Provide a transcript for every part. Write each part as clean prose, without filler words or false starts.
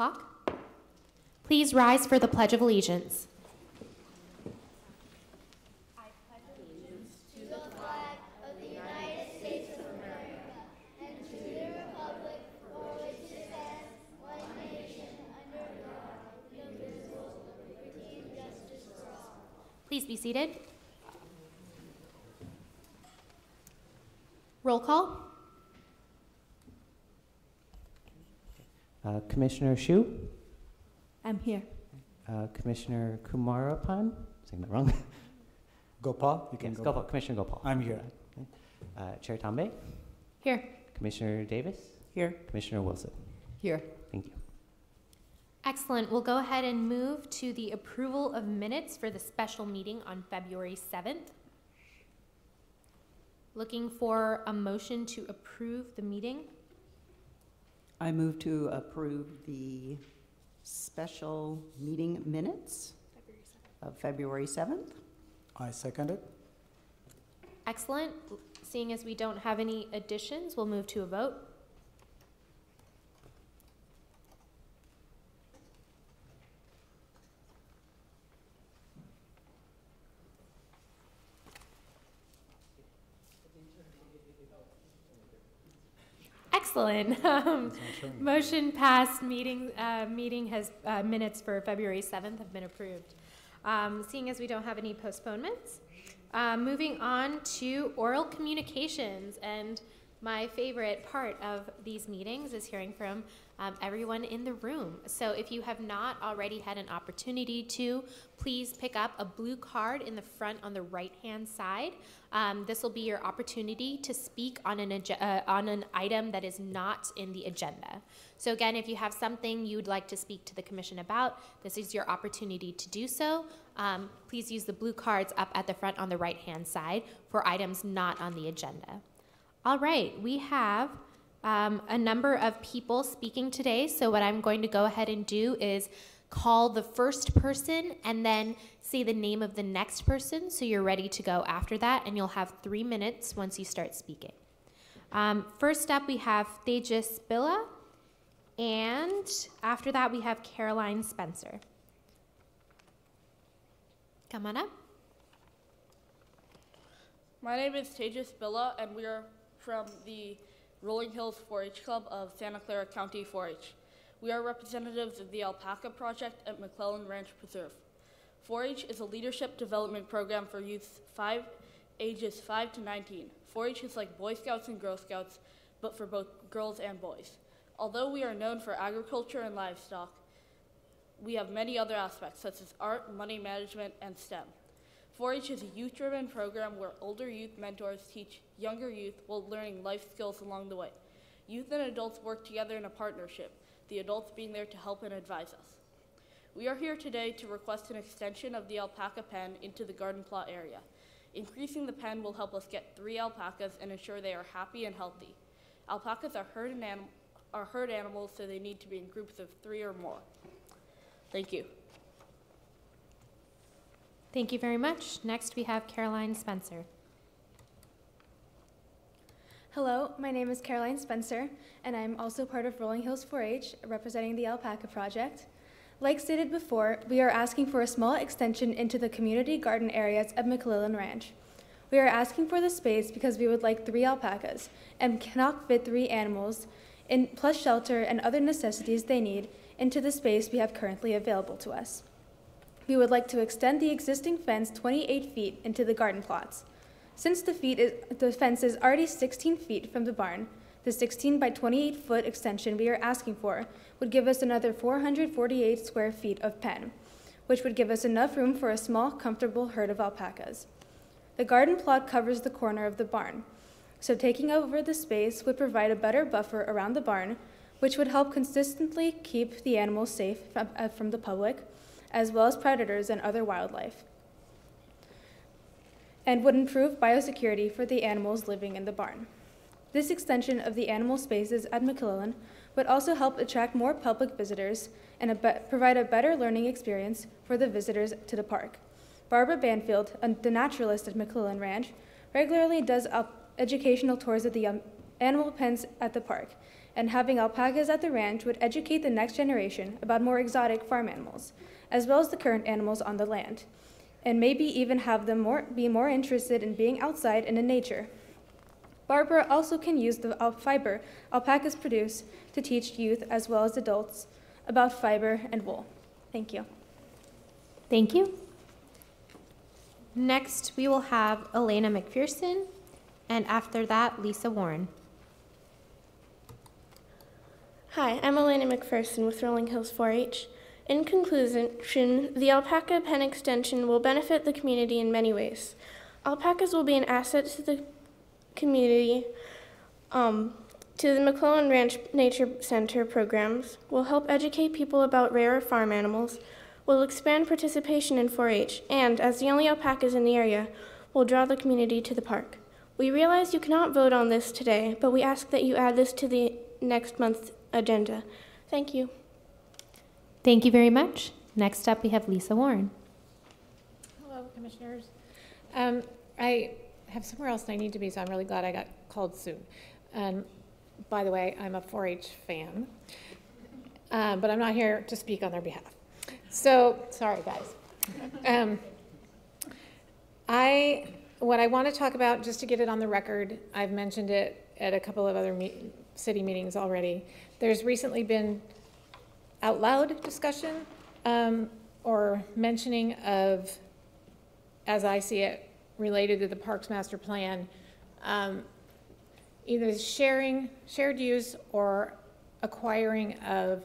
clock. Please rise for the Pledge of Allegiance. Please be seated. Roll call. Commissioner Shu? I'm here. Commissioner Kumarapan? Saying that wrong. Gopal? You can Yes, go. Gopal. Commissioner Gopal. I'm here. Chair Tambe? Here. Commissioner Davis? Here. Commissioner Wilson? Here. Thank you. Excellent. We'll go ahead and move to the approval of minutes for the special meeting on February 7th. Looking for a motion to approve the meeting. I move to approve the special meeting minutes of February 7th. I second it. Excellent. Seeing as we don't have any additions, we'll move to a vote. Excellent. Motion passed. Meeting has minutes for February 7th have been approved. Seeing as we don't have any postponements, moving on to oral communications, and my favorite part of these meetings is hearing from everyone in the room. So if you have not already had an opportunity to, please pick up a blue card in the front on the right-hand side. This will be your opportunity to speak on an item that is not in the agenda. So again, if you have something you'd like to speak to the commission about, this is your opportunity to do so. Please use the blue cards up at the front on the right-hand side for items not on the agenda. All right, we have a number of people speaking today, so what I'm going to go ahead and do is call the first person and then say the name of the next person, so you're ready to go after that, and you'll have 3 minutes once you start speaking. First up, we have Tejas Billa, and after that, we have Caroline Spencer. Come on up. My name is Tejas Billa, and we are from the Rolling Hills 4-H Club of Santa Clara County 4-H. We are representatives of the Alpaca Project at McClellan Ranch Preserve. 4-H is a leadership development program for youth ages 5 to 19. 4-H is like Boy Scouts and Girl Scouts, but for both girls and boys. Although we are known for agriculture and livestock, we have many other aspects such as art, money management, and STEM. 4-H is a youth-driven program where older youth mentors teach younger youth while learning life skills along the way. Youth and adults work together in a partnership, the adults being there to help and advise us. We are here today to request an extension of the alpaca pen into the garden plot area. Increasing the pen will help us get 3 alpacas and ensure they are happy and healthy. Alpacas are herd animals, so they need to be in groups of 3 or more. Thank you. Thank you very much. Next, we have Caroline Spencer. Hello, my name is Caroline Spencer, and I'm also part of Rolling Hills 4-H, representing the Alpaca Project. Like stated before, we are asking for a small extension into the community garden areas of McClellan Ranch. We are asking for the space because we would like 3 alpacas and cannot fit 3 animals, plus shelter and other necessities they need, into the space we have currently available to us. We would like to extend the existing fence 28 feet into the garden plots. Since the fence is already 16 feet from the barn, the 16 by 28 foot extension we are asking for would give us another 448 square feet of pen, which would give us enough room for a small, comfortable herd of alpacas. The garden plot covers the corner of the barn, so taking over the space would provide a better buffer around the barn, which would help consistently keep the animals safe from the public, as well as predators and other wildlife, and would improve biosecurity for the animals living in the barn. This extension of the animal spaces at McClellan would also help attract more public visitors and provide a better learning experience for the visitors to the park. Barbara Banfield, the naturalist at McClellan Ranch, regularly does educational tours of the animal pens at the park, and having alpacas at the ranch would educate the next generation about more exotic farm animals, as well as the current animals on the land, and maybe even have them be more interested in being outside and in nature. Barbara also can use the fiber alpacas produce to teach youth as well as adults about fiber and wool. Thank you. Thank you. Next, we will have Elena McPherson, and after that, Lisa Warren. Hi, I'm Elena McPherson with Rolling Hills 4-H. In conclusion, the alpaca pen extension will benefit the community in many ways. Alpacas will be an asset to the community, to the McClellan Ranch Nature Center programs, will help educate people about rare farm animals, will expand participation in 4-H, and, as the only alpacas in the area, will draw the community to the park. We realize you cannot vote on this today, but we ask that you add this to the next month's agenda. Thank you. Thank you very much. Next up, we have Lisa Warren. Hello, commissioners. I have somewhere else I need to be, so I'm really glad I got called soon. By the way, I'm a 4-H fan, but I'm not here to speak on their behalf. So, sorry guys. What I want to talk about, just to get it on the record, I've mentioned it at a couple of other city meetings already. There's recently been out loud discussion or mentioning of, as I see it, related to the Parks Master Plan, either shared use or acquiring of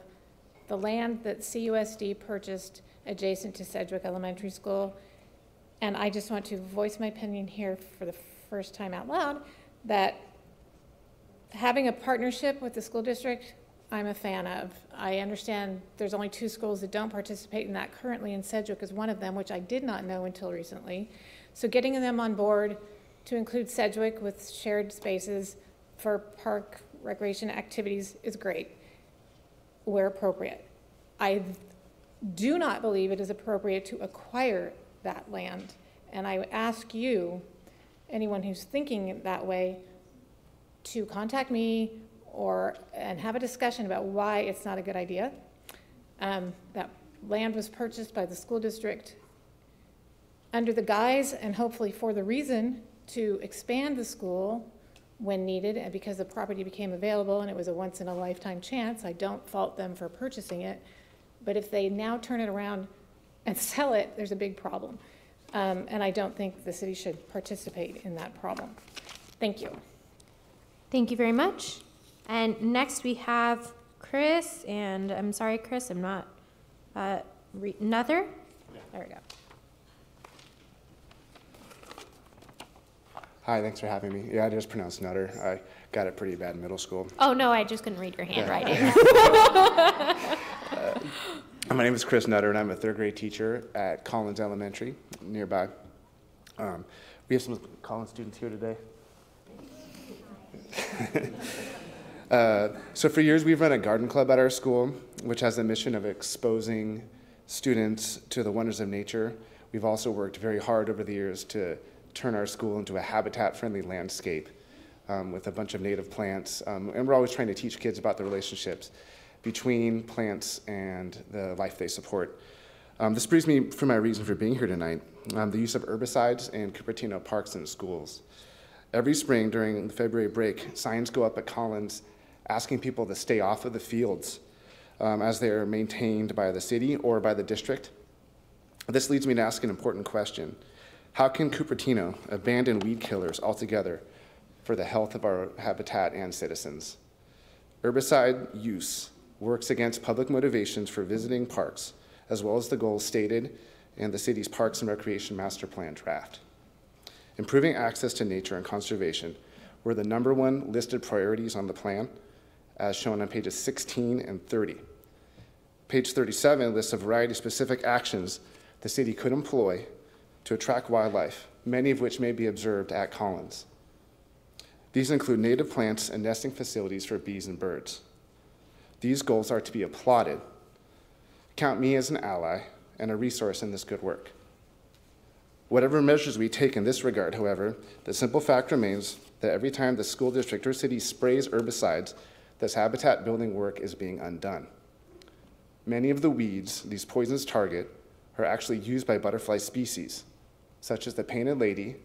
the land that CUSD purchased adjacent to Sedgwick Elementary School. And I just want to voice my opinion here for the first time out loud that having a partnership with the school district, I'm a fan of. I understand there's only 2 schools that don't participate in that currently, and Sedgwick is one of them, which I did not know until recently. So getting them on board to include Sedgwick with shared spaces for park recreation activities is great, where appropriate. I do not believe it is appropriate to acquire that land. And I ask you, anyone who's thinking that way, to contact me and have a discussion about why it's not a good idea. That land was purchased by the school district under the guise and hopefully for the reason to expand the school when needed, and because the property became available and it was a once-in-a-lifetime chance. I don't fault them for purchasing it, but if they now turn it around and sell it, there's a big problem. And I don't think the city should participate in that problem. Thank you. Thank you very much. And next we have Chris, and I'm sorry, Chris, I'm not, Nuther? Yeah. There we go. Hi, thanks for having me. Yeah, I just pronounced Nutter. I got it pretty bad in middle school. Oh, no, I just couldn't read your handwriting. Yeah. My name is Chris Nutter, and I'm a 3rd grade teacher at Collins Elementary, nearby. We have some Collins students here today. So for years, we've run a garden club at our school, which has a mission of exposing students to the wonders of nature. We've also worked very hard over the years to turn our school into a habitat-friendly landscape with a bunch of native plants. And we're always trying to teach kids about the relationships between plants and the life they support. This brings me for my reason for being here tonight, the use of herbicides in Cupertino parks and schools. Every spring during the February break, signs go up at Collins asking people to stay off of the fields as they are maintained by the city or by the district. This leads me to ask an important question. How can Cupertino abandon weed killers altogether for the health of our habitat and citizens? Herbicide use works against public motivations for visiting parks, as well as the goals stated in the city's Parks and Recreation Master Plan draft. Improving access to nature and conservation were the #1 listed priorities on the plan, as shown on pages 16 and 30. Page 37 lists a variety of specific actions the city could employ to attract wildlife, many of which may be observed at Collins. These include native plants and nesting facilities for bees and birds. These goals are to be applauded. Count me as an ally and a resource in this good work. Whatever measures we take in this regard, however, the simple fact remains that every time the school district or city sprays herbicides, Thus, habitat building work is being undone. Many of the weeds these poisons target are actually used by butterfly species, such as the painted lady,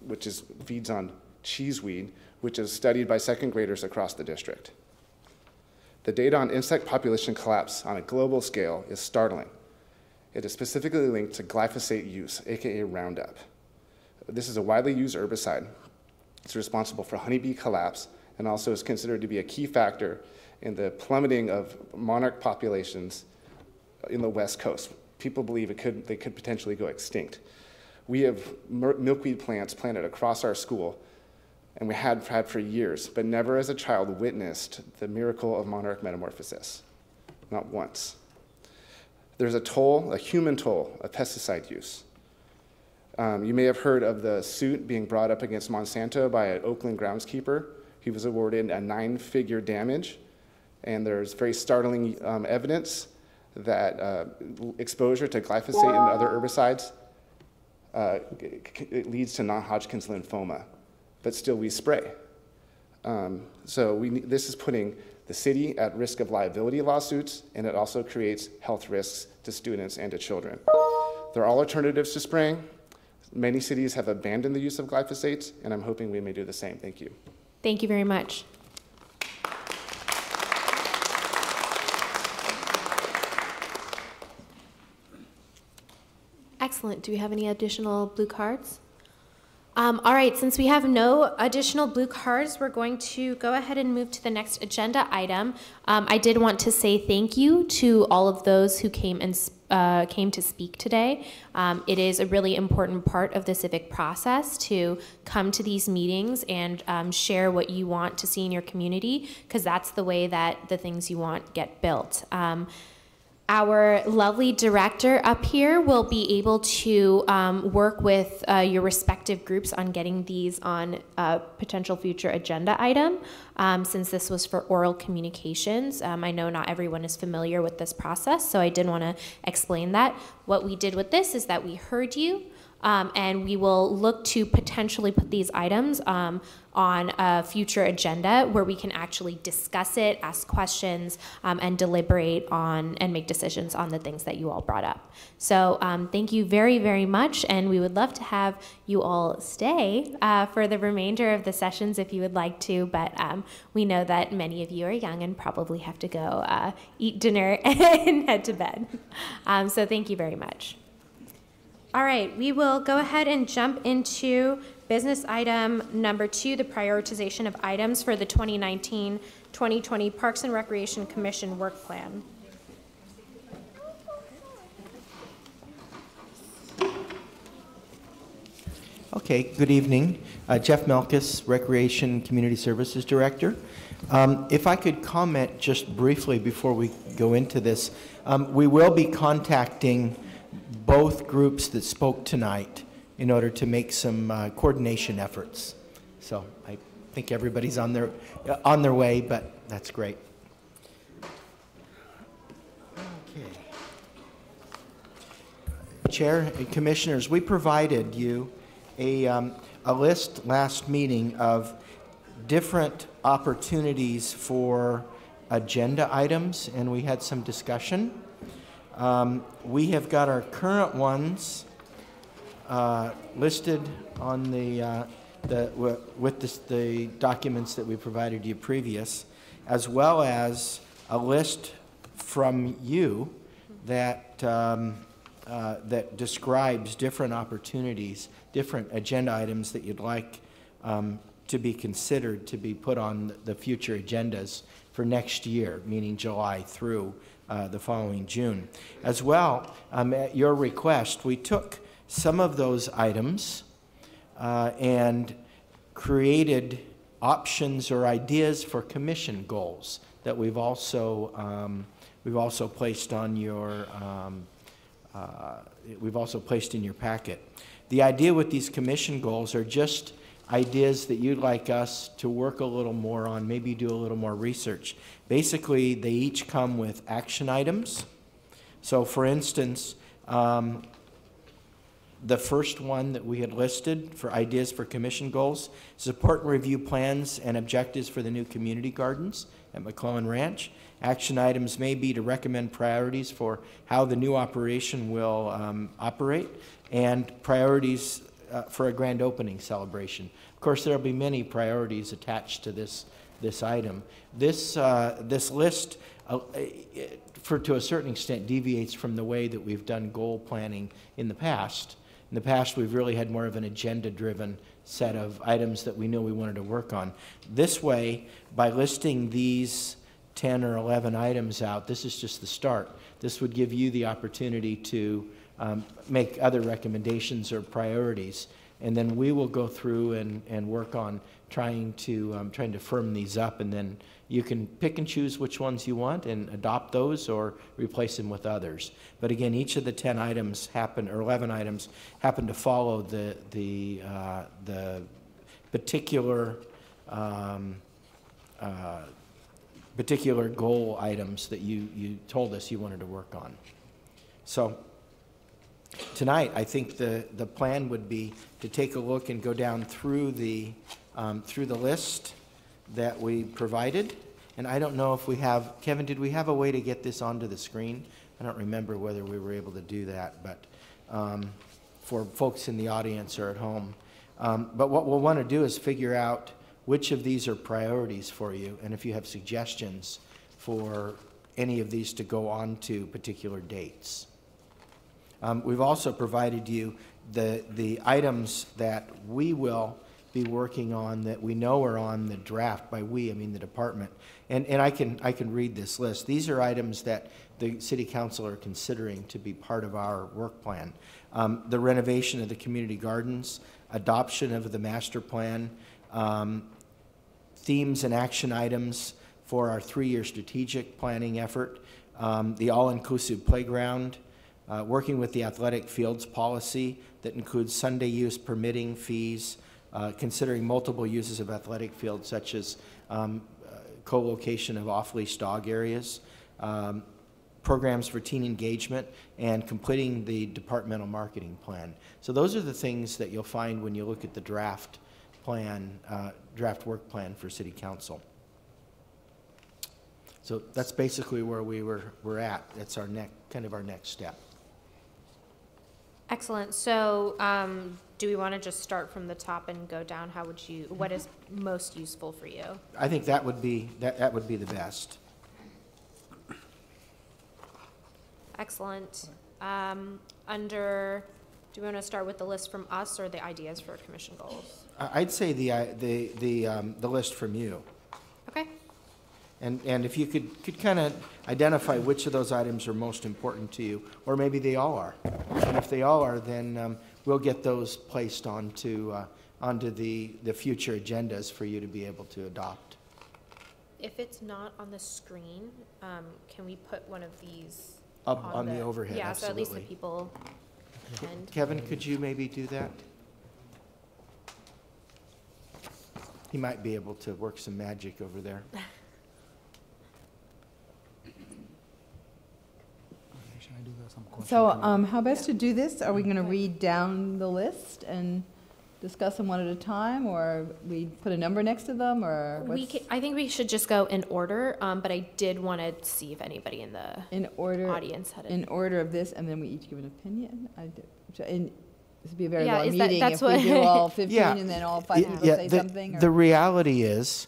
which feeds on cheeseweed, which is studied by second graders across the district. The data on insect population collapse on a global scale is startling. It is specifically linked to glyphosate use, aka Roundup. This is a widely used herbicide. It's responsible for honeybee collapse and also is considered to be a key factor in the plummeting of monarch populations in the West Coast. People believe they could potentially go extinct. We have milkweed plants planted across our school, and we had for years, but never as a child witnessed the miracle of monarch metamorphosis, not once. There's a human toll of pesticide use. You may have heard of the suit being brought up against Monsanto by an Oakland groundskeeper. He was awarded a 9-figure damage, and there's very startling evidence that exposure to glyphosate and other herbicides it leads to non-Hodgkin's lymphoma, but still we spray. This is putting the city at risk of liability lawsuits, and it also creates health risks to students and to children. There are all alternatives to spraying. Many cities have abandoned the use of glyphosates, and I'm hoping we may do the same. Thank you. Thank you very much. Excellent. Do we have any additional blue cards? All right, since we have no additional blue cards, we're going to go ahead and move to the next agenda item. I did want to say thank you to all of those who came to speak today. It is a really important part of the civic process to come to these meetings and share what you want to see in your community, because that's the way that the things you want get built. Our lovely director up here will be able to work with your respective groups on getting these on a potential future agenda item. Since this was for oral communications, I know not everyone is familiar with this process, so I did want to explain that. What we did with this is that we heard you, and we will look to potentially put these items on a future agenda where we can actually discuss it, ask questions, and deliberate on and make decisions on the things that you all brought up. So thank you very, very much, and we would love to have you all stay for the remainder of the sessions if you would like to, but we know that many of you are young and probably have to go eat dinner and head to bed. So thank you very much. All right, we will go ahead and jump into business item number 2, the prioritization of items for the 2019-2020 Parks and Recreation Commission work plan. Okay, good evening. Jeff Melkus, Recreation Community Services Director. If I could comment just briefly before we go into this, we will be contacting both groups that spoke tonight in order to make some coordination efforts. So I think everybody's on their way, but that's great. Okay. Chair and Commissioners, we provided you a list last meeting of different opportunities for agenda items, and we had some discussion. We have got our current ones listed on the documents that we provided you previous, as well as a list from you that that describes different opportunities, different agenda items that you'd like to be considered to be put on the future agendas for next year, meaning July through the following June. As well, at your request, we took some of those items and created options or ideas for commission goals that we've also placed on your we've also placed in your packet. The idea with these commission goals are just ideas that you'd like us to work a little more on, maybe do a little more research. Basically, they each come with action items. So for instance, The first one that we had listed for ideas for commission goals: support and review plans and objectives for the new community gardens at McClellan Ranch. Action items may be to recommend priorities for how the new operation will operate, and priorities for a grand opening celebration. Of course, there will be many priorities attached to this item. This list, to a certain extent, deviates from the way that we've done goal planning in the past. In the past, we've really had more of an agenda-driven set of items that we knew we wanted to work on. This way, by listing these 10 or 11 items out, this is just the start. This would give you the opportunity to make other recommendations or priorities, and then we will go through and work on trying to firm these up, and then you can pick and choose which ones you want and adopt those or replace them with others. But again, each of the 10 items happen, or 11 items, happen to follow the particular particular goal items that you told us you wanted to work on. So tonight, I think the plan would be to take a look and go down through the list that we provided. And I don't know if we have, Kevin, did we have a way to get this onto the screen? I don't remember whether we were able to do that, but for folks in the audience or at home. But what we'll want to do is figure out which of these are priorities for you, and if you have suggestions for any of these to go on to particular dates. We've also provided you the items that we will be working on that we know are on the draft. By we, I mean the department. And I can read this list. These are items that the City Council are considering to be part of our work plan. The renovation of the community gardens, adoption of the master plan, themes and action items for our 3-year strategic planning effort, the all-inclusive playground, working with the athletic fields policy that includes Sunday use permitting fees, considering multiple uses of athletic fields such as co-location of off-leash dog areas, programs for teen engagement, and completing the departmental marketing plan. So those are the things that you'll find when you look at the draft plan, draft work plan for City Council. So that's basically where we're at. That's our kind of our next step. Excellent. So do we want to just start from the top and go down? What is most useful for you? I think that would be the best. Excellent. Do we want to start with the list from us or the ideas for commission goals? I'd say the list from you. Okay. And if you could kind of identify which of those items are most important to you, or maybe they all are. And if they all are, then we'll get those placed onto the future agendas for you to be able to adopt. If it's not on the screen, can we put one of these up on the overhead? Yeah, absolutely. so at least the people can. Kevin, could you maybe do that? He might be able to work some magic over there. So how best to do this? Are we going to read down the list and discuss them one at a time, or we put a number next to them, or I think we should just go in order, but I did want to see if anybody in the audience had it. In order of this, and then we each give an opinion? And this would be a very long meeting that's if what we do all 15 yeah. and then all 5 people say something. Or? The reality is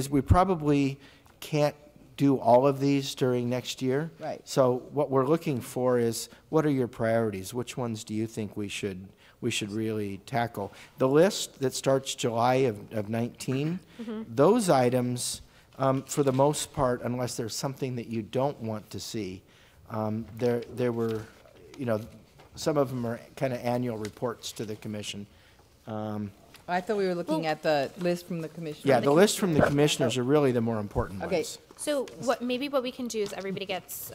we probably can't do all of these during next year. Right. So what we're looking for is, what are your priorities? Which ones do you think we should really tackle? The list that starts July of 19, those items, for the most part, unless there's something that you don't want to see, there were, some of them are kind of annual reports to the commission. I thought we were looking at the list from the commissioners. Yeah, the list from the commissioners are really the more important ones. So what we can do is everybody gets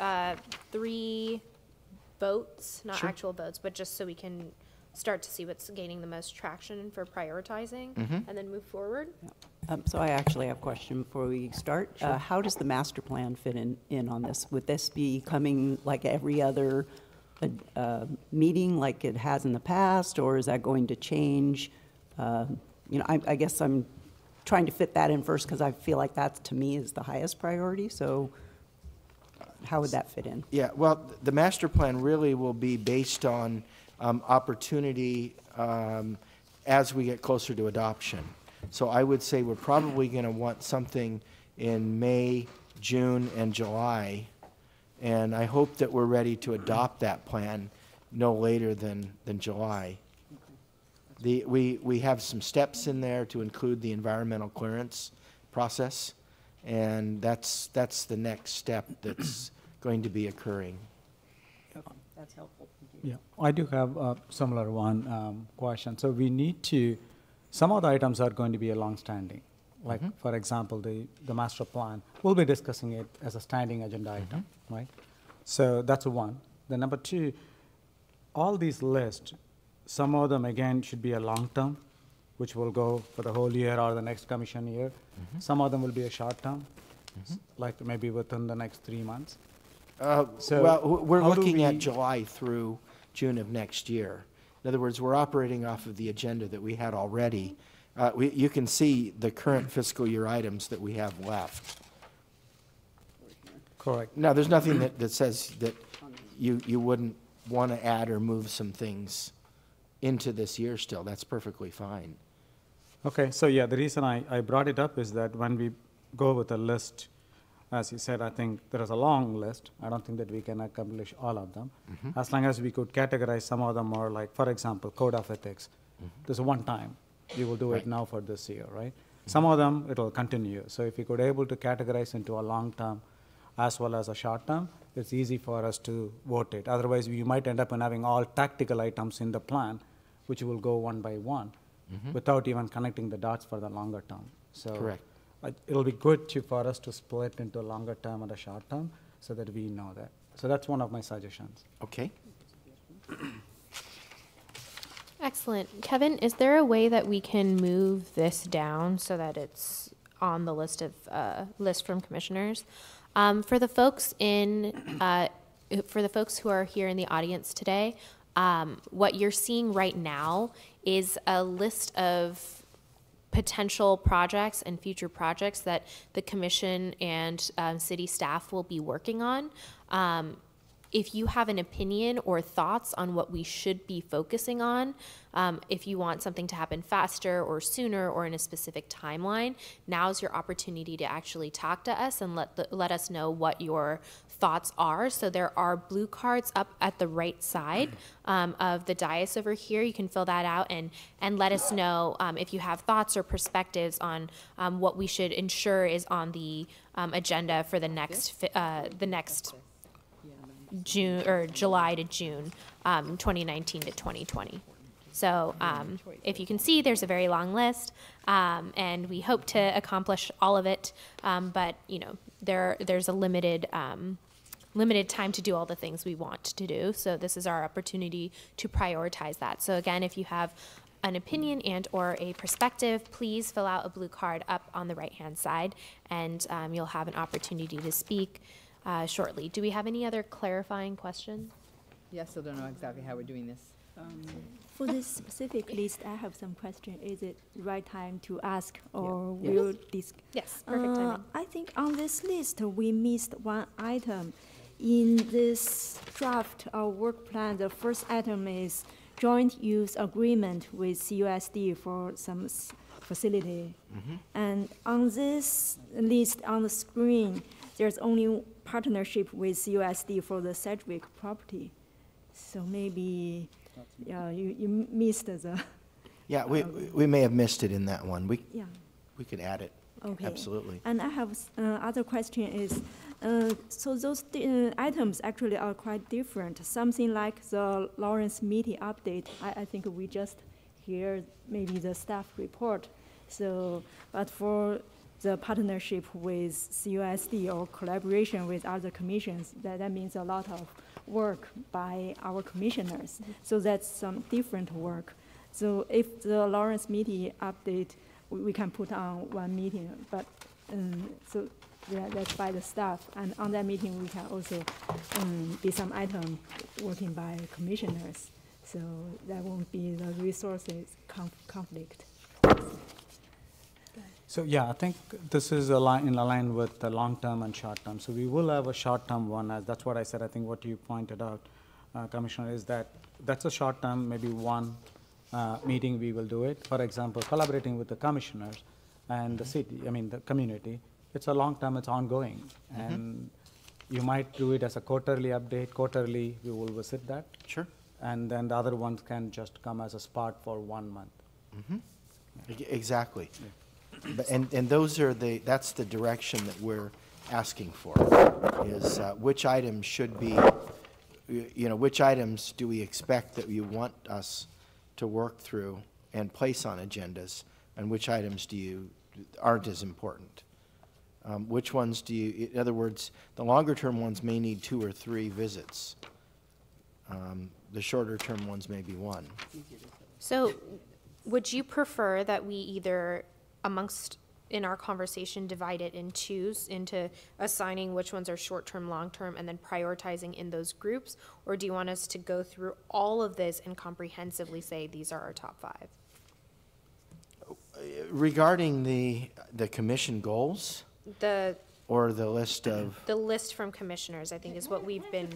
3 votes, not actual votes, but just so we can start to see what's gaining the most traction for prioritizing and then move forward. So I actually have a question before we start. Sure. How does the master plan fit in on this? Would this be coming like every other a meeting like it has in the past, or is that going to change? I guess I'm trying to fit that in first because I feel like that, to me, is the highest priority. So how would that fit in? Yeah, well, the master plan really will be based on opportunity as we get closer to adoption. So I would say we're probably going to want something in May, June, and July. And I hope that we're ready to adopt that plan no later than July. We have some steps in there to include the environmental clearance process, and that's the next step that's going to be occurring. Okay, that's helpful. Thank you. Yeah, I do have a similar one question. So we need to, some of the items are going to be a long-standing. Like, for example, the master plan, we'll be discussing it as a standing agenda item, right? So that's one. The number two, all these lists, some of them, again, should be a long-term, which will go for the whole year or the next commission year. Some of them will be a short-term, like maybe within the next 3 months. Well, we're how do looking at we- July through June of next year. In other words, we're operating off of the agenda that we had already. You can see the current fiscal year items that we have left. Correct. Now, there's nothing that says that you wouldn't want to add or move some things into this year still. That's perfectly fine. Okay, so yeah, the reason I brought it up is that when we go with a list, as you said, I think there is a long list. I don't think that we can accomplish all of them. As long as we could categorize some of them, or like, for example, code of ethics. There's a one time. We will do it now for this year, right? Some of them, it will continue. So if we could able to categorize into a long term as well as a short term, it's easy for us to vote it. Otherwise, we might end up in having all tactical items in the plan, which will go one by one, without even connecting the dots for the longer term. So Correct. It'll be good for us to split into a longer term and a short term so that we know that. So that's one of my suggestions. Okay. Excellent. Kevin, is there a way that we can move this down so that it's on the list from commissioners? For the folks who are here in the audience today, what you're seeing right now is a list of potential projects and future projects that the commission and city staff will be working on. If you have an opinion or thoughts on what we should be focusing on, if you want something to happen faster or sooner or in a specific timeline, now's your opportunity to actually talk to us and let us know what your thoughts are. So there are blue cards up at the right side of the dais over here. You can fill that out and let us know if you have thoughts or perspectives on what we should ensure is on the agenda for the next June or July to June, 2019 to 2020. So if you can see, there's a very long list, and we hope to accomplish all of it. But there's a limited time to do all the things we want to do. So this is our opportunity to prioritize that. So again, if you have an opinion and or a perspective, please fill out a blue card up on the right-hand side, and you'll have an opportunity to speak shortly. Do we have any other clarifying questions? Yes, I don't know exactly how we're doing this. For this specific list, I have some question. Is it the right time to ask, or Yeah. we'll discuss? Yes, perfect timing. I think on this list, we missed one item. In this draft work plan, the first item is joint use agreement with CUSD for some facility. And on this list on the screen, there's only partnership with CUSD for the Sedgwick property. So maybe you missed the... Yeah, we may have missed it in that one. Yeah. We could add it. Okay. Absolutely. And I have other question is, so those items actually are quite different. Something like the Lawrence meeting update, I think we just hear maybe the staff report. So, but for the partnership with CUSD or collaboration with other commissions, that means a lot of work by our commissioners. So that's some different work. So if the Lawrence meeting update, we can put on one meeting, but so That's by the staff. And on that meeting, we can also be some item working by commissioners. So there won't be the resources conflict. So yeah, I think this is in line with the long-term and short-term. So we will have a short-term one, as that's what I said. I think what you pointed out, Commissioner, is that's a short-term, maybe one meeting we will do it. For example, collaborating with the commissioners and the city, the community. It's a long-term, it's ongoing. And you might do it as a quarterly update. Quarterly, we will visit that. Sure. And then the other ones can just come as a spot for 1 month. Exactly. Yeah. And that's the direction that we're asking for, is which items should be, which items do we expect that you want us to work through and place on agendas, and which items aren't as important? Which ones in other words, the longer term ones may need 2 or 3 visits. The shorter term ones may be 1. So would you prefer that we either in our conversation divide it in twos into assigning which ones are short-term, long-term, and then prioritizing in those groups? Or do you want us to go through all of this and comprehensively say these are our top 5? Regarding the commission goals? Or the list of? The list from commissioners, I think, is what we've been.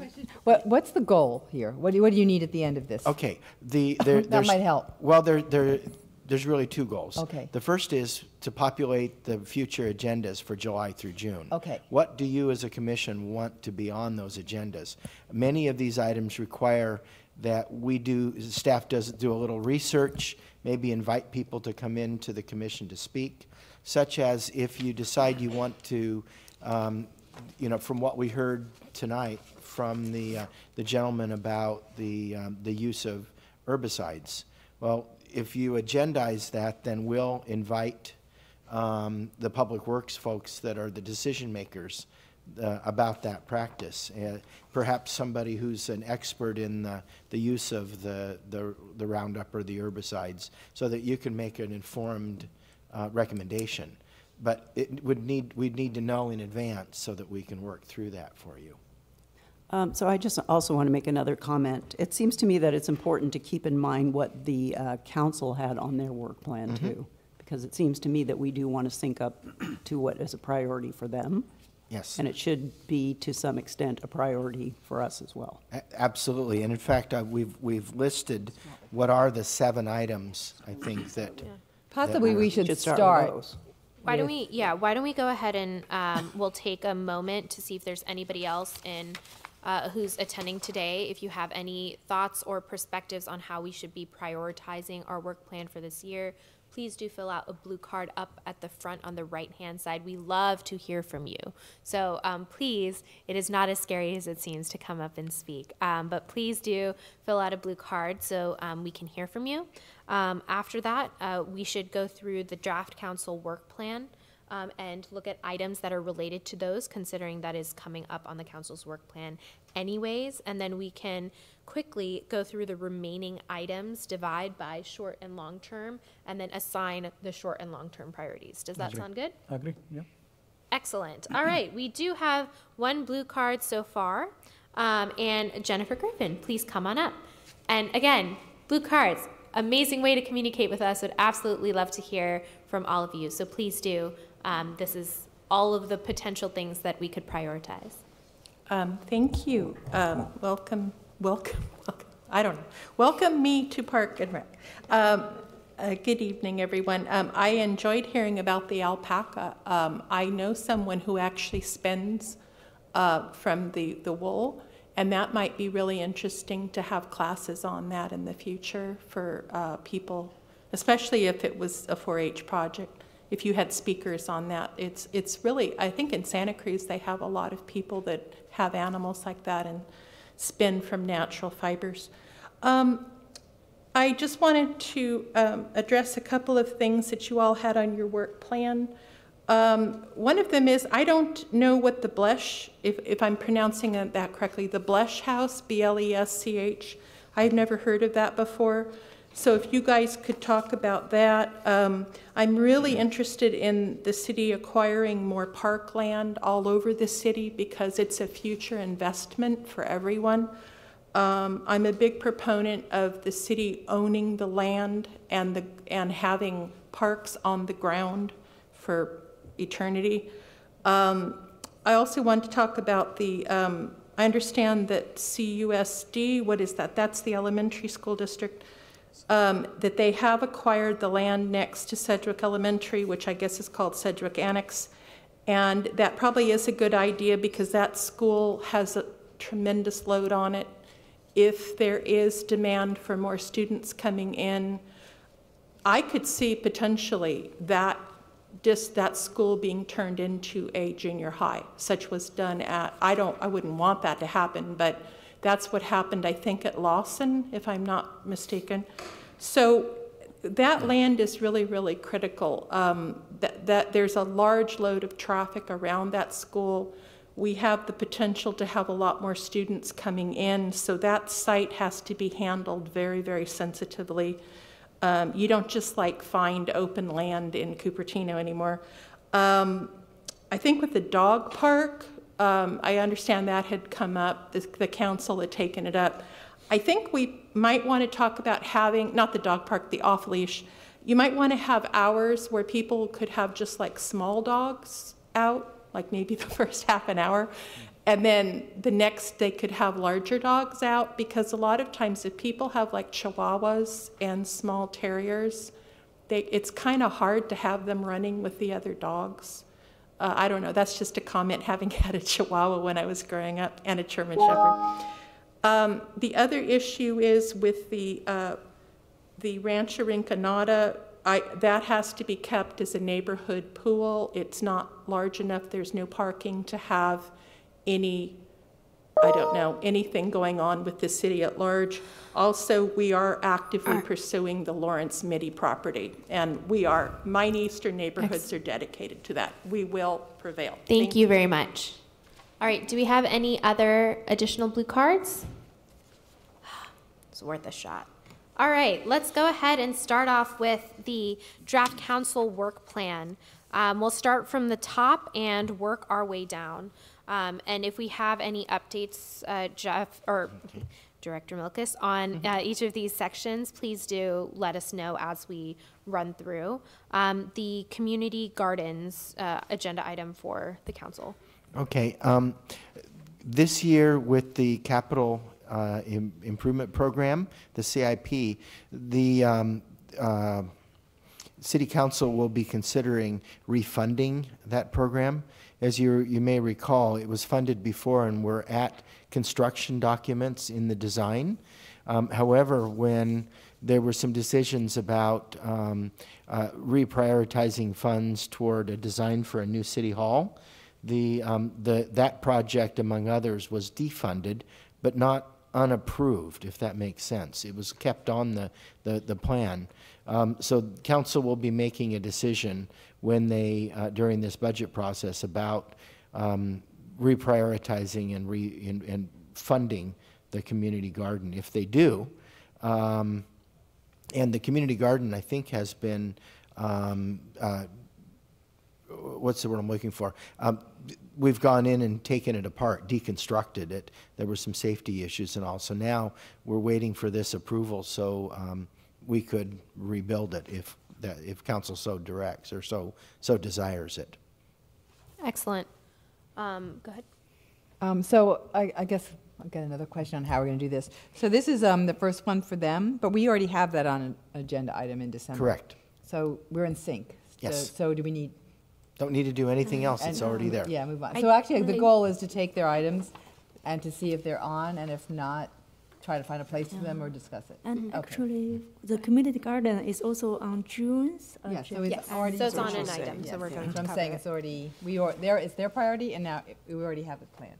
What's the goal here? What do you need at the end of this? Okay. That might help. Well, there's really 2 goals. Okay. The first is to populate the future agendas for July through June. Okay. What do you as a commission want to be on those agendas? Many of these items require that staff does do a little research, maybe invite people to come into the commission to speak, such as if you decide you want to, from what we heard tonight from the gentleman about the use of herbicides. Well, if you agendize that, then we'll invite the public works folks that are the decision makers about that practice. Perhaps somebody who's an expert in the use of the Roundup or the herbicides, so that you can make an informed recommendation. But we'd need to know in advance so that we can work through that for you. So I just also want to make another comment. It seems to me that it's important to keep in mind what the council had on their work plan too, because it seems to me that we do want to sync up to what is a priority for them. Yes. And it should be, to some extent, a priority for us as well. Absolutely. And in fact, we've listed what are the 7 items, I think, that... Possibly we should start. Why don't we go ahead and we'll take a moment to see if there's anybody else who's attending today. If you have any thoughts or perspectives on how we should be prioritizing our work plan for this year, please do fill out a blue card up at the front on the right-hand side. We love to hear from you. So please, it is not as scary as it seems to come up and speak. But please do fill out a blue card so we can hear from you. After that, we should go through the draft council work plan and look at items that are related to those, considering that is coming up on the council's work plan anyways. And then we can quickly go through the remaining items, divide by short and long term, and then assign the short and long term priorities. Does that sound good? I agree, yeah. Excellent. All right, we do have 1 blue card so far. And Jennifer Griffin, please come on up. And again, blue cards, amazing way to communicate with us. Would absolutely love to hear from all of you. So please do. This is all of the potential things that we could prioritize. Thank you. Welcome. I don't know. Welcome me to Park and Rec. Good evening, everyone. I enjoyed hearing about the alpaca. I know someone who actually spends from the wool, and that might be really interesting to have classes on that in the future for people, especially if it was a 4-H project. If you had speakers on that, it's really, I think in Santa Cruz they have a lot of people that have animals like that and spin from natural fibers. I just wanted to address a couple of things that you all had on your work plan. One of them is, I don't know what the Blesch, if I'm pronouncing that correctly, the Blesch House, B-L-E-S-C-H, I've never heard of that before. So if you guys could talk about that. I'm really interested in the city acquiring more parkland all over the city because it's a future investment for everyone. I'm a big proponent of the city owning the land and having parks on the ground for eternity. I also want to talk about the, I understand that CUSD, what is that? That's the elementary school district, that they have acquired the land next to Sedgwick Elementary, which I guess is called Sedgwick Annex. And that probably is a good idea because that school has a tremendous load on it. If there is demand for more students coming in, I could see potentially that that school being turned into a junior high, such was done at, I wouldn't want that to happen, but that's what happened, I think, at Lawson, if I'm not mistaken. So that land is really, really critical. That there's a large load of traffic around that school. We have the potential to have a lot more students coming in, so that site has to be handled very, very sensitively. You don't just like find open land in Cupertino anymore. I think with the dog park, I understand that had come up, the council had taken it up. I think we might want to talk about having, not the dog park, the off-leash. You might want to have hours where people could have just like small dogs out, like maybe the first half an hour, and then the next they could have larger dogs out, because a lot of times if people have like Chihuahuas and small terriers, it's kind of hard to have them running with the other dogs. I don't know, that's just a comment having had a Chihuahua when I was growing up and a German Shepherd. The other issue is with the Rancho Rinconada. That has to be kept as a neighborhood pool. It's not large enough. There's no parking to have any, I don't know, anything going on with the city at large. Also, we are actively pursuing the Lawrence Mitty property, and mine eastern neighborhoods are dedicated to that. We will prevail. Thank you very much. All right, do we have any other additional blue cards? It's worth a shot. All right, let's go ahead and start off with the draft council work plan. We'll start from the top and work our way down. And if we have any updates, Jeff or Director Milkus, on each of these sections, please do let us know as we run through. The community gardens agenda item for the council. Okay. This year with the capital improvement program, the CIP, the City Council will be considering refunding that program. As you may recall, it was funded before and we're at construction documents in the design. However, when there were some decisions about reprioritizing funds toward a design for a new city hall, that project, among others, was defunded, but not unapproved, if that makes sense. It was kept on the plan. So council will be making a decision when they, during this budget process, about reprioritizing and funding the community garden. If they do, and the community garden, I think, has been, what's the word I'm looking for? We've gone in and taken it apart, deconstructed it. There were some safety issues and all. So now we're waiting for this approval so we could rebuild it if council so directs or so desires it. Excellent. Go ahead. So I guess I've got another question on how we're going to do this. So this is the first one for them, but we already have that on an agenda item in December. Correct. So we're in sync. Yes. So do we need? Don't need to do anything else. It's already there. Yeah, move on. So actually, the goal is to take their items and to see if they're on, and if not, try to find a place for them or discuss it. And actually, the community garden is also on June's. Yeah, so it's already. So it's on an item, so we're going to So I'm cover saying it. it's already, it's their priority, and now we already have it planned.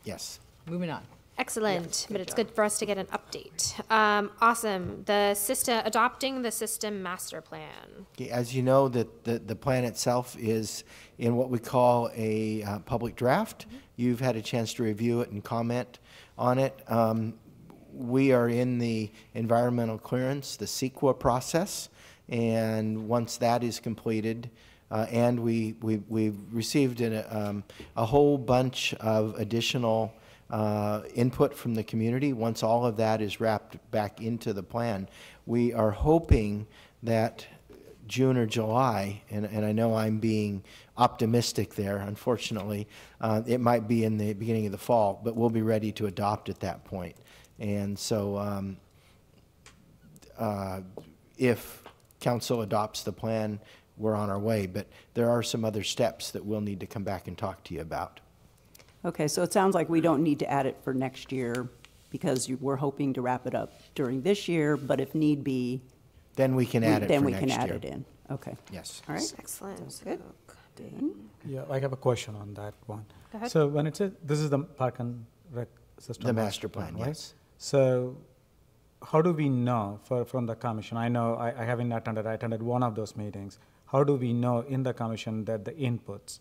Yes. Moving on. Excellent, but it's good for us to get an update. Awesome. The system, adopting the system master plan. Okay, as you know, the plan itself is in what we call a public draft. You've had a chance to review it and comment on it. we are in the environmental clearance, the CEQA process, and once that is completed, and we've received a whole bunch of additional input from the community. Once all of that is wrapped back into the plan, we are hoping that June or July, and I know I'm being optimistic there, unfortunately, it might be in the beginning of the fall, but we'll be ready to adopt at that point. And so if council adopts the plan, we're on our way, but there are some other steps that we'll need to come back and talk to you about. Okay, so it sounds like we don't need to add it for next year because we're hoping to wrap it up during this year, but if need be, then we can add it for next year. Then we can add it in. Okay. Yes. All right. Excellent. Good. Yeah, I have a question on that one. Go ahead. So when it says, this is the park and rec system. The master plan, right? yes. So how do we know from the commission? I know I haven't attended, I attended one of those meetings. How do we know in the commission that the inputs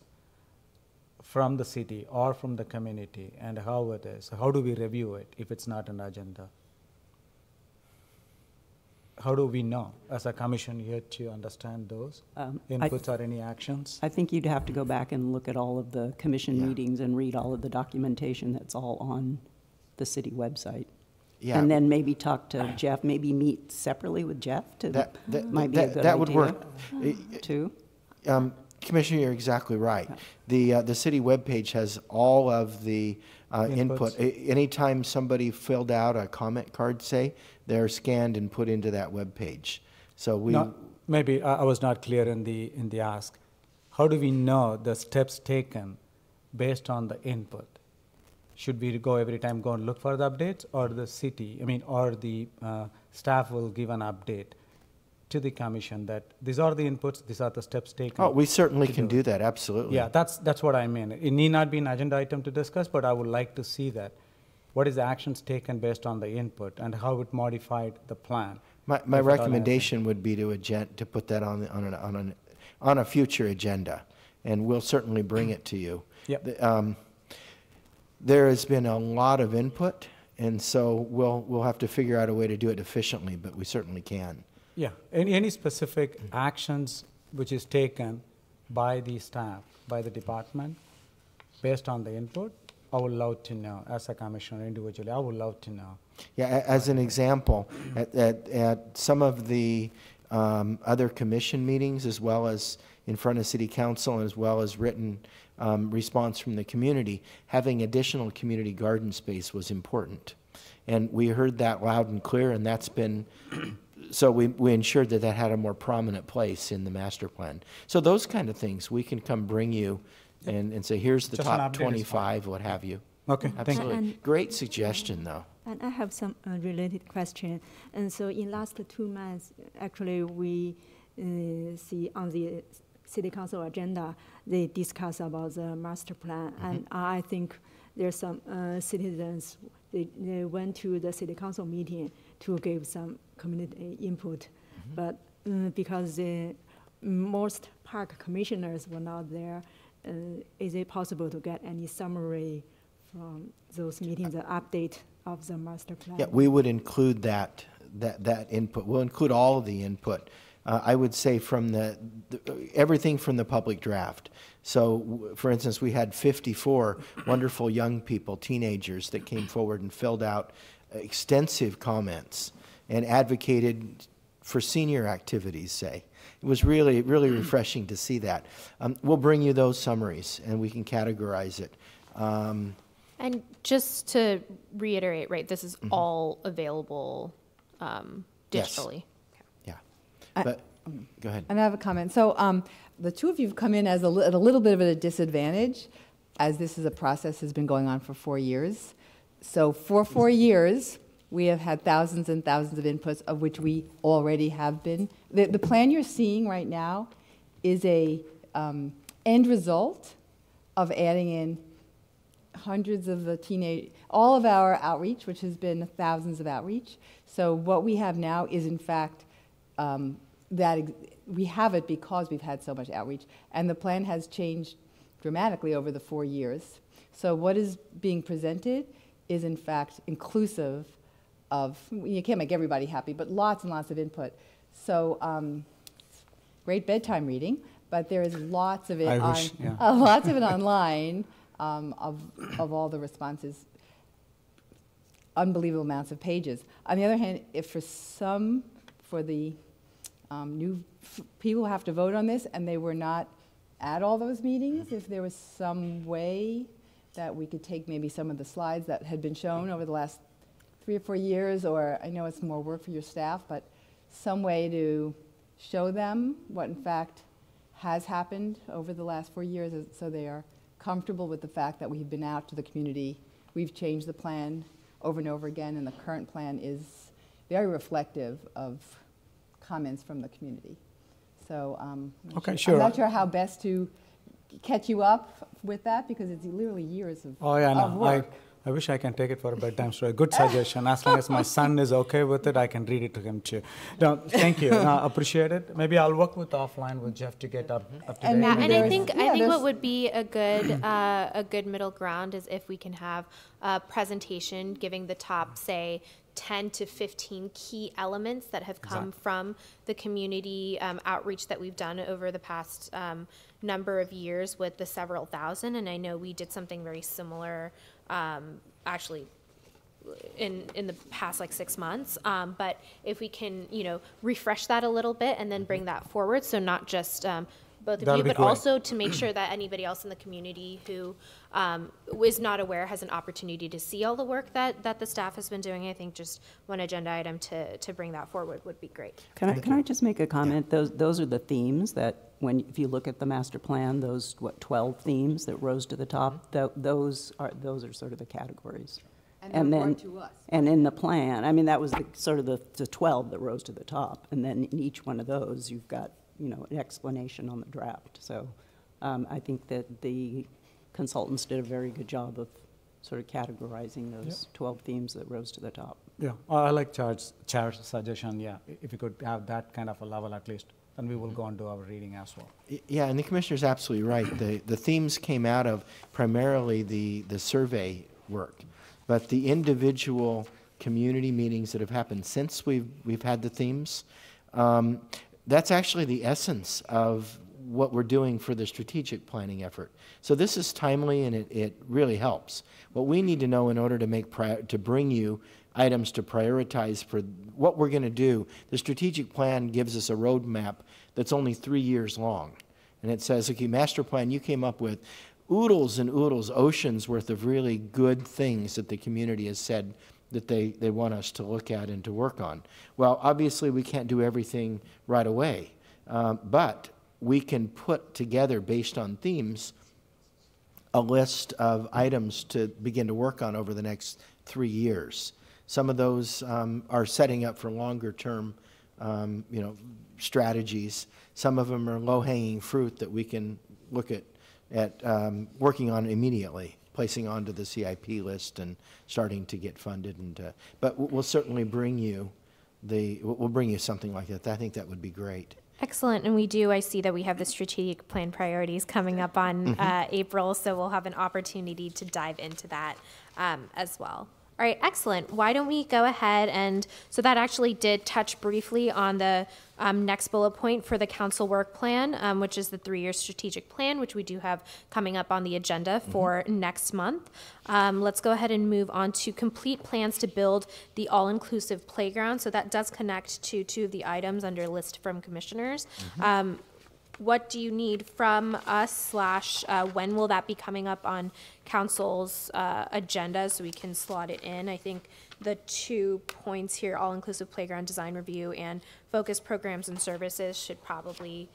from the city or from the community and how it is? How do we review it if it's not an agenda? How do we know as a commission here to understand those inputs or any actions? I think you'd have to go back and look at all of the commission meetings and read all of the documentation that's all on the city website. Yeah. And then maybe talk to Jeff, maybe meet separately with Jeff. Might be a good that would idea, work. Too. Commissioner, you're exactly right. The city webpage has all of the input. Anytime somebody filled out a comment card, say, they're scanned and put into that webpage. So we maybe I was not clear in the ask. How do we know the steps taken based on the input? Should we go every time go and look for the updates, or the city, or the staff will give an update to the commission that these are the inputs, these are the steps taken? Oh, we certainly can do that, absolutely. Yeah, that's what I mean. It need not be an agenda item to discuss, but I would like to see that. What is the actions taken based on the input and how it modified the plan? My recommendation would be to put that on a future agenda, and we'll certainly bring it to you. Yep. There has been a lot of input, and so we'll have to figure out a way to do it efficiently, but we certainly can. Yeah. Any specific actions which is taken by the staff, by the department, based on the input? I would love to know, as a commissioner individually, I would love to know. Yeah, as an example, at some of the other commission meetings, as well as in front of city council, as well as written response from the community, having additional community garden space was important. And we heard that loud and clear, and that's been, so we ensured that had a more prominent place in the master plan. So those kind of things, we can come bring you and say, here's the top 25, what have you. Okay, absolutely. Thank you. Great suggestion, though. And I have some related question. And so in last 2 months, actually, we see on the city council agenda, they discuss about the master plan. Mm-hmm. And I think there's some citizens, they went to the city council meeting to give some community input. Mm-hmm. But because the most park commissioners were not there, is it possible to get any summary from those meetings, the update of the master plan? Yeah, we would include that input. We'll include all of the input. I would say from everything from the public draft. So, for instance, we had 54 wonderful young people, teenagers, that came forward and filled out extensive comments and advocated for senior activities, say. It was really, really refreshing to see that. We'll bring you those summaries, and we can categorize it. And just to reiterate, right, this is all available digitally. Yes. Yeah. But go ahead. And I have a comment. So the two of you have come in as at a little bit of a disadvantage, as this is a process has been going on for 4 years. So for 4 years, we have had thousands and thousands of inputs, of which we already have been. The plan you're seeing right now is a end result of adding in hundreds of the all of our outreach, which has been thousands of outreach. So what we have now is, in fact, we have it because we've had so much outreach. And the plan has changed dramatically over the 4 years. So what is being presented is, in fact, inclusive you can't make everybody happy, but lots and lots of input. So great bedtime reading, but there is lots of it lots of it online of all the responses. Unbelievable amounts of pages. On the other hand, if for the new people who have to vote on this and they were not at all those meetings, if there was some way that we could take maybe some of the slides that had been shown over the last 3 or 4 years, or I know it's more work for your staff, but some way to show them what in fact has happened over the last 4 years, so they are comfortable with the fact that we've been out to the community, we've changed the plan over and over again, and the current plan is very reflective of comments from the community. So I'm not sure how best to catch you up with that, because it's literally years of work. I wish I can take it for a bedtime story. Good suggestion. As long as my son is okay with it, I can read it to him too. No, thank you. No, appreciate it. Maybe I'll work offline with Jeff to get up to date. And I think what would be a good middle ground is if we can have a presentation giving the top, say, 10 to 15 key elements that have come from the community outreach that we've done over the past number of years with the several thousand. And I know we did something very similar actually in the past 6 months. But if we can, refresh that a little bit and then bring that forward, so not just both of you, but also to make sure that anybody else in the community who is not aware has an opportunity to see all the work that the staff has been doing. I think just one agenda item to bring that forward would be great. Can I just make a comment? Those are the themes that if you look at the master plan, those 12 themes that rose to the top, those are sort of the categories. And then to us. And in the plan, that was the 12 that rose to the top, and then in each one of those you've got an explanation on the draft. So I think that the consultants did a very good job of sort of categorizing those 12 themes that rose to the top. Yeah, I like Chair's suggestion. Yeah, if you could have that kind of a level at least, then we will go on to our reading as well. Yeah, and the commissioner's absolutely right. The themes came out of primarily the survey work, but the individual community meetings that have happened since we've had the themes, that's actually the essence of what we're doing for the strategic planning effort. So this is timely, and it really helps. What we need to know in order to bring you items to prioritize for what we're going to do, the strategic plan gives us a roadmap that's only 3 years long. And it says, okay, master plan, you came up with oodles and oodles, oceans worth of really good things that the community has said that they want us to look at and to work on. Well, obviously we can't do everything right away, but we can put together, based on themes, a list of items to begin to work on over the next 3 years. Some of those are setting up for longer-term, strategies. Some of them are low-hanging fruit that we can look at working on immediately, placing onto the CIP list and starting to get funded. But we'll certainly bring you something like that. I think that would be great. Excellent, and I see that we have the strategic plan priorities coming up on April, so we'll have an opportunity to dive into that as well. All right, excellent. Why don't we go ahead so that actually did touch briefly on the next bullet point for the council work plan, which is the 3-year strategic plan, which we do have coming up on the agenda for next month. Let's go ahead and move on to complete plans to build the all-inclusive playground. So that does connect to 2 of the items under list from commissioners. What do you need from us / when will that be coming up on council's agenda so we can slot it in? I think the 2 points here, all-inclusive playground design review and focus programs and services, should probably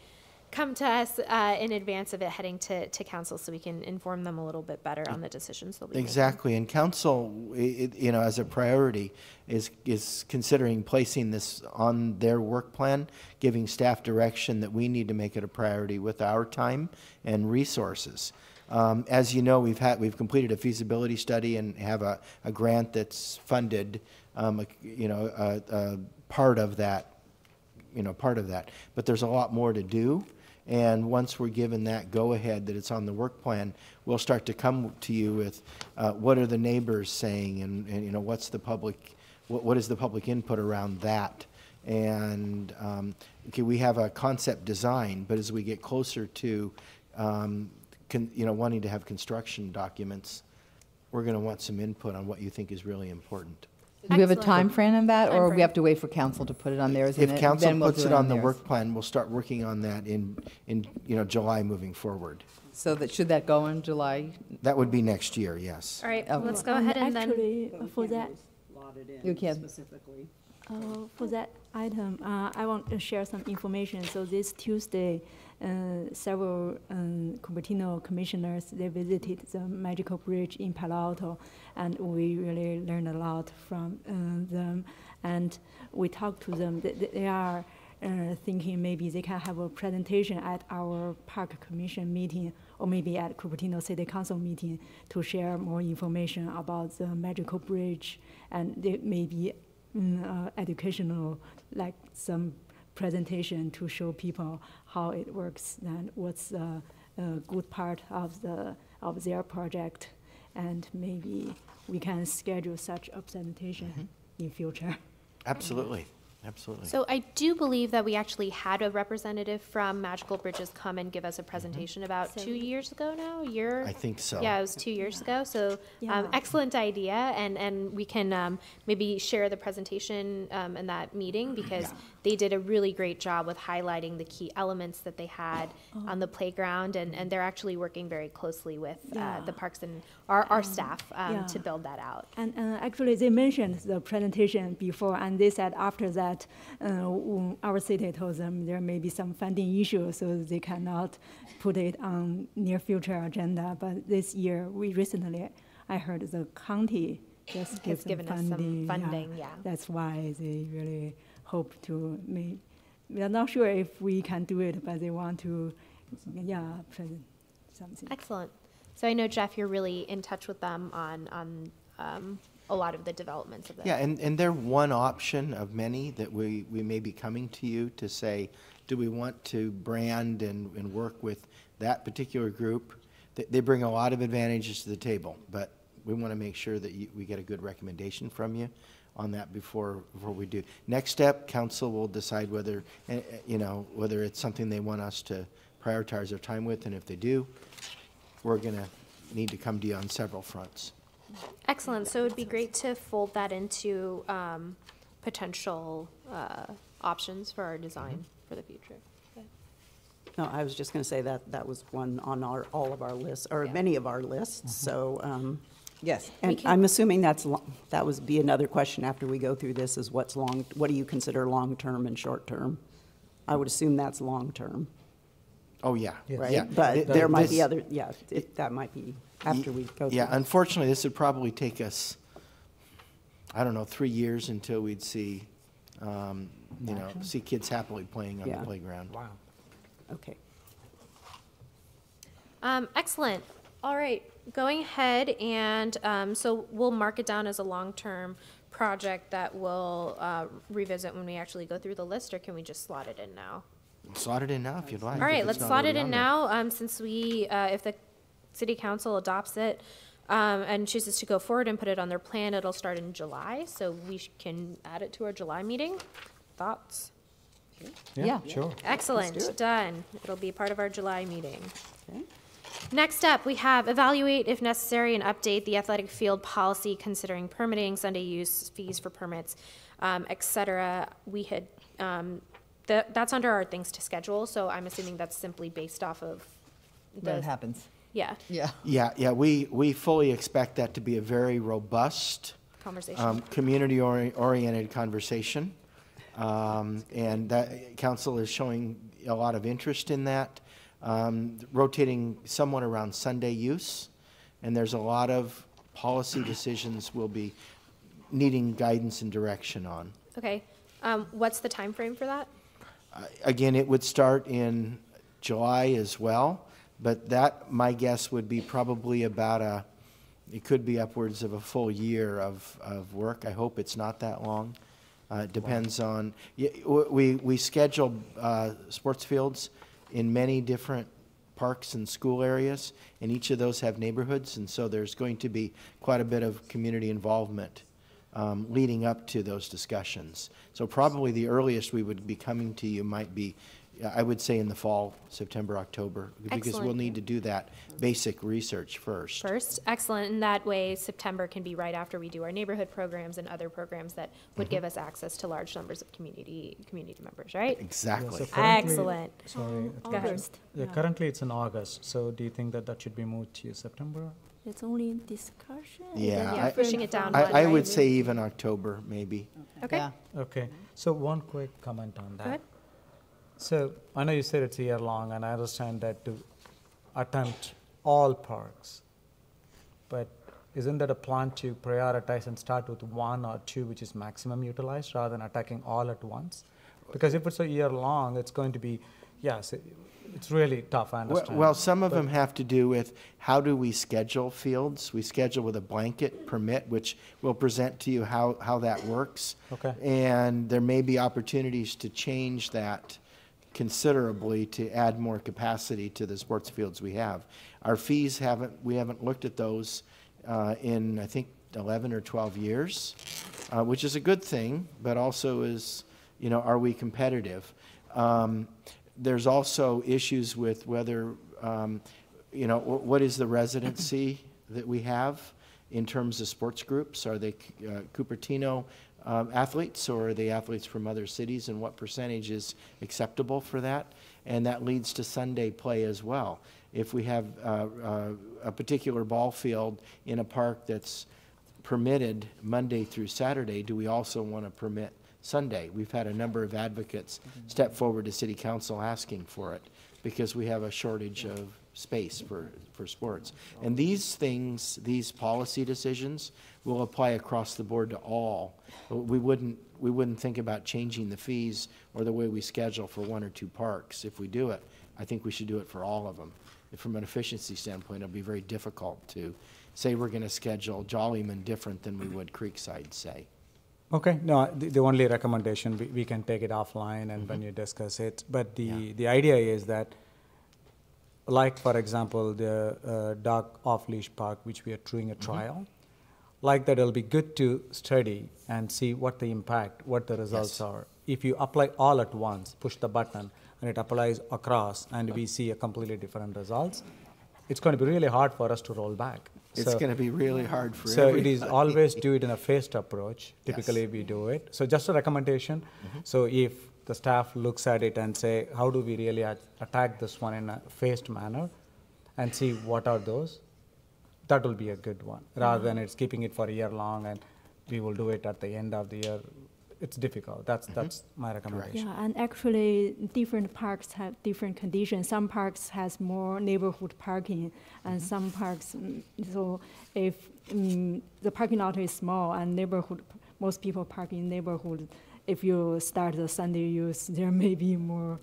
come to us in advance of it heading to council so we can inform them a little bit better on the decisions they'll be making. Exactly, and council, as a priority, is considering placing this on their work plan, giving staff direction that we need to make it a priority with our time and resources. As you know, we've completed a feasibility study and have a grant that's funded, part of that. But there's a lot more to do. And once we're given that go-ahead that it's on the work plan, we'll start to come to you with what are the neighbors saying, and you know, what's the public, what is the public input around that? And okay, we have a concept design, but as we get closer to you know, wanting to have construction documents, we're going to want some input on what you think is really important. Do we have a Excellent. time frame on that, or Timeframe. we have to wait for council to put it on theirs? If council then we'll puts do it on the theirs? work plan, we'll start working on that in you know, July moving forward. So that, should that go in July? That would be next year, yes. All right, Oh. let's go ahead and then. Actually, for that, You can. specifically. For that item, I want to share some information. So this Tuesday, several Cupertino commissioners, they visited the Magical Bridge in Palo Alto, and we really learned a lot from them. And we talked to them. They are thinking maybe they can have a presentation at our park commission meeting, or maybe at Cupertino City Council meeting, to share more information about the Magical Bridge, and they maybe educational, like some presentation to show people how it works and what's the good part of their project, and maybe we can schedule such a presentation in future. Absolutely, absolutely. So I do believe that we actually had a representative from Magical Bridges come and give us a presentation about 2 years ago now, year? I think so. Yeah, it was 2 years ago. So Yeah. excellent idea, and we can maybe share the presentation in that meeting, because they did a really great job with highlighting the key elements that they had on the playground, and they're actually working very closely with the parks and our staff to build that out. And actually, they mentioned the presentation before, and they said after that, our city told them there may be some funding issues, so they cannot put it on near future agenda. But this year, I heard the county just Has given us some funding, yeah. That's why they really hope to make. We are not sure if we can do it, but they want to, present something. Excellent. So I know, Jeff, you're really in touch with them on a lot of the developments of this. Yeah, and they're one option of many that we may be coming to you to say, do we want to brand and work with that particular group? They bring a lot of advantages to the table, but we want to make sure that we get a good recommendation from you on that before we do. Next step, council will decide whether, whether it's something they want us to prioritize their time with, and if they do, we're going to need to come to you on several fronts. Excellent. So it would be great to fold that into potential options for our design for the future. No, I was just going to say that was one on all of our lists, or many of our lists, so. Yes. And I'm assuming that would be another question after we go through this, is what do you consider long-term and short-term? I would assume that's long-term, Oh, yeah. right? Yeah. But there might be This- other, that might be after we go through. Yeah, unfortunately, this would probably take us, I don't know, 3 years until we'd see, see kids happily playing on the Yeah. playground. Wow. Okay. Excellent. All right, going ahead and so we'll mark it down as a long-term project that we'll revisit when we actually go through the list, or can we just slot it in now? Slot it in now if you'd like. All right, if let's it's not slot it already in on there. now, since we, if the city council adopts it and chooses to go forward and put it on their plan, it'll start in July, so we can add it to our July meeting. Thoughts? Yeah. Sure. Excellent, done. It'll be part of our July meeting. Okay. Next up, we have evaluate, if necessary, and update the athletic field policy considering permitting, Sunday use, fees for permits, et cetera. We had, that's under our things to schedule, so I'm assuming that's simply based off of When it happens. yeah, Yeah. Yeah, we fully expect that to be a very robust, conversation. community-oriented conversation. And that council is showing a lot of interest in that, rotating somewhat around Sunday use. And there's a lot of policy decisions we'll be needing guidance and direction on. Okay, what's the time frame for that? Again, it would start in July as well, but that, my guess, would be probably about it could be upwards of a full year of work. I hope it's not that long. It depends on, we schedule sports fields in many different parks and school areas, and each of those have neighborhoods, and so there's going to be quite a bit of community involvement leading up to those discussions. So probably the earliest we would be coming to you might be, I would say, in the fall, September, October, because we'll Excellent. need to do that basic research first. Excellent. And that way, September can be right after we do our neighborhood programs and other programs that would give us access to large numbers of community members, right? Exactly. Yeah, so currently- Excellent. Sorry. Go ahead. August. Yeah, currently it's in August, so do you think that that should be moved to September? It's only discussion. Yeah, Yeah, pushing it down. I one, would right? say even October, maybe. Okay. Yeah. Okay, so one quick comment on that. Go ahead. So I know you said it's a year long, and I understand that to attempt all parks, but isn't that a plan to prioritize and start with one or two, which is maximum utilized, rather than attacking all at once? Because if it's a year long, it's going to be, yes, it's really tough, I understand. Well, some of them have to do with how do we schedule fields. We schedule with a blanket permit, which we'll present to you how that works. Okay. And there may be opportunities to change that considerably to add more capacity to the sports fields we have. Our fees we haven't looked at those in, I think, 11 or 12 years, which is a good thing, but also is, are we competitive? There's also issues with whether, what is the residency that we have in terms of sports groups? Are they Cupertino athletes, or are they athletes from other cities, and what percentage is acceptable for that? And that leads to Sunday play as well. If we have a particular ball field in a park that's permitted Monday through Saturday, do we also want to permit Sunday? We've had a number of advocates step forward to City Council asking for it because we have a shortage of space for sports. And these things, these policy decisions, will apply across the board to all. We wouldn't think about changing the fees or the way we schedule for one or two parks. If we do it, I think we should do it for all of them. From an efficiency standpoint, it'll be very difficult to say we're going to schedule Jollyman different than we would Creekside, say. Okay, no, the only recommendation, we can take it offline and when you discuss it, but the idea is that, like, for example, the dog off-leash park, which we are doing a trial, like that, it'll be good to study and see what the impact, what the results are. If you apply all at once, push the button, and it applies across, and we see a completely different results, it's going to be really hard for us to roll back. It's going to be really hard for So everybody. it is always do it in a phased approach. Typically we do it. So just a recommendation. So if the staff looks at it and say, how do we really attack this one in a phased manner and see what are those, that will be a good one. Rather than it's keeping it for a year long and we will do it at the end of the year. It's difficult. That's my recommendation. Yeah, and actually different parks have different conditions. Some parks has more neighborhood parking, and some parks, so if the parking lot is small and neighborhood, most people park in neighborhood, if you start the Sunday use, there may be more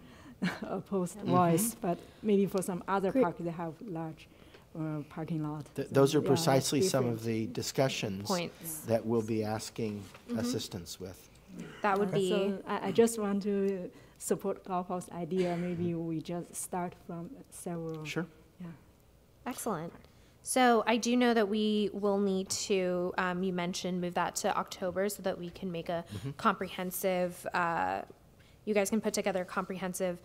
opposed voice, but maybe for some other parks, they have large parking lot. Those are yeah, precisely some different of the discussions Points. that we'll be asking assistance with. That would be. So I just want to support Golf's idea. Maybe we just start from several. Sure. Yeah. Excellent. So I do know that we will need to, you mentioned, move that to October so that we can make a comprehensive, you guys can put together a comprehensive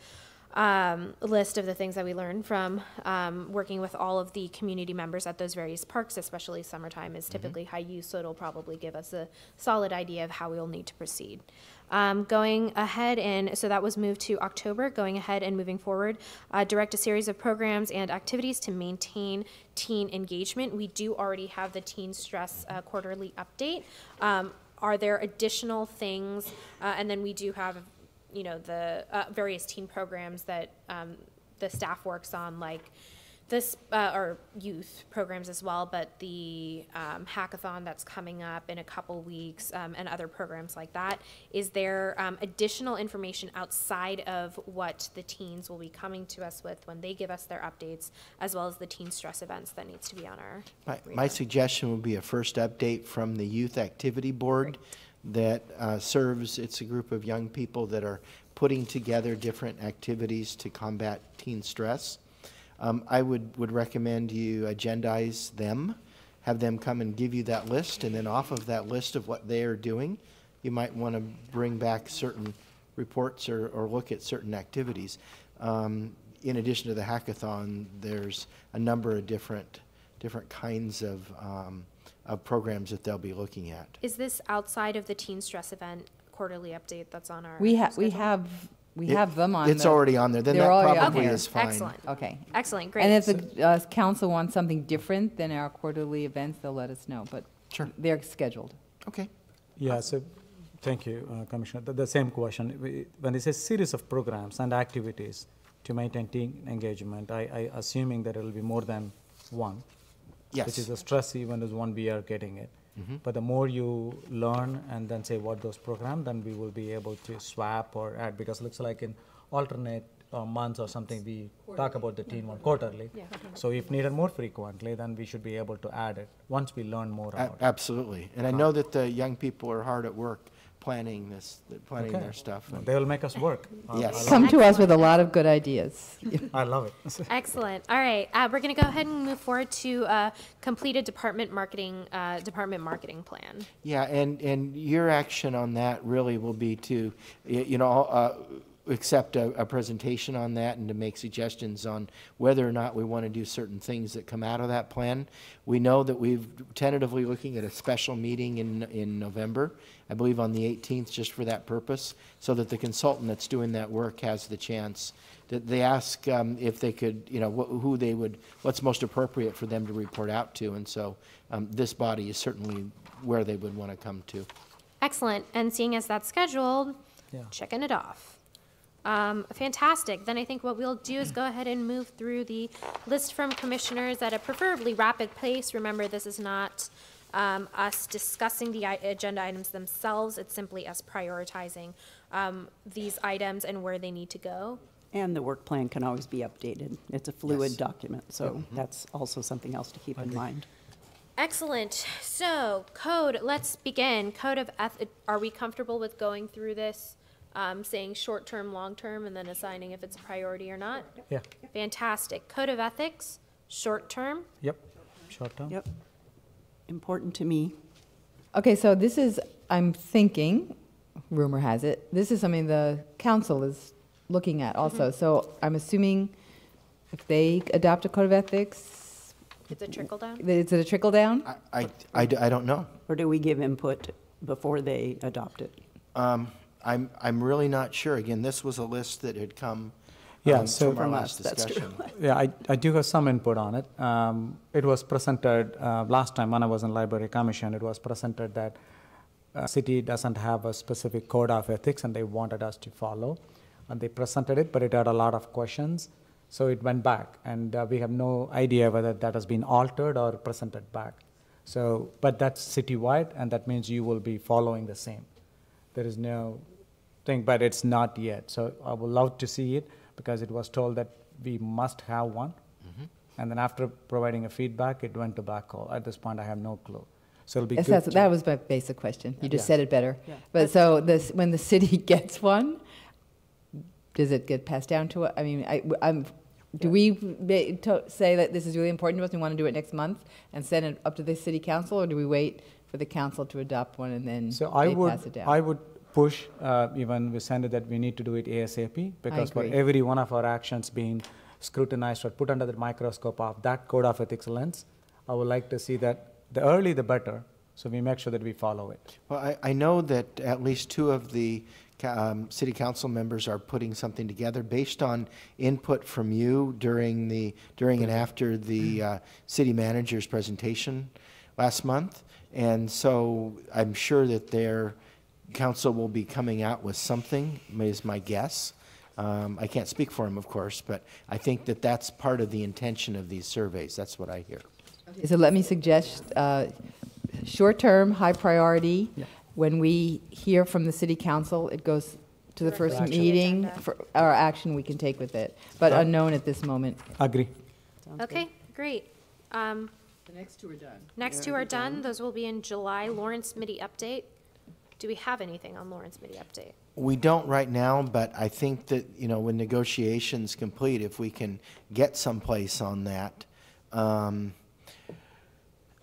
list of the things that we learned from working with all of the community members at those various parks, especially summertime is typically high use, so it'll probably give us a solid idea of how we will need to proceed. Going ahead and, so that was moved to October, going ahead and moving forward, direct a series of programs and activities to maintain teen engagement. We do already have the Teen Stress quarterly update. Are there additional things, and then we do have the various teen programs that the staff works on, like this, or youth programs as well, but the hackathon that's coming up in a couple weeks and other programs like that. Is there additional information outside of what the teens will be coming to us with when they give us their updates, as well as the teen stress events that needs to be on our My suggestion would be a first update from the Youth Activity Board. that serves, it's a group of young people that are putting together different activities to combat teen stress. I would recommend you agendize them, have them come and give you that list, and then off of that list of what they are doing, you might want to bring back certain reports or look at certain activities. In addition to the hackathon, there's a number of different kinds of programs that they'll be looking at. Is this outside of the teen stress event quarterly update that's on our We schedule? have them on. It's already on there. Then They're that already on probably there. is fine. Excellent. Okay. Excellent. Great. And if the council wants something different than our quarterly events, they'll let us know, but Sure. they're scheduled. Okay. Yeah, so thank you, Commissioner. The same question. When it says series of programs and activities to maintain teen engagement, I assuming that it will be more than one. Yes. Which is a stress event is one we are getting it. Mm-hmm. But the more you learn and then say what those programs, then we will be able to swap or add, because it looks like in alternate months or something, we talk about the teen one quarterly. Yeah. So if needed more frequently, then we should be able to add it once we learn more about it. Absolutely. And I know that the young people are hard at work planning Okay. their stuff. They will make us work. Yes. Come to us with a lot of good ideas. I love it. Excellent. All right, we're going to go ahead and move forward to completed department marketing plan. Yeah, and your action on that really will be to, accept a presentation on that and to make suggestions on whether or not we want to do certain things that come out of that plan. We know that we've tentatively looking at a special meeting in November, I believe on the 18th, just for that purpose, so that the consultant that's doing that work has the chance. That they ask if they could, what's most appropriate for them to report out to, and so this body is certainly where they would want to come to. Excellent. And seeing as that's scheduled, checking it off. Fantastic. Then I think what we'll do is go ahead and move through the list from commissioners at a preferably rapid pace. Remember, this is not us discussing the agenda items themselves. It's simply us prioritizing these items and where they need to go. And the work plan can always be updated. It's a fluid document, so that's also something else to keep in mind. Excellent. So, code, let's begin. Code of ethics. Are we comfortable with going through this? Saying short-term, long-term, and then assigning if it's a priority or not? Yeah. Fantastic. Code of ethics, short-term. Yep. Short term. Yep. Important to me. Okay, so this is, I'm thinking, rumor has it, this is something the council is looking at also. So I'm assuming if they adopt a code of ethics, It's a trickle down? is it a trickle down? I don't know. Or do we give input before they adopt it? I'm really not sure. Again, this was a list that had come so from our last that's true. discussion. Yeah, I do have some input on it. It was presented last time when I was in Library Commission. It was presented that city doesn't have a specific code of ethics, and they wanted us to follow. And they presented it, but it had a lot of questions, so it went back, and we have no idea whether that has been altered or presented back. So, but that's citywide, and that means you will be following the same. There is no thing, but it's not yet. So I would love to see it, because it was told that we must have one. Mm-hmm. And then after providing a feedback, it went to black hole. At this point, I have no clue. So it'll be Yes, good. that was my basic question. You just Yeah. said it better. Yeah. But so this, when the city gets one, does it get passed down to, I mean, do we say that this is really important to us, we want to do it next month and send it up to the city council, or do we wait for the council to adopt one and then So they pass it down? I would push, even we send it that we need to do it ASAP, because for agree. every one of our actions being scrutinized or put under the microscope of that code of ethics lens, I would like to see that the early the better, so we make sure that we follow it. Well, I know that at least two of the city council members are putting something together based on input from you during and after the city manager's presentation last month. And so I'm sure that their council will be coming out with something, is my guess. I can't speak for them, of course, but I think that that's part of the intention of these surveys. That's what I hear. Okay, so let me suggest short-term, high priority. Yeah. When we hear from the city council, it goes to the first Action. meeting Agenda. for our action we can take with it, but unknown at this moment. Agree. Okay, great. The next two are done. Next two are done. Those will be in July. Lawrence Mitty update. Do we have anything on Lawrence Mitty update? We don't right now, but I think that, you know, when negotiations complete, if we can get someplace on that,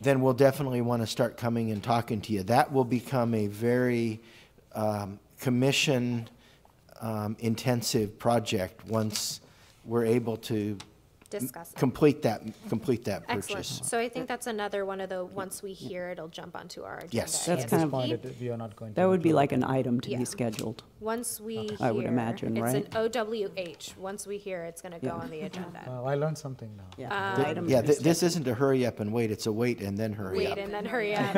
then we'll definitely want to start coming and talking to you. That will become a very commission intensive project once we're able to Discuss it. complete that Excellent. purchase. So I think that's another one of the, once we hear, it'll jump onto our agenda. Yes. That's ASAP. kind of- We are not going to. That would be include like it. an item to Yeah. be scheduled. Once we hear. I would imagine, It's right? an OWH. Once we hear, it's going to go Yeah. on the agenda. I learned something now. Yeah. Th- Item Yeah, to be this isn't a hurry up and wait, it's a wait and then hurry Wait up. and then hurry up.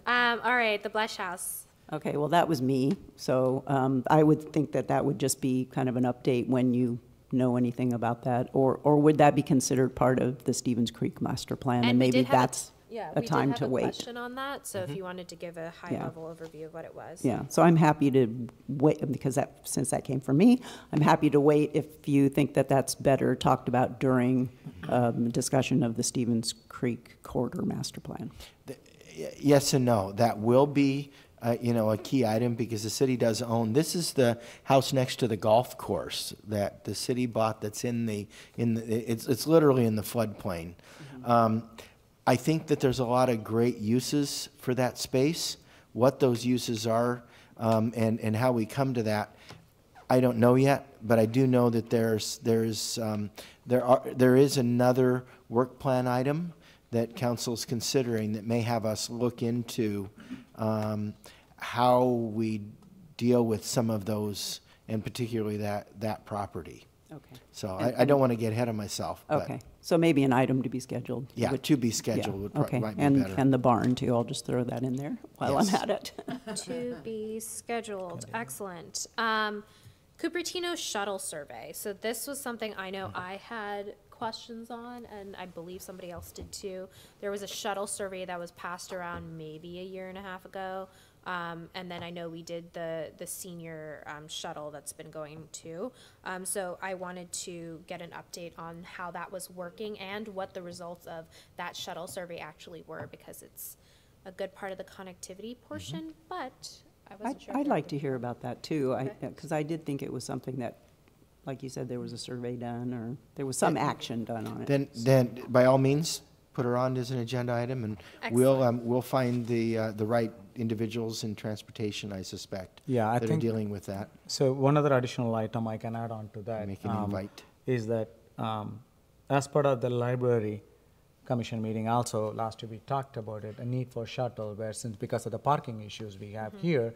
All right, the Blush House. Okay, well, that was me. So I would think that that would just be kind of an update when you know anything about that. Or would that be considered part of the Stevens Creek Master Plan? And we maybe did have that's yeah, a we time did to have a wait. question on that, so if you wanted to give a Yeah. high-level overview of what it was. Yeah, so I'm happy to wait, because since that came from me, I'm happy to wait if you think that that's better talked about during discussion of the Stevens Creek Corridor Master Plan. Yes and no. That will be, you know, a key item because the city does own, this is the house next to the golf course that the city bought that's it's literally in the floodplain. I think that there's a lot of great uses for that space. What those uses are and how we come to that, I don't know yet, but I do know that there is another work plan item that council's considering that may have us look into how we deal with some of those, and particularly that property. Okay. So I don't want to get ahead of myself. But Okay, so maybe an item to be scheduled. yeah, Which- to be scheduled yeah, would okay. might be And better. And the barn too, I'll just throw that in there while Yes. I'm at it. To be scheduled. Excellent. Cupertino shuttle survey. So this was something I know I had questions on, and I believe somebody else did too. There was a shuttle survey that was passed around maybe a year and a half ago. And then I know we did the senior shuttle that's been going too. So I wanted to get an update on how that was working and what the results of that shuttle survey actually were, because it's a good part of the connectivity portion, but I wasn't sure. if I'd there like was- to hear about that too, Okay. because I did think it was something that, like you said, there was a survey done, or there was some action done on it. Then by all means, put her on as an agenda item, and we'll find the right individuals in transportation, I suspect, Yeah, I that are think, dealing with that. so one other additional item I can add on to that. Make an invite. Is that as part of the library commission meeting also, last year we talked about it, a need for shuttle, where since because of the parking issues we have here,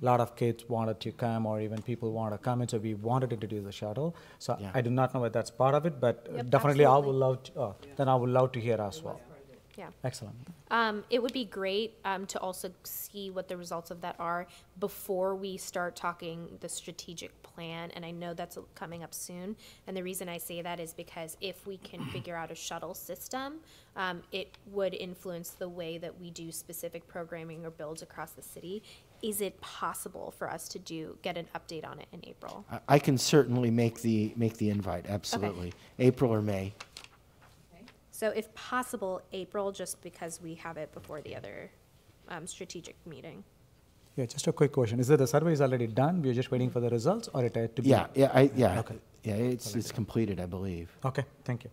a lot of kids wanted to come, or even people want to come in, so we wanted to introduce the shuttle. So Yeah. I do not know whether that's part of it, but Yep, definitely I would absolutely. love to, then I would love to hear as well. Yeah. Excellent. It would be great to also see what the results of that are before we start talking the strategic plan. And I know that's coming up soon. And the reason I say that is because if we can figure out a shuttle system, it would influence the way that we do specific programming or builds across the city. Is it possible for us to get an update on it in April? I can certainly make the invite, absolutely. April or May. So if possible, April, just because we have it before the other strategic meeting. Yeah, just a quick question. Is that the survey is already done? We're just waiting for the results, or it had to be? Yeah, Okay. yeah, it's completed, I believe. Okay, thank you.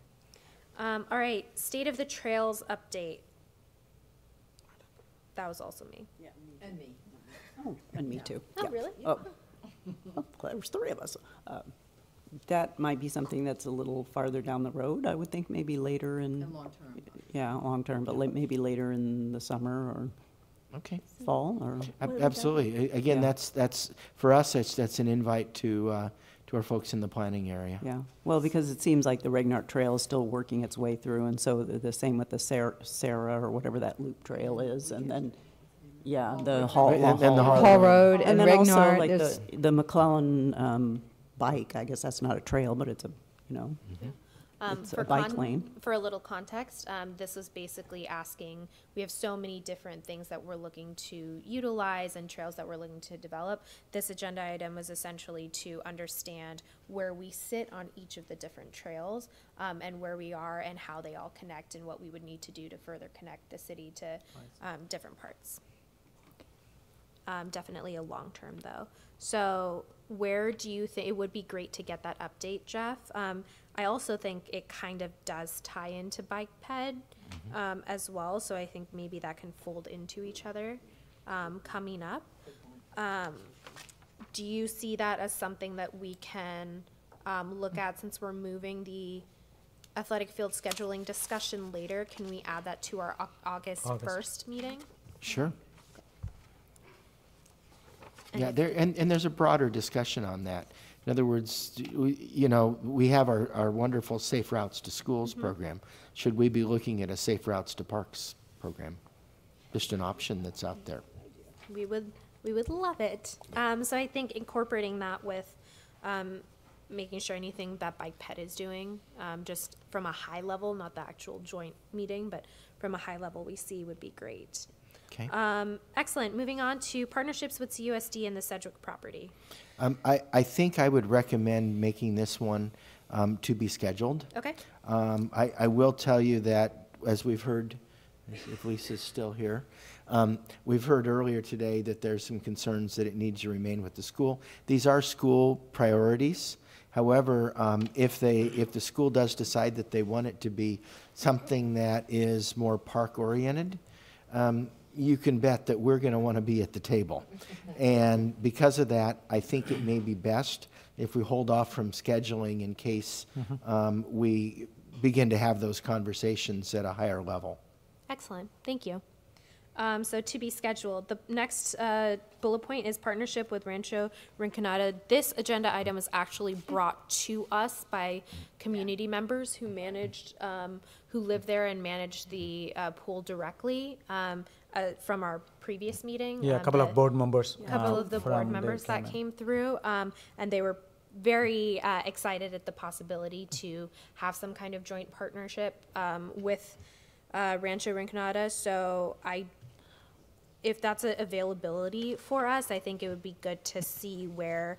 All right, State of the Trails update. That was also me. And me. Oh, and me too. Oh, Yeah. really? Oh, there was three of us. That might be something that's a little farther down the road, I would think, maybe later in. And long-term. Yeah, long-term, but maybe later in the summer or Okay. fall, or. Absolutely. Again, Yeah. that's, for us, that's an invite to our folks in the planning area. Yeah, well, because it seems like the Regnart Trail is still working its way through, and so the same with the Sarah, or whatever that loop trail is, and then, yeah, the Hall. And the Hall Road and And then also, Regnart, like, there's- the McClellan bike, I guess that's not a trail, but it's a, it's a bike lane. For a little context, this was basically asking, we have so many different things that we're looking to utilize and trails that we're looking to develop. This agenda item was essentially to understand where we sit on each of the different trails, and where we are and how they all connect and what we would need to do to further connect the city to different parts. definitely a long-term though. So where do you think, it would be great to get that update, Jeff. I also think it kind of does tie into bike ped as well. So I think maybe that can fold into each other coming up. Do you see that as something that we can look at since we're moving the athletic field scheduling discussion later? Can we add that to our August 1st meeting? Sure. Yeah, and there's a broader discussion on that. In other words, we have our wonderful Safe Routes to Schools program. Should we be looking at a Safe Routes to Parks program? Just an option that's out there. We would love it. So I think incorporating that with making sure anything that Bike Ped is doing, just from a high level, not the actual joint meeting, but from a high level we see would be great. Okay. Excellent. Moving on to partnerships with CUSD and the Sedgwick property. I think I would recommend making this one to be scheduled. Okay. I will tell you that, as we've heard, if Lisa's still here, we've heard earlier today that there's some concerns that it needs to remain with the school. These are school priorities. However, if the school does decide that they want it to be something that is more park-oriented, you can bet that we're going to want to be at the table. And because of that, I think it may be best if we hold off from scheduling in case we begin to have those conversations at a higher level. Excellent. Thank you. So to be scheduled. The next bullet point is partnership with Rancho Rinconada. This agenda item was actually brought to us by community members who managed, who live there and managed the pool directly from our previous meeting. Yeah, a couple of board members. A couple of the board members that came through, and they were very excited at the possibility to have some kind of joint partnership with Rancho Rinconada. So if that's an availability for us, I think it would be good to see where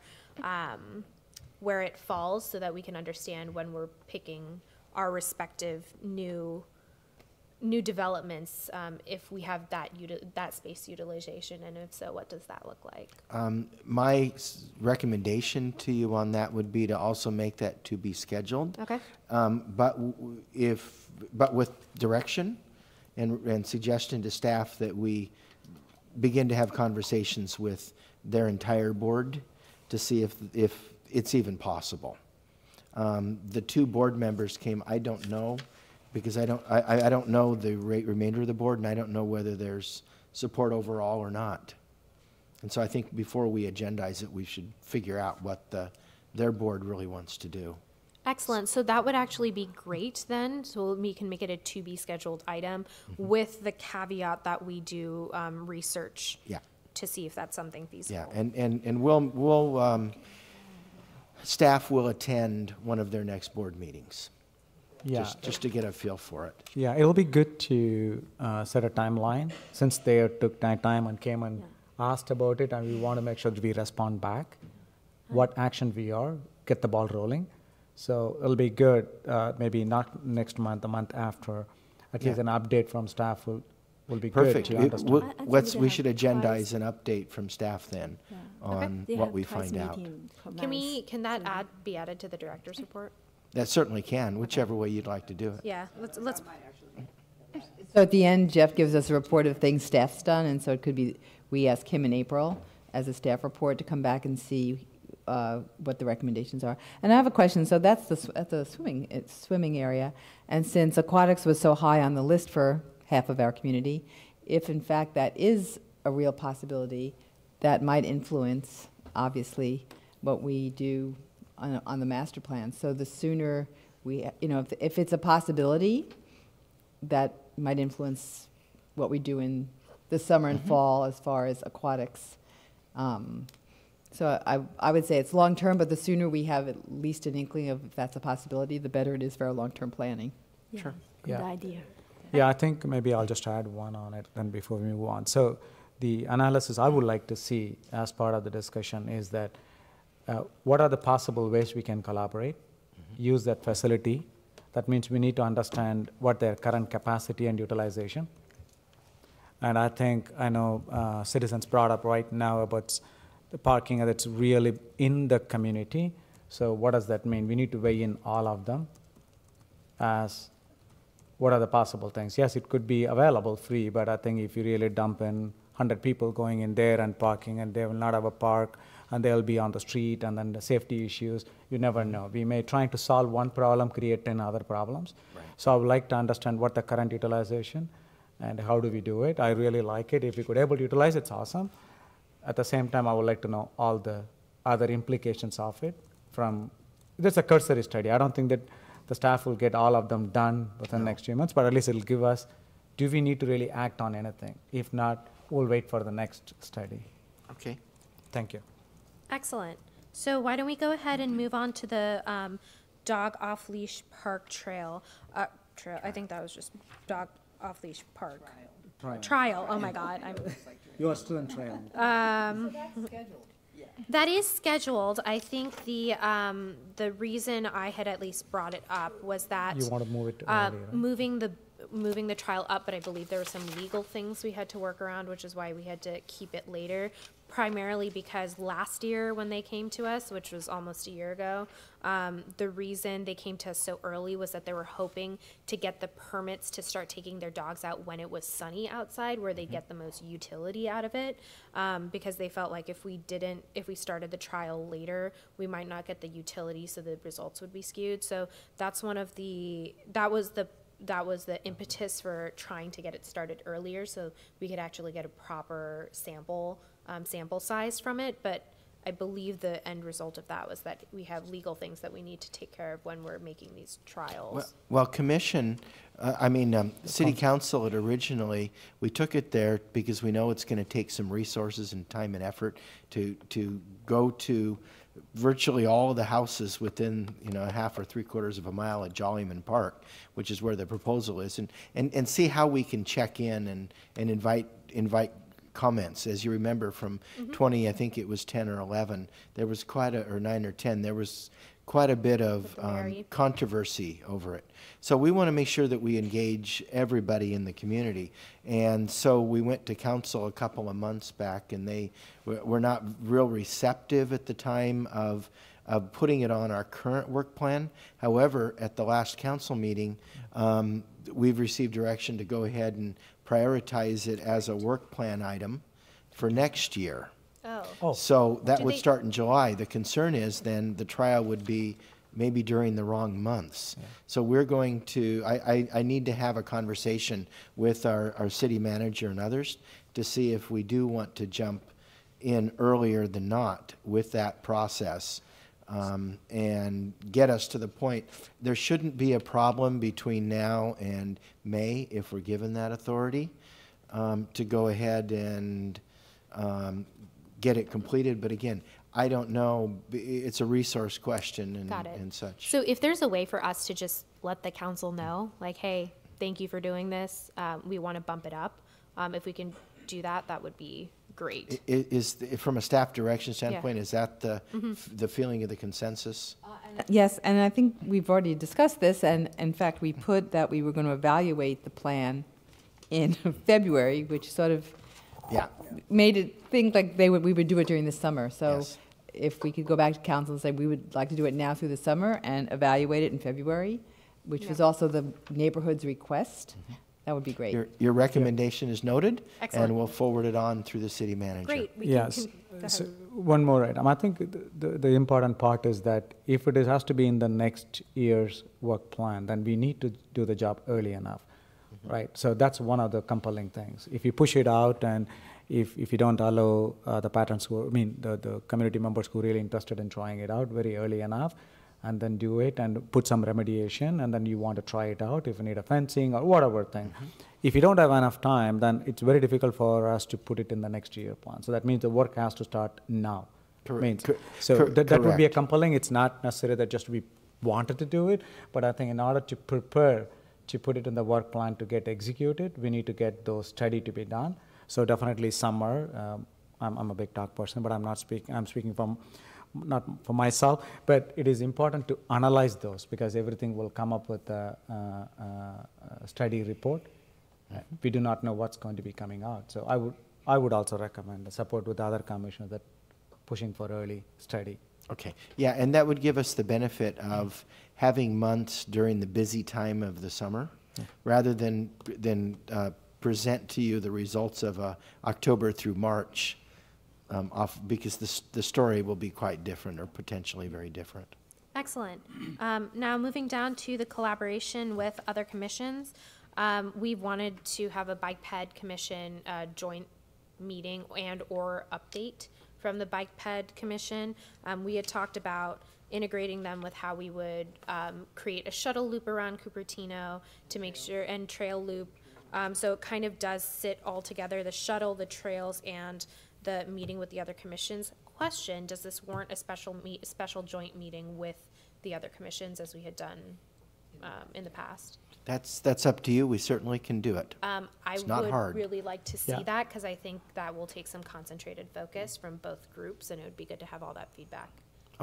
it falls so that we can understand when we're picking our respective new developments, if we have that space utilization, and if so, what does that look like? My recommendation to you on that would be to also make that to be scheduled. Okay. But with direction and suggestion to staff that we begin to have conversations with their entire board to see if it's even possible. The two board members came, I don't know, because I don't know the remainder of the board, and I don't know whether there's support overall or not. And so I think before we agendize it, we should figure out what their board really wants to do. Excellent. So that would actually be great then. So we can make it a to be scheduled item with the caveat that we do research to see if that's something feasible. Yeah, and we'll staff will attend one of their next board meetings. Yeah. Just to get a feel for it. Yeah, it'll be good to set a timeline since they took time and came and asked about it, and we want to make sure that we respond back, what action we are, get the ball rolling. So it'll be good, maybe not next month, the month after, at least an update from staff will be perfect. Good to understand. We should agendize an update from staff then on what we find out. Can that be added to the director's report? That certainly can, whichever way you'd like to do it. Yeah, let's. So at the end, Jeff gives us a report of things staff's done, and so it could be, we ask him in April as a staff report to come back and see what the recommendations are. And I have a question. So that's at the swimming area, and since aquatics was so high on the list for half of our community, if in fact that is a real possibility, that might influence, obviously, what we do on the master plan. So the sooner we, if it's a possibility, that might influence what we do in the summer and fall as far as aquatics. So I would say it's long-term, but the sooner we have at least an inkling of if that's a possibility, the better it is for our long-term planning. Yeah, Sure. Good idea. Yeah, I think maybe I'll just add one on it then before we move on. So the analysis I would like to see as part of the discussion is that what are the possible ways we can collaborate, use that facility. That means we need to understand what their current capacity and utilization. And I know citizens brought up right now about the parking that's really in the community. So what does that mean? We need to weigh in all of them as what are the possible things. Yes, it could be available free, but I think if you really dump in 100 people going in there and parking, and they will not have a park, and they'll be on the street, and then the safety issues, you never know. We may trying to solve one problem, create 10 other problems. Right. So I would like to understand what the current utilization and how do we do it. I really like it. If we could able to utilize it, it's awesome. At the same time, I would like to know all the other implications of it from, there's a cursory study. I don't think that the staff will get all of them done within the next few months, but at least it'll give us, do we need to really act on anything? If not, we'll wait for the next study. Okay. Thank you. Excellent. So why don't we go ahead and move on to the dog off-leash park trail. I think that was just dog off-leash park. Trial. Oh my God. You are still in trial. That is scheduled. I think the reason I had at least brought it up was that you want to move it earlier, right? moving the trial up, but I believe there were some legal things we had to work around, which is why we had to keep it later, primarily because last year when they came to us, which was almost a year ago, the reason they came to us so early was that they were hoping to get the permits to start taking their dogs out when it was sunny outside, where they get the most utility out of it, because they felt like if we started the trial later, we might not get the utility, so the results would be skewed. So that's that was the impetus for trying to get it started earlier, so we could actually get a proper sample size from it. But I believe the end result of that was that we have legal things that we need to take care of when we're making these trials. Well, City Council had originally, we took it there because we know it's going to take some resources and time and effort to go to virtually all of the houses within, a half or 3/4 of a mile at Jollyman Park, which is where the proposal is, and see how we can check in and invite comments. As you remember from 20, I think it was 10 or 11, there was or 9 or 10, there was quite a bit of controversy over it. So we want to make sure that we engage everybody in the community. And so we went to council a couple of months back, and they were not real receptive at the time of putting it on our current work plan. However, at the last council meeting, we've received direction to go ahead and prioritize it as a work plan item for next year. Oh. So that would start in July. The concern is then the trial would be maybe during the wrong months. Yeah. So we're going to, I need to have a conversation with our city manager and others to see if we do want to jump in earlier than not with that process, and get us to the point. There shouldn't be a problem between now and May if we're given that authority to go ahead and get it completed. But again, I don't know. It's a resource question and such. So if there's a way for us to just let the council know, like, hey, thank you for doing this. We want to bump it up. If we can do that, that would be great. From a staff direction standpoint, is that the feeling of the consensus? Yes, and I think we've already discussed this, and in fact, we put that we were going to evaluate the plan in February, which sort of made it think like we would do it during the summer. So if we could go back to council and say we would like to do it now through the summer and evaluate it in February, which was also the neighborhood's request, that would be great. Your recommendation is noted. Excellent. And we'll forward it on through the city manager. Great. Yes. So one more item. I think the important part is that if it has to be in the next year's work plan, then we need to do the job early enough. Right, so that's one of the compelling things. If you push it out, and if you don't allow the patrons the community members who are really interested in trying it out very early enough, and then do it and put some remediation, and then you want to try it out, if you need a fencing or whatever thing. If you don't have enough time, then it's very difficult for us to put it in the next year plan. So that means the work has to start now. Correct. That would be a compelling. It's not necessarily that just we wanted to do it, but I think in order to prepare to put it in the work plan to get executed, we need to get those study to be done. So definitely summer. I'm a big talk person, but I'm speaking from not for myself, but it is important to analyze those, because everything will come up with a study report, We do not know what's going to be coming out. So I would also recommend the support with the other commissioners that pushing for early study. Okay, yeah, and that would give us the benefit of having months during the busy time of the summer, rather than present to you the results of October through March, because the story will be quite different or potentially very different. Excellent. Now moving down to the collaboration with other commissions, we wanted to have a Bike Ped Commission joint meeting and or update from the Bike Ped Commission. We had talked about integrating them with how we would create a shuttle loop around Cupertino to make sure, and trail loop. So it kind of does sit all together, the shuttle, the trails, and the meeting with the other commissions. Question, does this warrant a special joint meeting with the other commissions as we had done in the past? That's up to you. We certainly can do it. I It's not would hard. really like to see Yeah. that, because I think that will take some concentrated focus from both groups, and it would be good to have all that feedback.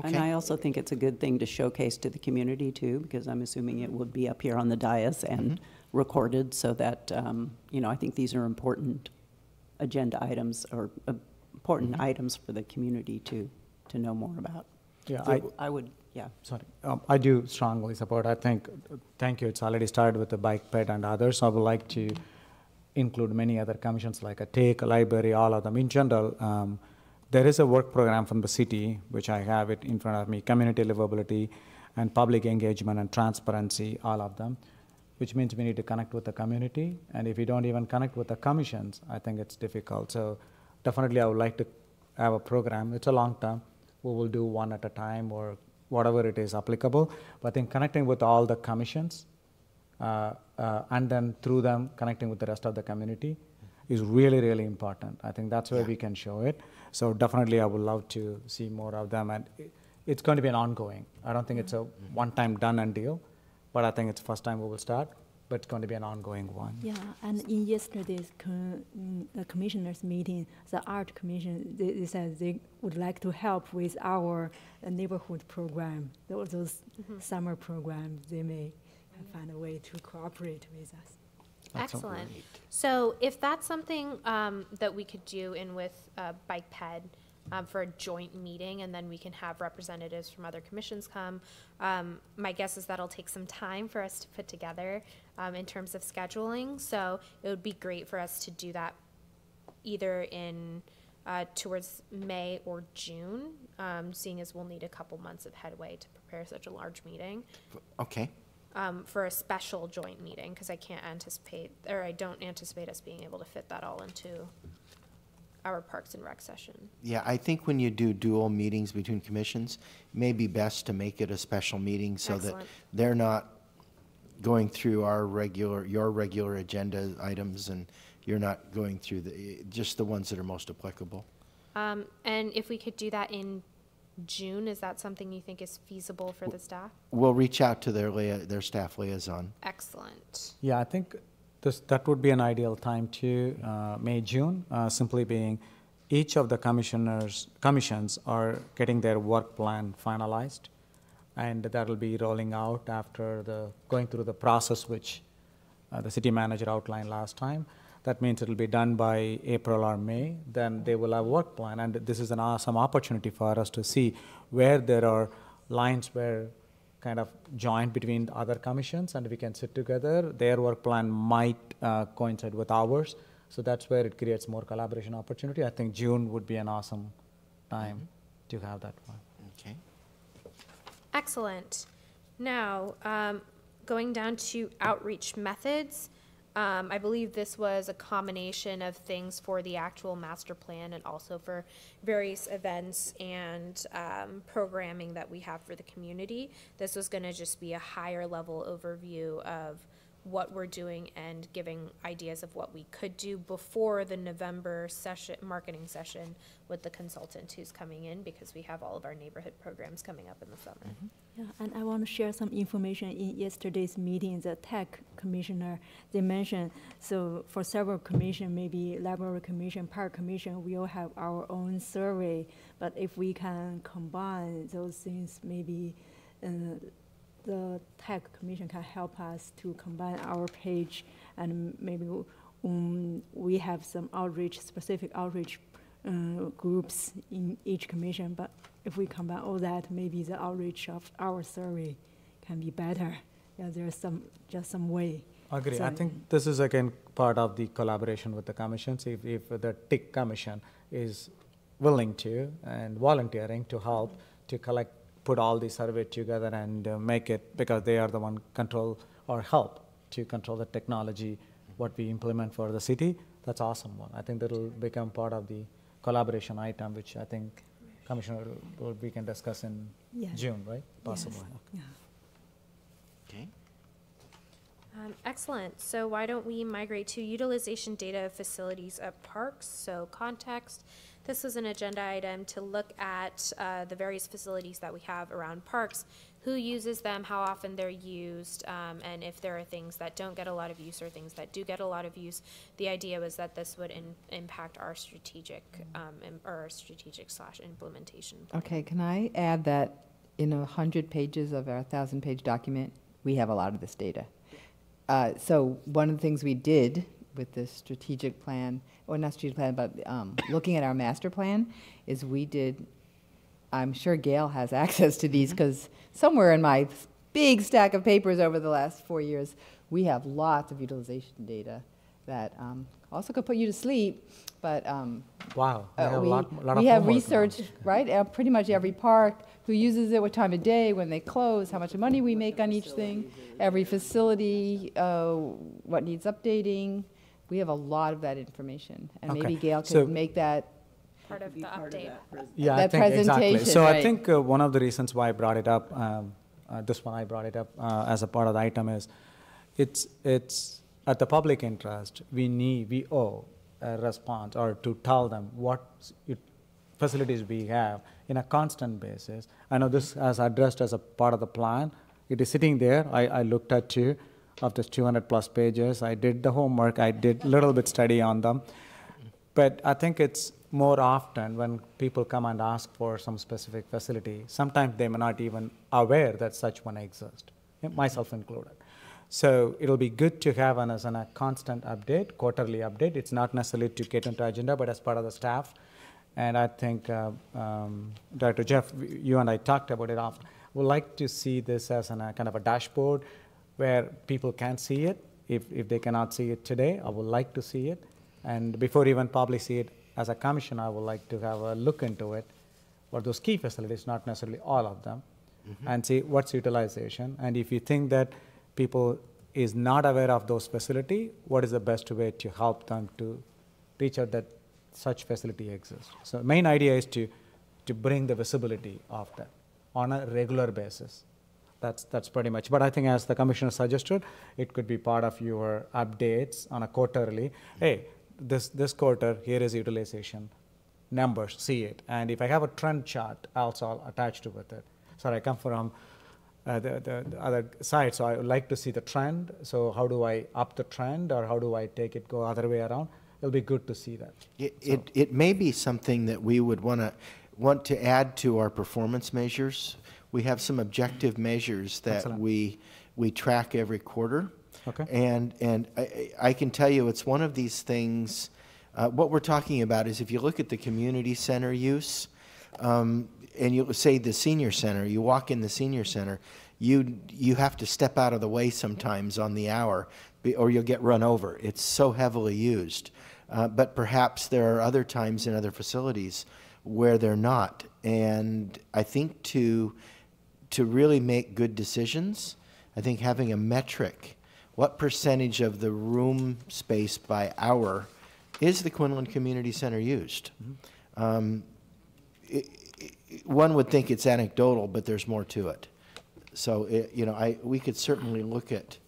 And I also think it's a good thing to showcase to the community too, because I'm assuming it would be up here on the dais and recorded, so that, I think these are important agenda items, or important items for the community to know more about. Yeah, So I would, yeah. Sorry, I do strongly support. I think, thank you, it's already started with the Bike Ped and others. I would like to include many other commissions like a TAKE, a library, all of them. In general, there is a work program from the city, which I have it in front of me, community livability and public engagement and transparency, all of them, which means we need to connect with the community. And if we don't even connect with the commissions, I think it's difficult. So definitely I would like to have a program. It's a long term. We will do one at a time or whatever it is applicable. But I think connecting with all the commissions and then through them connecting with the rest of the community is really, really important. I think that's where we can show it. So definitely I would love to see more of them. And it's going to be an ongoing. I don't think it's a one-time done and deal, but I think it's the first time we will start, but it's going to be an ongoing one. Yeah, and in yesterday's the commissioners' meeting, the art commission, they said they would like to help with our neighborhood program, those summer programs. They may find a way to cooperate with us. Excellent. So if that's something that we could do in with Bike Ped for a joint meeting, and then we can have representatives from other commissions come, my guess is that'll take some time for us to put together in terms of scheduling. So it would be great for us to do that either in towards May or June, seeing as we'll need a couple months of headway to prepare such a large meeting. Okay. For a special joint meeting, because I don't anticipate us being able to fit that all into our Parks and Rec session. Yeah, I think when you do dual meetings between commissions, it may be best to make it a special meeting so that they're not going through your regular agenda items, and you're not going through just the ones that are most applicable. And if we could do that in June, is that something you think is feasible for the staff? We'll reach out to their staff liaison. Excellent. Yeah, I think that would be an ideal time to May, June, simply being each of the commissions are getting their work plan finalized, and that will be rolling out after going through the process which the city manager outlined last time. That means it will be done by April or May. Then they will have a work plan, and this is an awesome opportunity for us to see where there are lines where kind of joint between other commissions, and we can sit together. Their work plan might coincide with ours, so that's where it creates more collaboration opportunity. I think June would be an awesome time to have that one. Okay. Excellent. Now, going down to outreach methods. I believe this was a combination of things for the actual master plan and also for various events and programming that we have for the community. This was going to just be a higher level overview of what we're doing and giving ideas of what we could do before the November marketing session with the consultant who's coming in, because we have all of our neighborhood programs coming up in the summer. Yeah, and I want to share some information. In yesterday's meeting, the tech commissioner, they mentioned, so for several commission, maybe library commission, park commission, we all have our own survey, but if we can combine those things, maybe the Tech Commission can help us to combine our page, and maybe we have some outreach, specific outreach groups in each commission, but if we combine all that, maybe the outreach of our survey can be better. Yeah, there's just some way. Agree. So, I think this is again part of the collaboration with the commissions. If the TIC commission is willing to and volunteering to help to collect, put all the survey together and make it, because they are the one control or help to control the technology, what we implement for the city, that's awesome one. I think that will become part of the collaboration item, which I think Commissioner we can discuss in June, right? Possibly. Yes. Yeah. Okay. Excellent. So why don't we migrate to utilization data of facilities at parks? So context, this was an agenda item to look at the various facilities that we have around parks, who uses them, how often they're used, and if there are things that don't get a lot of use or things that do get a lot of use. The idea was that this would impact our strategic / implementation plan. Okay, can I add that in 100 pages of our 1,000-page document, we have a lot of this data. So one of the things we did with the strategic plan, or not strategic plan, but looking at our master plan, is we did, I'm sure Gail has access to these, because somewhere in my big stack of papers over the last 4 years, we have lots of utilization data that also could put you to sleep, but Wow, we have a lot of we have homework research, now. right, at pretty much every park, who uses it, what time of day, when they close, how much money we make on each thing, every facility, what needs updating. We have a lot of that information, and Okay, maybe Gail so- could make that. Part of the update. Yeah, I that think exactly. presentation, So I right. think one of the reasons why I brought it up, this one I brought it up as a part of the item is, it's at the public interest. We owe a response or to tell them what facilities we have in a constant basis. I know this as addressed as a part of the plan. It is sitting there. I looked at two of the 200 plus pages. I did the homework. I did a little bit study on them. But I think it's more often when people come and ask for some specific facility, sometimes they may not even aware that such one exists, myself included. So it'll be good to have as a constant update, quarterly update. It's not necessarily to get into agenda, but as part of the staff. And I think Dr. Jeff, you and I talked about it often. We'd like to see this as a kind of a dashboard where people can see it. If they cannot see it today, I would like to see it. And before even probably see it as a commission, I would like to have a look into it for those key facilities, not necessarily all of them, and see what's utilization. And if you think that people is not aware of those facility, what is the best way to help them to reach out that such facility exists. So main idea is to bring the visibility of that on a regular basis. That's pretty much. But I think as the commissioner suggested, it could be part of your updates on a quarterly. Hey, this quarter, here is utilization numbers, see it. And if I have a trend chart also attached to with it. So I come from the other side, so I would like to see the trend. So how do I up the trend, or how do I take it go other way around? It'll be good to see that. It may be something that we would want to add to our performance measures. We have some objective measures that Excellent. we track every quarter. Okay. And I can tell you it's one of these things, what we're talking about is if you look at the community center use, and you say the senior center, you walk in the senior center, you have to step out of the way sometimes on the hour, or you'll get run over. It's so heavily used. But perhaps there are other times in other facilities where they're not. And I think to really make good decisions, I think having a metric, what percentage of the room space by hour is the Quinlan Community Center used? Mm-hmm. One would think it's anecdotal, but there's more to it. So, we could certainly look at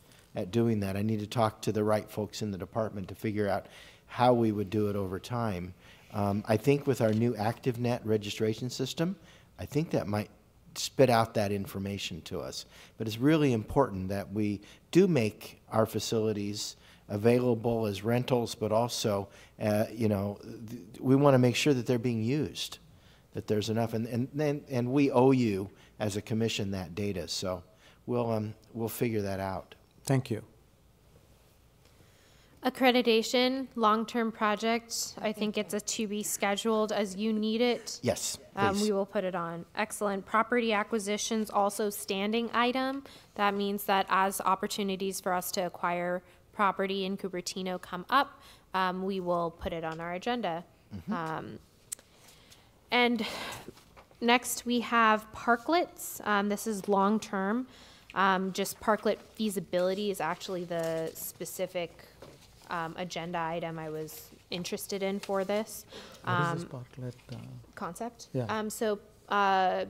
doing that. I need to talk to the right folks in the department to figure out how we would do it over time. I think with our new ActiveNet registration system, I think that might spit out that information to us. But it's really important that we do make our facilities available as rentals, but also, we want to make sure that they're being used, that there's enough, and we owe you as a commission that data. So we'll figure that out. Thank you. Accreditation, long-term project. I think it's a to be scheduled as you need it. Yes, please. We will put it on. Excellent. Property acquisitions, also standing item. That means that as opportunities for us to acquire property in Cupertino come up, we will put it on our agenda. And next we have parklets. This is long-term. Just parklet feasibility is actually the specific agenda item I was interested in for this. What is this parklet? Concept? Yeah. So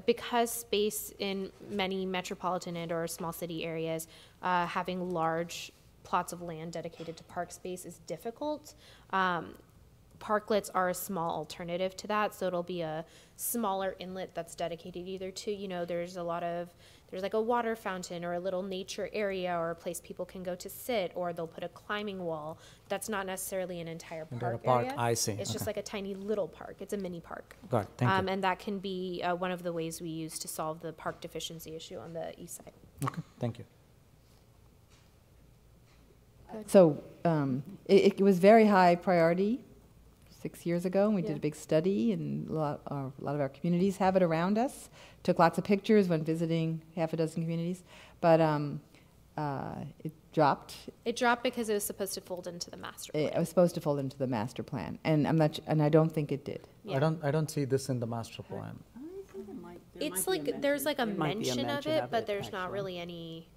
because space in many metropolitan and or small city areas, having large plots of land dedicated to park space is difficult. Parklets are a small alternative to that, so it'll be a smaller inlet that's dedicated either to, there's like a water fountain or a little nature area or a place people can go to sit, or they'll put a climbing wall. That's not necessarily an entire park area. I see. It's just like a tiny little park. It's a mini park. Got it. Thank you. And that can be one of the ways we use to solve the park deficiency issue on the east side. Okay, thank you. So it was very high priority 6 years ago, and we did a big study, and a lot of our communities have it around us. Took lots of pictures when visiting half a dozen communities, but it dropped. It dropped because it was supposed to fold into the master plan. It was supposed to fold into the master plan, and I don't think it did. Yeah. I don't see this in the master plan. It's like there's like a mention of it, but there's not really any.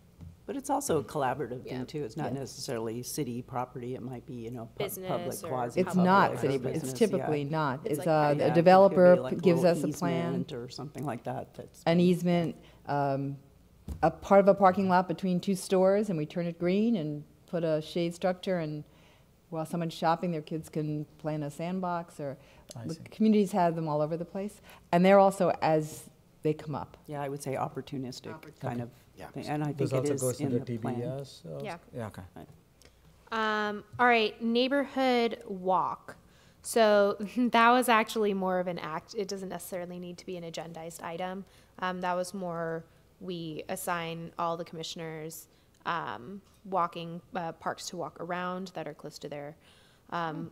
But it's also a collaborative Yeah. thing too. It's not necessarily city property. It might be, Business public, or quasi. It's not city, it's typically not. It's It's like a developer gives us a plan, Easement or something like that. an easement, a part of a parking lot between two stores, and we turn it green and put a shade structure, and while someone's shopping, their kids can play in a sandbox, or the communities have them all over the place. And they're also as they come up. Yeah, I would say opportunistic kind of thing. And I think This it also is goes in into the plan. TBS? Yeah. Yeah, okay. All right, neighborhood walk. So that was actually more of an act. It doesn't necessarily need to be an agendized item. That was more, we assign all the commissioners walking parks to walk around that are close to their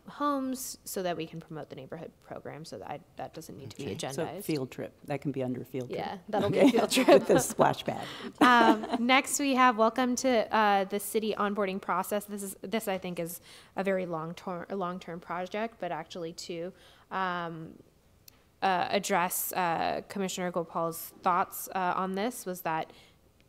homes, so that we can promote the neighborhood program. So that doesn't need to be agendized. So field trip, that can be under field trip. Yeah, that'll be a field trip. With the splash pad. Next, we have welcome to the city onboarding process. This I think is a very long-term project, but actually to address Commissioner Gopal's thoughts on this was that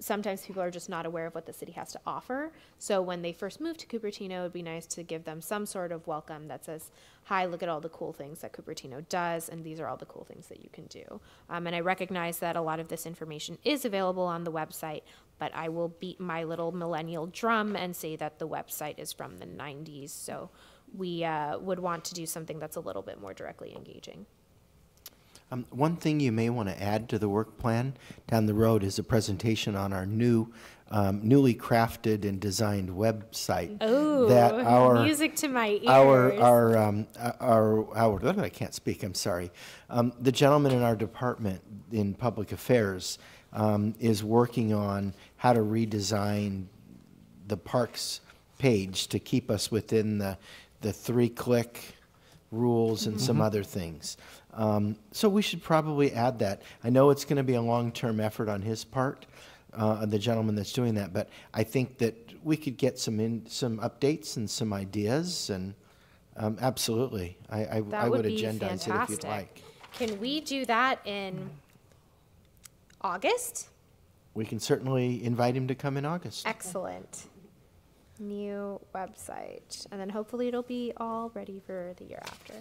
sometimes people are just not aware of what the city has to offer. So when they first move to Cupertino, it would be nice to give them some sort of welcome that says, hi, look at all the cool things that Cupertino does, and these are all the cool things that you can do. And I recognize that a lot of this information is available on the website, but I will beat my little millennial drum and say that the website is from the 90s. So we would want to do something that's a little bit more directly engaging. One thing you may want to add to the work plan down the road is a presentation on our newly crafted and designed website. Oh, that our music to my ears. I can't speak, I'm sorry. The gentleman in our department in public affairs is working on how to redesign the parks page to keep us within the 3-click rules and some other things. So we should probably add that. I know it's going to be a long-term effort on his part, the gentleman that's doing that, but I think that we could get some updates and some ideas, and absolutely, I would agendize it if you'd like. Can we do that in August? We can certainly invite him to come in August. Excellent. New website, and then hopefully it'll be all ready for the year after.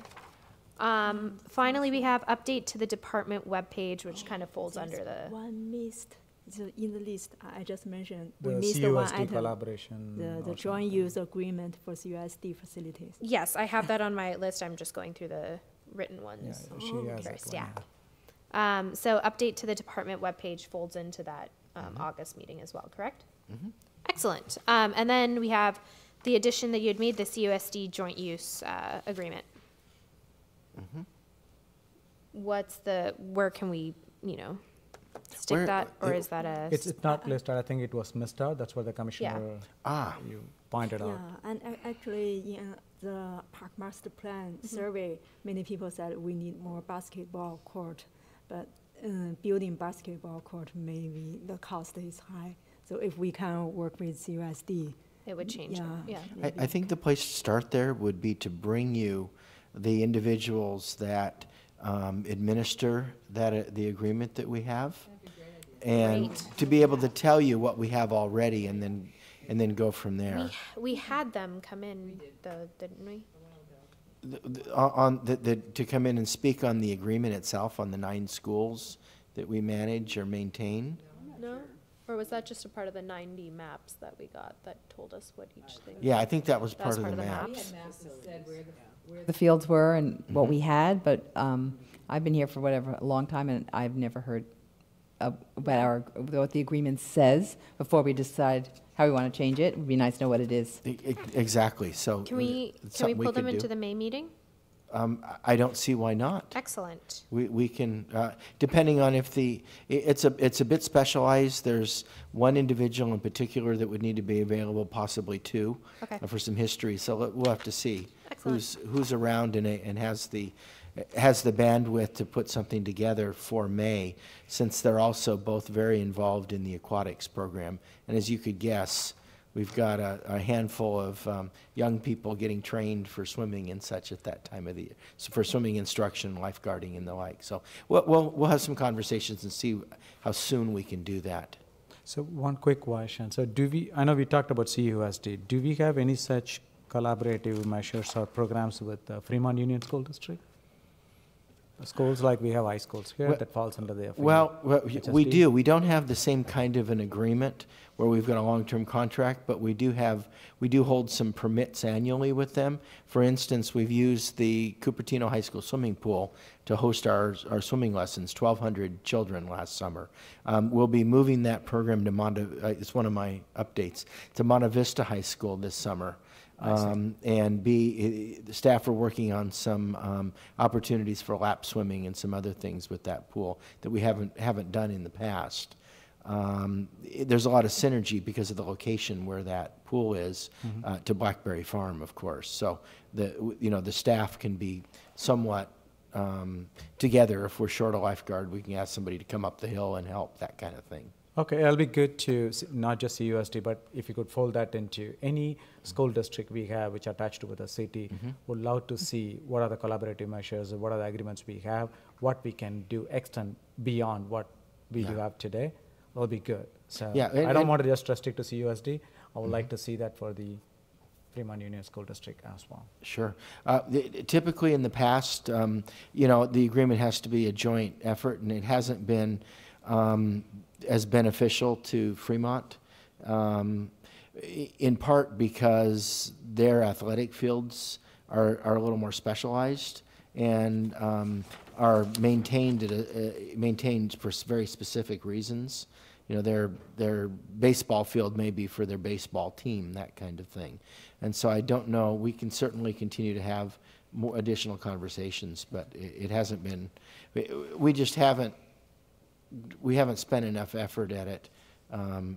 Finally, we have update to the department webpage, which kind of folds under the. One missed. So in the list I just mentioned, The we missed CUSD one item. collaboration. The joint use agreement for CUSD facilities. Yes, I have that on my list. I'm just going through the written ones. Yeah, she has that first. one, Yeah. So update to the department webpage folds into that August meeting as well, correct? Excellent. And then we have the addition that you had made, the CUSD joint use agreement. Where can we, stick Where- that, or is that a? It's not listed, I think it was missed out, that's what the commissioner, you pointed out. Yeah, and actually in the park master plan survey, many people said we need more basketball court, but building basketball court, maybe the cost is high. So if we can work with CUSD, It would change it, yeah. I think the place to start there would be to bring you the individuals that administer the agreement that we have. And Great. to be able to tell you what we have already and then go from there. We had them come in, though, didn't we? To come in and speak on the agreement itself, on the 9 schools that we manage or maintain. No? Or was that just a part of the 90 maps that we got that told us what each thing? Yeah, I think that was That was part of the part of the maps. Where the fields were and what we had, but I've been here for a long time, and I've never heard about what the agreement says before we decide how we want to change it. It would be nice to know what it is. Exactly, so. Can we pull them into the May meeting? I don't see why not. Excellent. We can, depending on if it's a bit specialized. There's one individual in particular that would need to be available, possibly 2, for some history. So we'll have to see who's around and has the bandwidth to put something together for May, since they're also both very involved in the aquatics program. And as you could guess, we've got a handful of young people getting trained for swimming and such at that time of the year, so for swimming instruction, lifeguarding, and the like. So we'll have some conversations and see how soon we can do that. So one quick question. So I know we talked about CUSD. Do we have any such collaborative measures or programs with the Fremont Union School District? Schools like we have high schools here that falls under the Well, we HSD? do. We don't have the same kind of an agreement where we've got a long-term contract, but we do hold some permits annually with them. For instance, we've used the Cupertino High School swimming pool to host our swimming lessons, 1,200 children last summer. We'll be moving that program to it's one of my updates, to Monte Vista High School this summer. And the staff are working on some opportunities for lap swimming and some other things with that pool that we haven't done in the past. There's a lot of synergy because of the location where that pool is to Blackberry Farm, of course. So the staff can be somewhat together. If we're short a lifeguard, we can ask somebody to come up the hill and help, that kind of thing. Okay, it'll be good to not just CUSD, but if you could fold that into any school district we have which are attached with a city. Would love to see what are the collaborative measures, what are the agreements we have, what we can do extend beyond what we do have today. That'll be good. So I don't want to just restrict to CUSD. I would like to see that for the Fremont Union School District as well. Sure. Typically in the past, the agreement has to be a joint effort, and it hasn't been as beneficial to Fremont, in part because their athletic fields are a little more specialized and are maintained for very specific reasons. Their baseball field may be for their baseball team, that kind of thing. And so I don't know. We can certainly continue to have more additional conversations, but it hasn't been. We haven't spent enough effort at it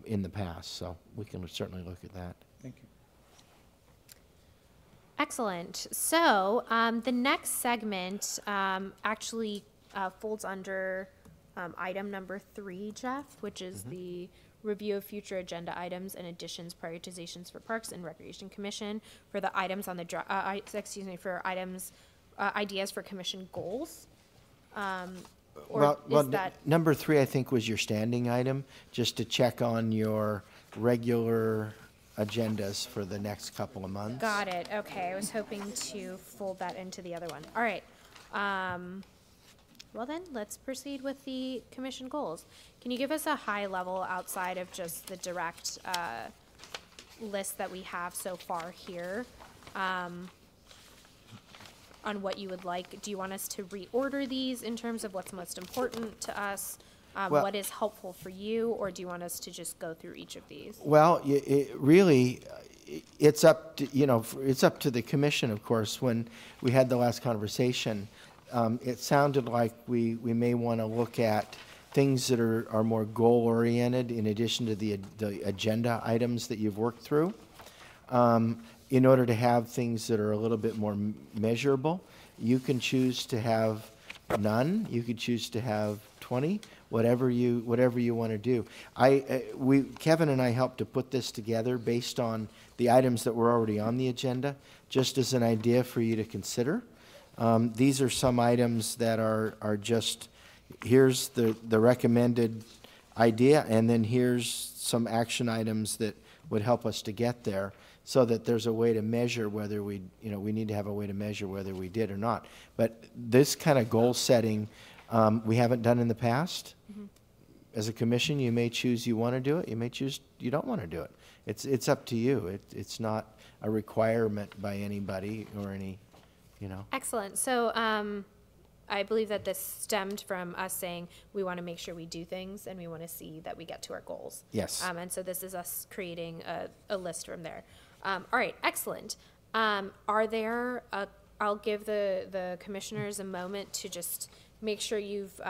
in the past, so we can certainly look at that. Thank you. Excellent. So the next segment actually folds under item number 3, Jeff, which is the review of future agenda items and additions, prioritizations for Parks and Recreation Commission for the items on the for items, ideas for commission goals. Number 3, I think, was your standing item, just to check on your regular agendas for the next couple of months. Got it. Okay. I was hoping to fold that into the other one. All right. Well then, let's proceed with the commission goals. Can you give us a high level outside of just the direct list that we have so far here on what you would like? Do you want us to reorder these in terms of what's most important to us? What is helpful for you, or do you want us to just go through each of these? Well, it's up to the commission, of course. When we had the last conversation, it sounded like we may want to look at things that are more goal-oriented in addition to the agenda items that you've worked through. In order to have things that are a little bit more measurable, you can choose to have none. You could choose to have 20, whatever you want to do. Kevin and I helped to put this together based on the items that were already on the agenda, just as an idea for you to consider. These are some items that are just, here's the recommended idea, and then here's some action items that would help us to get there, so that there's a way to measure whether we need to have a way to measure whether we did or not. But this kind of goal setting, we haven't done in the past. Mm-hmm. As a commission, you may choose you want to do it. You may choose you don't want to do it. It's up to you. It's not a requirement by anybody or any, Excellent. So I believe that this stemmed from us saying we want to make sure we do things and we want to see that we get to our goals. Yes. And so this is us creating a list from there. All right, excellent. Are there, I'll give the commissioners a moment to just make sure you've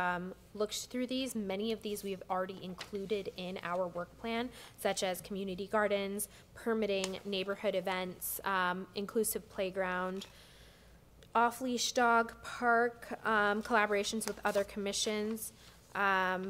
looked through these. Many of these we've already included in our work plan, such as community gardens, permitting, neighborhood events, inclusive playground, off-leash dog park, collaborations with other commissions,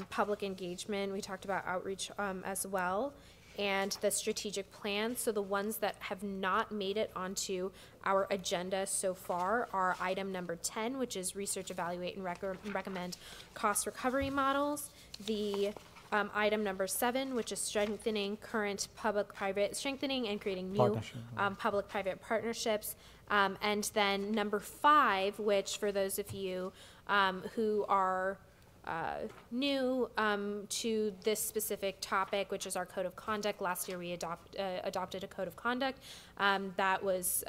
public engagement. We talked about outreach as well, and the strategic plan. So the ones that have not made it onto our agenda so far are item number 10, which is research, evaluate, and recommend cost recovery models. The item number 7, which is strengthening current strengthening and creating new public-private partnerships. And then number 5, which for those of you who are new to this specific topic, which is our code of conduct. Last year we adopted a code of conduct that was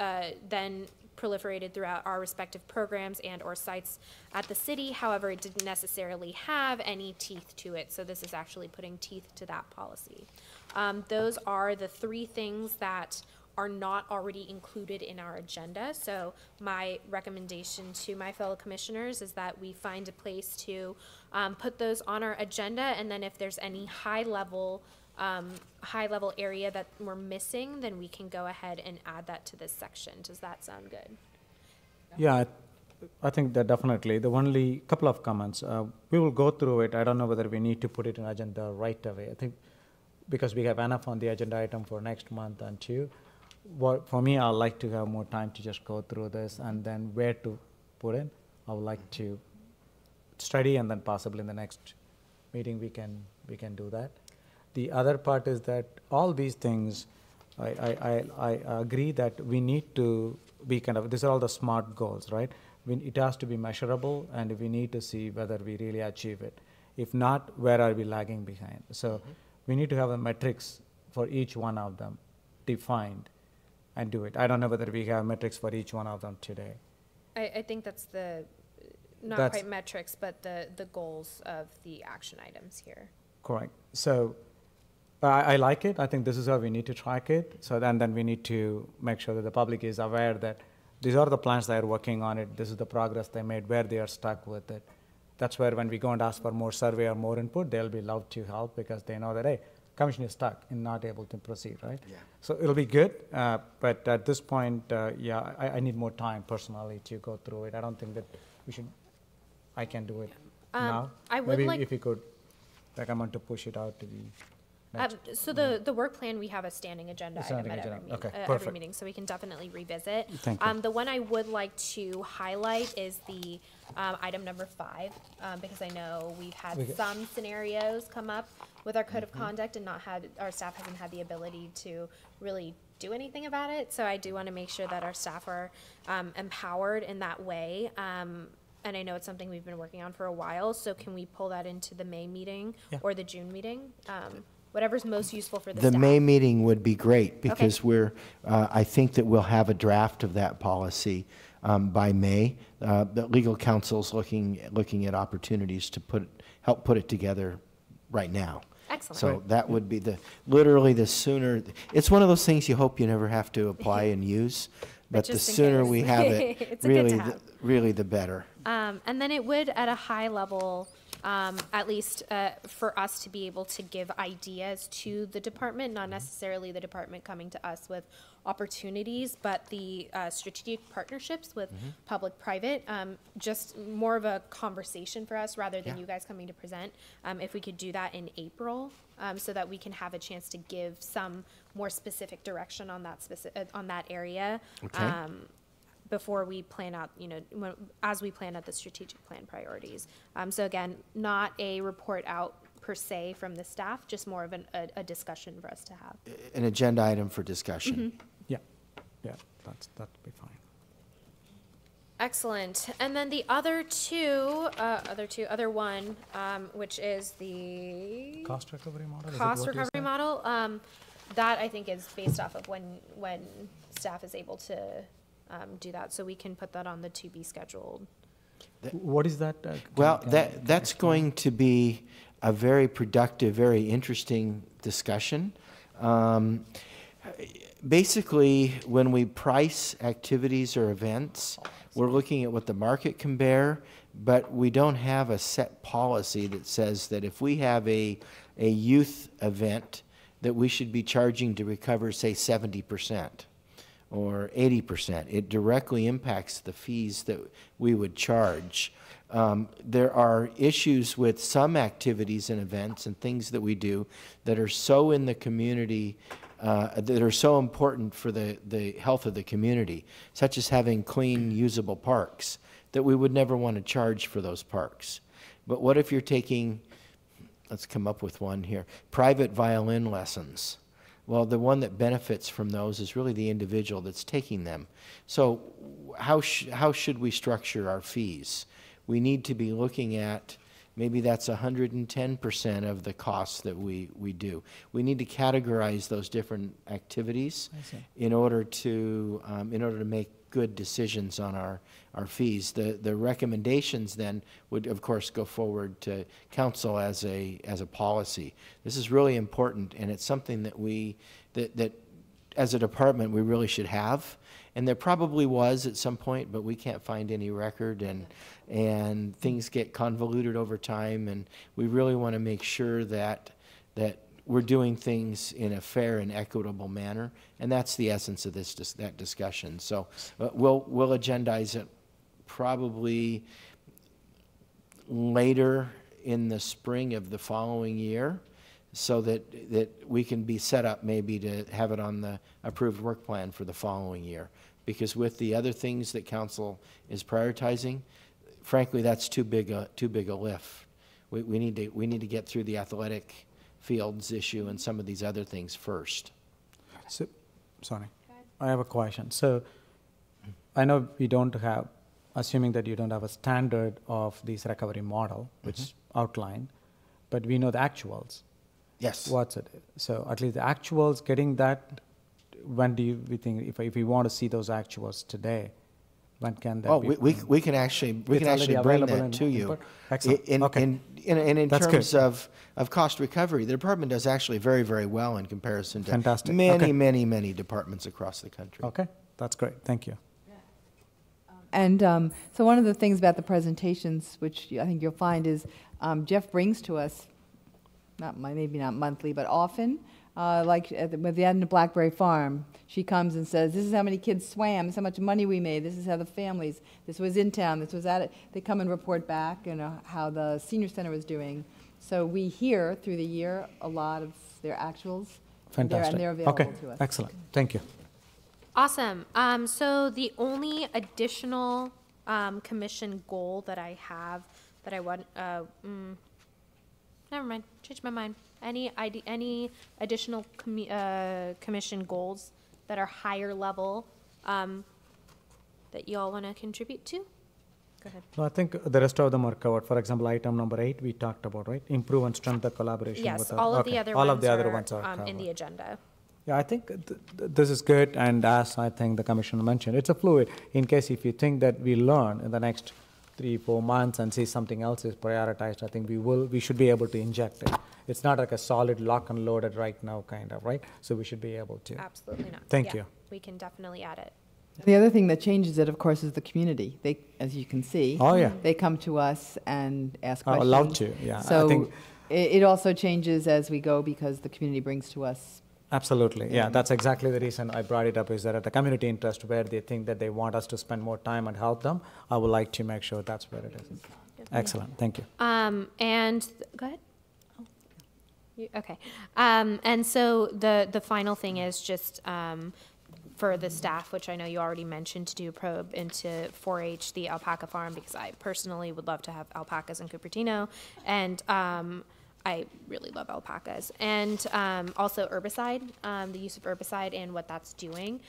then proliferated throughout our respective programs and or sites at the city. However, it didn't necessarily have any teeth to it, so this is actually putting teeth to that policy. Those are the 3 things that are not already included in our agenda. So my recommendation to my fellow commissioners is that we find a place to put those on our agenda, and then if there's any high level area that we're missing, then we can go ahead and add that to this section. Does that sound good? Yeah, I think that definitely. The only couple of comments. We will go through it. I don't know whether we need to put it in agenda right away. I think because we have enough on the agenda item for next month and 2. For me, I'd like to have more time to just go through this, and then where to put in. I would like to study, and then possibly in the next meeting we can do that. The other part is that all these things, I agree that we need to be these are all the SMART goals, right? It has to be measurable, and we need to see whether we really achieve it. If not, where are we lagging behind? So we need to have the metrics for each one of them defined and do it. I don't know whether we have metrics for each one of them today. I think that's not quite metrics, but the goals of the action items here. Correct. So I like it. I think this is how we need to track it. So then we need to make sure that the public is aware that these are the plans that are working on it. This is the progress they made, where they are stuck with it. That's where when we go and ask for more survey or more input, they'll be loved to help because they know that, hey, commission is stuck and not able to proceed, right? Yeah. So it'll be good, but at this point, I need more time personally to go through it. I don't think that I can do it now. Maybe if you could recommend to push it out to the So the work plan, we have a standing agenda item at every meeting, so we can definitely revisit. Thank you. The one I would like to highlight is the item number 5, because I know we've had some scenarios come up with our code of conduct and our staff hasn't had the ability to really do anything about it. So I do want to make sure that our staff are empowered in that way. And I know it's something we've been working on for a while, so can we pull that into the May meeting or the June meeting? Whatever's most useful for the staff. The May meeting would be great because I think that we'll have a draft of that policy by May. The legal counsel's looking at opportunities to help put it together right now. Excellent. So that would be literally the sooner. It's one of those things you hope you never have to apply and use, but the sooner we have it, really the better. And then it would, at a high level, at least for us to be able to give ideas to the department, not necessarily the department coming to us with opportunities, but the strategic partnerships with public-private, just more of a conversation for us rather than you guys coming to present. If we could do that in April, so that we can have a chance to give some more specific direction on that on that area. Okay. Before we plan out, as we plan out the strategic plan priorities. So again, not a report out per se from the staff, just more of a discussion for us to have. An agenda item for discussion. Yeah, that'd be fine. Excellent. And then the other one, which is the Cost recovery model? cost recovery model, that I think is based off of when staff is able to do that, so we can put that on the to be scheduled. What is that? Well, that's going to be a very productive, very interesting discussion. Basically, when we price activities or events, we're looking at what the market can bear, but we don't have a set policy that says that if we have a youth event, that we should be charging to recover, say, 70%. Or 80%. It directly impacts the fees that we would charge. There are issues with some activities and events and things that we do that are so in the community, that are so important for the health of the community, such as having clean, usable parks, that we would never want to charge for those parks. But what if you're taking, let's come up with one here, private violin lessons? Well, the one that benefits from those is really the individual that's taking them. So how should we structure our fees? We need to be looking at, maybe that's 110% of the costs that we do. We need to categorize those different activities in order to make good decisions on our fees. The recommendations then would, of course, go forward to council as a policy. This is really important, and it's something that as a department we really should have. And there probably was at some point, but we can't find any record, and things get convoluted over time, and we really want to make sure that we're doing things in a fair and equitable manner, and that's the essence of that discussion. So we'll agendize it probably later in the spring of the following year, so that we can be set up maybe to have it on the approved work plan for the following year. Because with the other things that council is prioritizing, frankly, that's too big a lift. We need to get through the athletic fields issue and some of these other things first. So, sorry, I have a question. So, I know we don't have, assuming that you don't have a standard of this recovery model, which outlined, but we know the actuals. Yes. What's it? So, at least the actuals, getting that, when do we think, if we want to see those actuals today, when can that be? We can actually bring that to you. Excellent. In That's terms good. of cost recovery, the department does actually very, very well in comparison to Fantastic. many departments across the country. Okay, that's great. Thank you. And so one of the things about the presentations, which I think you'll find, is Jeff brings to us, maybe not monthly, but often, like with the end of Blackberry Farm, she comes and says, this is how many kids swam, this is how much money we made, this is how the families, this was in town, this was at it. They come and report back, how the senior center was doing. So we hear through the year a lot of their actuals. Fantastic. And they're available okay. to us. Excellent. Thank you. Awesome. So the only additional commission goal that I have that I want, never mind, changed my mind. Any additional commission goals that are higher level that you all want to contribute to? Go ahead. No, I think the rest of them are covered. For example, item number 8 we talked about, right? Improve and strengthen the collaboration. Yes, with all of the other all ones of the other are, ones are in the covered. agenda. Yeah, I think this is good, and as I think the commissioner mentioned, it's a fluid. In case if you think that we learn in the next 3-4 months and see something else is prioritized, I think we should be able to inject it. It's not like a solid lock and loaded right now kind of, right? So we should be able to. Absolutely not. Thank you. We can definitely add it. The other thing that changes it, of course, is the community. They, as you can see, Oh, yeah. they come to us and ask I would questions. love to, yeah. I So think it also changes as we go because the community brings to us. absolutely, yeah. That's exactly the reason I brought it up, is that at the community interest where they think that they want us to spend more time and help them, I would like to make sure that's where it is. Excellent, thank you. Go ahead. Okay. And so the final thing is just for the staff, which I know you already mentioned, to do a probe into 4-H, the alpaca farm, because I personally would love to have alpacas in Cupertino, and I really love alpacas. And also herbicide, the use of herbicide and what that's doing.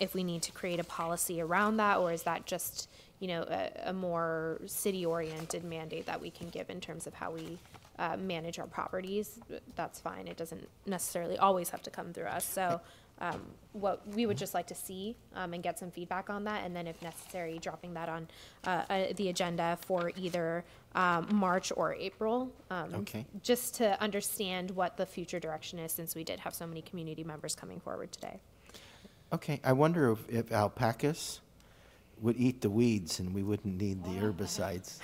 If we need to create a policy around that, or is that just, you know, a more city-oriented mandate that we can give in terms of how we manage our properties, that's fine. It doesn't necessarily always have to come through us. So what we would just like to see and get some feedback on that, and then if necessary, dropping that on the agenda for either March or April, Okay. just to understand what the future direction is, since we did have so many community members coming forward today. Okay, I wonder if alpacas would eat the weeds and we wouldn't need the herbicides.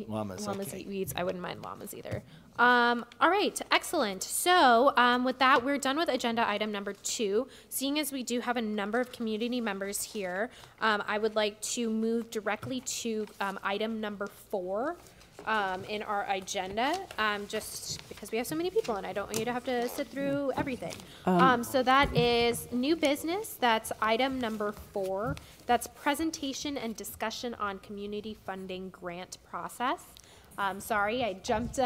Llamas, Llamas okay. eat weeds. I wouldn't mind llamas either. All right, excellent. So with that, we're done with agenda item number 2. Seeing as we do have a number of community members here, I would like to move directly to item number 4 in our agenda, just because we have so many people and I don't want you to have to sit through everything. So that is new business. That's item number 4. That's presentation and discussion on community funding grant process. Sorry, I jumped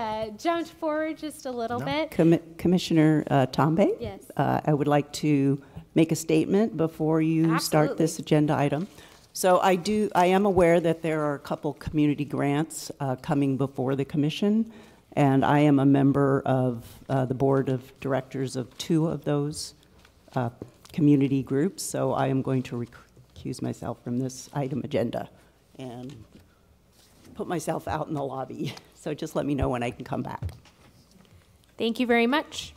forward just a little bit. Commissioner Tombe? Yes. I would like to make a statement before you start this agenda item. So I am aware that there are a couple community grants coming before the commission, and I am a member of the board of directors of 2 of those community groups, so I am going to recuse myself from this item agenda and put myself out in the lobby. So just let me know when I can come back. Thank you very much.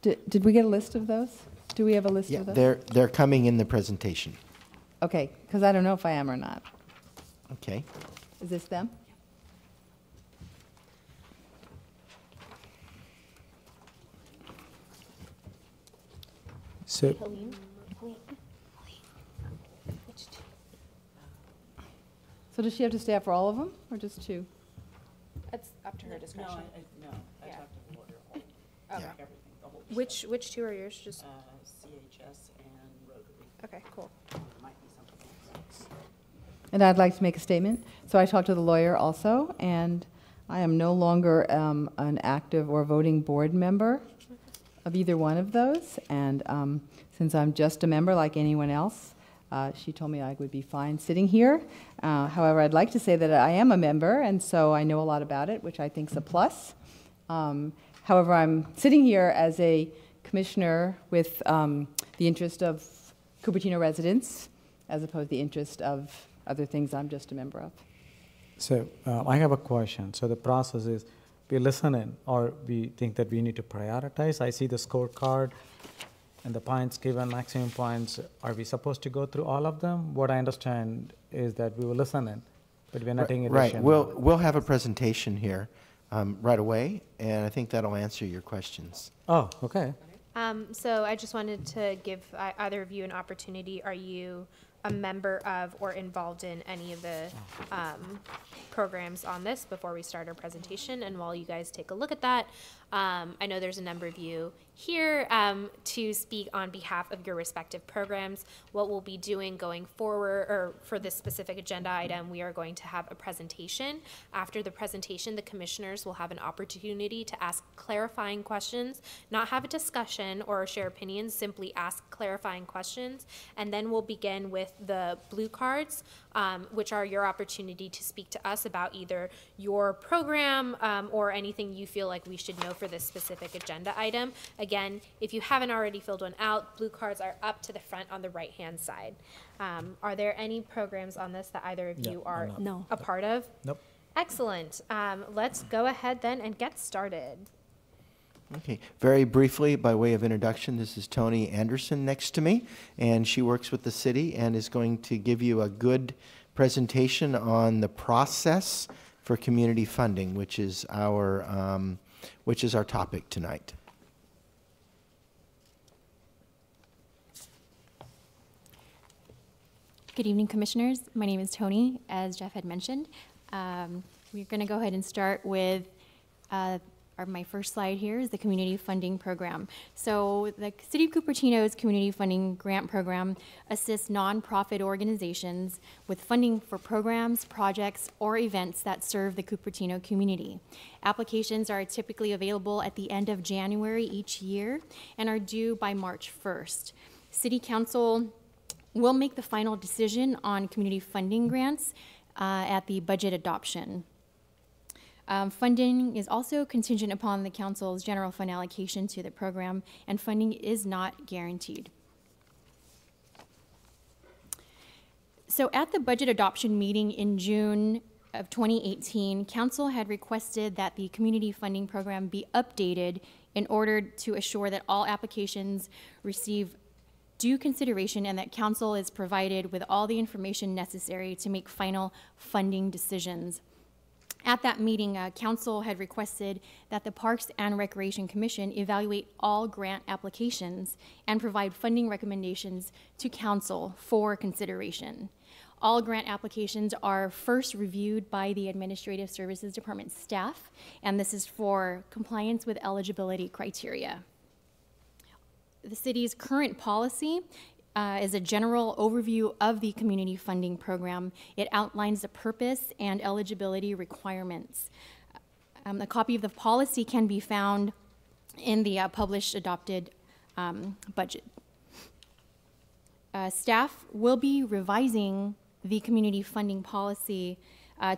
Did we get a list of those? Do we have a list Yeah, of those? they're coming in the presentation. Okay, because I don't know if I am or not. Okay. Is this them? So, So does she have to stay for all of them, or just 2? That's up to her discretion. No, I talked to the lawyer. Okay. Yeah. Which 2 are yours? Just CHS and Rotary. okay, cool. Might be something else. And I'd like to make a statement. So I talked to the lawyer also, and I am no longer an active or voting board member of either one of those. And since I'm just a member like anyone else, she told me I would be fine sitting here. However, I'd like to say that I am a member, and so I know a lot about it, which I think is a plus. However, I'm sitting here as a commissioner with the interest of Cupertino residents, as opposed to the interest of other things I'm just a member of. So I have a question. So the process is we listen in, or we think that we need to prioritize. I see the scorecard and the points given, maximum points. Are we supposed to go through all of them? What I understand is that we will listen in, but we're not taking a decision. Right. We'll have a presentation here right away, and I think that'll answer your questions. Oh, okay. So I just wanted to give either of you an opportunity. Are you a member of or involved in any of the programs on this before we start our presentation? And while you guys take a look at that, I know there's a number of you here to speak on behalf of your respective programs. What we'll be doing going forward, or for this specific agenda item, we are going to have a presentation. After the presentation, the commissioners will have an opportunity to ask clarifying questions, not have a discussion or share opinions, simply ask clarifying questions. And then we'll begin with the blue cards, which are your opportunity to speak to us about either your program or anything you feel like we should know for this specific agenda item. Again, if you haven't already filled one out, blue cards are up to the front on the right-hand side. Are there any programs on this that either of you are a part of? Nope. Excellent. Let's go ahead then and get started. Okay, very briefly, by way of introduction, this is Tony Anderson next to me, and she works with the city and is going to give you a good presentation on the process for community funding, which is our topic tonight. Good evening, Commissioners. My name is Tony, as Jeff had mentioned. We're going to go ahead and start with my first slide here is the community funding program. So the City of Cupertino's community funding grant program assists nonprofit organizations with funding for programs, projects, or events that serve the Cupertino community. Applications are typically available at the end of January each year and are due by March 1st. City Council will make the final decision on community funding grants at the budget adoption. Funding is also contingent upon the Council's general fund allocation to the program, and funding is not guaranteed. So at the budget adoption meeting in June of 2018, Council had requested that the community funding program be updated in order to assure that all applications receive due consideration and that Council is provided with all the information necessary to make final funding decisions. At that meeting, Council had requested that the Parks and Recreation Commission evaluate all grant applications and provide funding recommendations to Council for consideration. All grant applications are first reviewed by the Administrative Services Department staff, and this is for compliance with eligibility criteria. The city's current policy is a general overview of the community funding program. It outlines the purpose and eligibility requirements. A copy of the policy can be found in the published adopted budget. Staff will be revising the community funding policy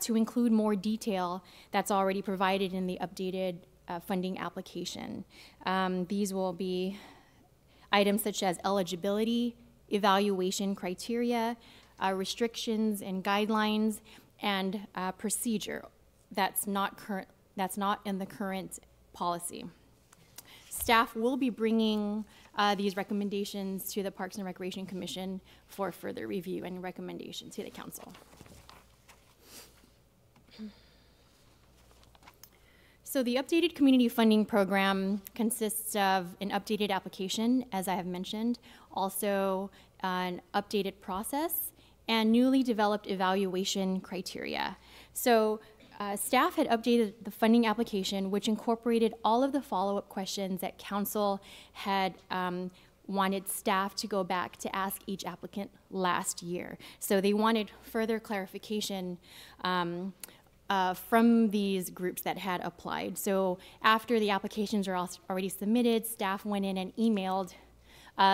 to include more detail that's already provided in the updated funding application. These will be items such as eligibility, evaluation criteria, restrictions and guidelines, and procedure that's not in the current policy. Staff will be bringing these recommendations to the Parks and Recreation Commission for further review and recommendation to the Council. So the updated community funding program consists of an updated application, as I have mentioned, also an updated process, and newly developed evaluation criteria. So staff had updated the funding application, which incorporated all of the follow-up questions that Council had wanted staff to go back to ask each applicant last year. So they wanted further clarification from these groups that had applied. So after the applications are already submitted, staff went in and emailed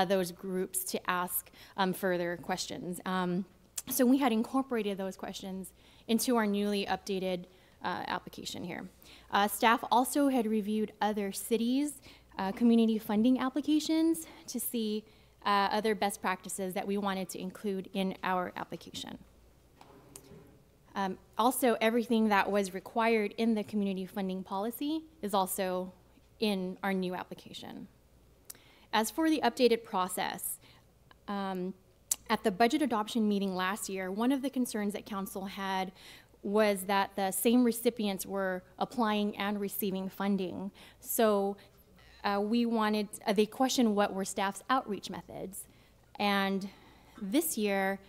those groups to ask further questions. So we had incorporated those questions into our newly updated application here. Staff also had reviewed other cities' community funding applications to see other best practices that we wanted to include in our application. Also, everything that was required in the community funding policy is also in our new application. As for the updated process, at the budget adoption meeting last year, one of the concerns that Council had was that the same recipients were applying and receiving funding. So they questioned what were staff's outreach methods. And this year,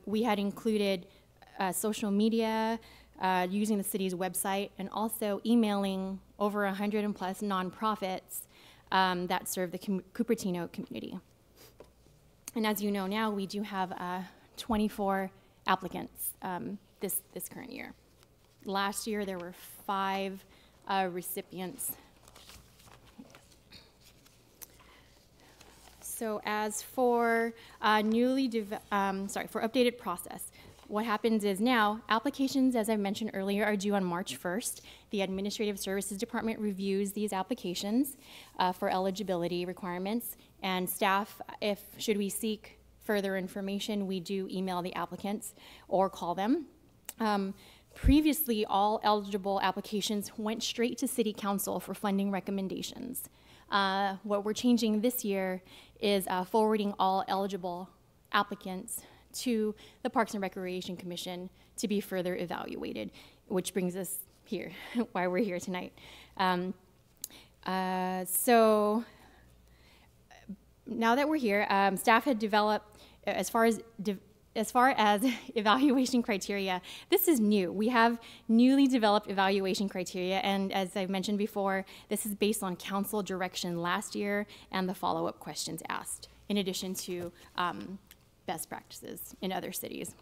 we had included social media, using the city's website, and also emailing over 100+ nonprofits that serve the Cupertino community. And as you know now, we do have 24 applicants this current year. Last year, there were 5 recipients. So as for for updated process, what happens is now, applications, as I mentioned earlier, are due on March 1st. The Administrative Services Department reviews these applications for eligibility requirements, and staff, should we seek further information, we do email the applicants or call them. Previously, all eligible applications went straight to City Council for funding recommendations. What we're changing this year is forwarding all eligible applicants to the Parks and Recreation Commission to be further evaluated, which brings us here, why we're here tonight. So now that we're here, staff had developed, as far as evaluation criteria, this is new. We have newly developed evaluation criteria, and as I've mentioned before, this is based on council direction last year and the follow-up questions asked, in addition to best practices in other cities.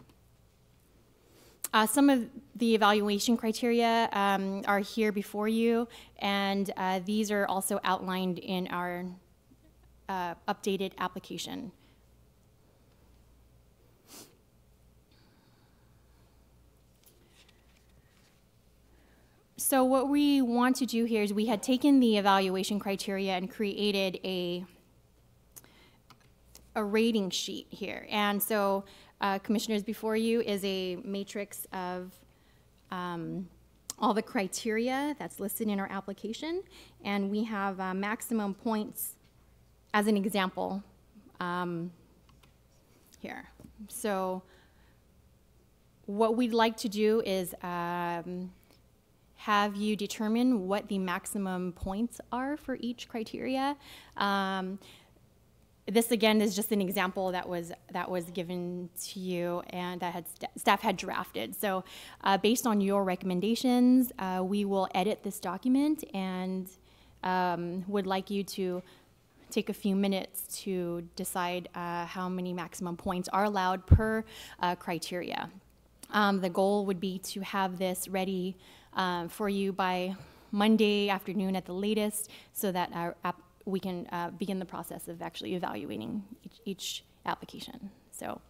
Some of the evaluation criteria are here before you, and these are also outlined in our updated application. So what we want to do here is we had taken the evaluation criteria and created a rating sheet here. And so commissioners, before you is a matrix of all the criteria that's listed in our application. And we have maximum points as an example here. So what we'd like to do is have you determine what the maximum points are for each criteria. This again is just an example that was given to you and that staff had drafted. So based on your recommendations, we will edit this document and would like you to take a few minutes to decide how many maximum points are allowed per criteria. The goal would be to have this ready for you by Monday afternoon at the latest, so that we can begin the process of actually evaluating each application. So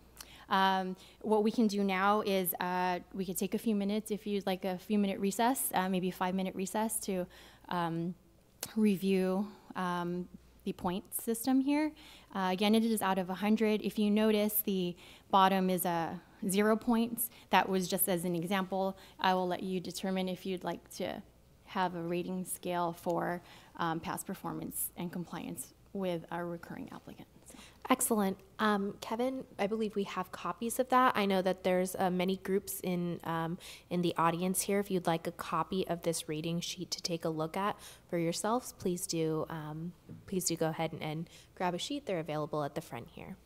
what we can do now is we could take a few minutes, if you'd like a few minute recess, maybe a 5-minute recess to review the point system here. Again, it is out of 100. If you notice, the bottom is 0 points. That was just as an example. I will let you determine if you'd like to have a rating scale for past performance and compliance with our recurring applicant. So. Excellent. Kevin, I believe we have copies of that. I know that there's many groups in the audience here. If you'd like a copy of this rating sheet to take a look at for yourselves, please do go ahead and grab a sheet. They're available at the front here.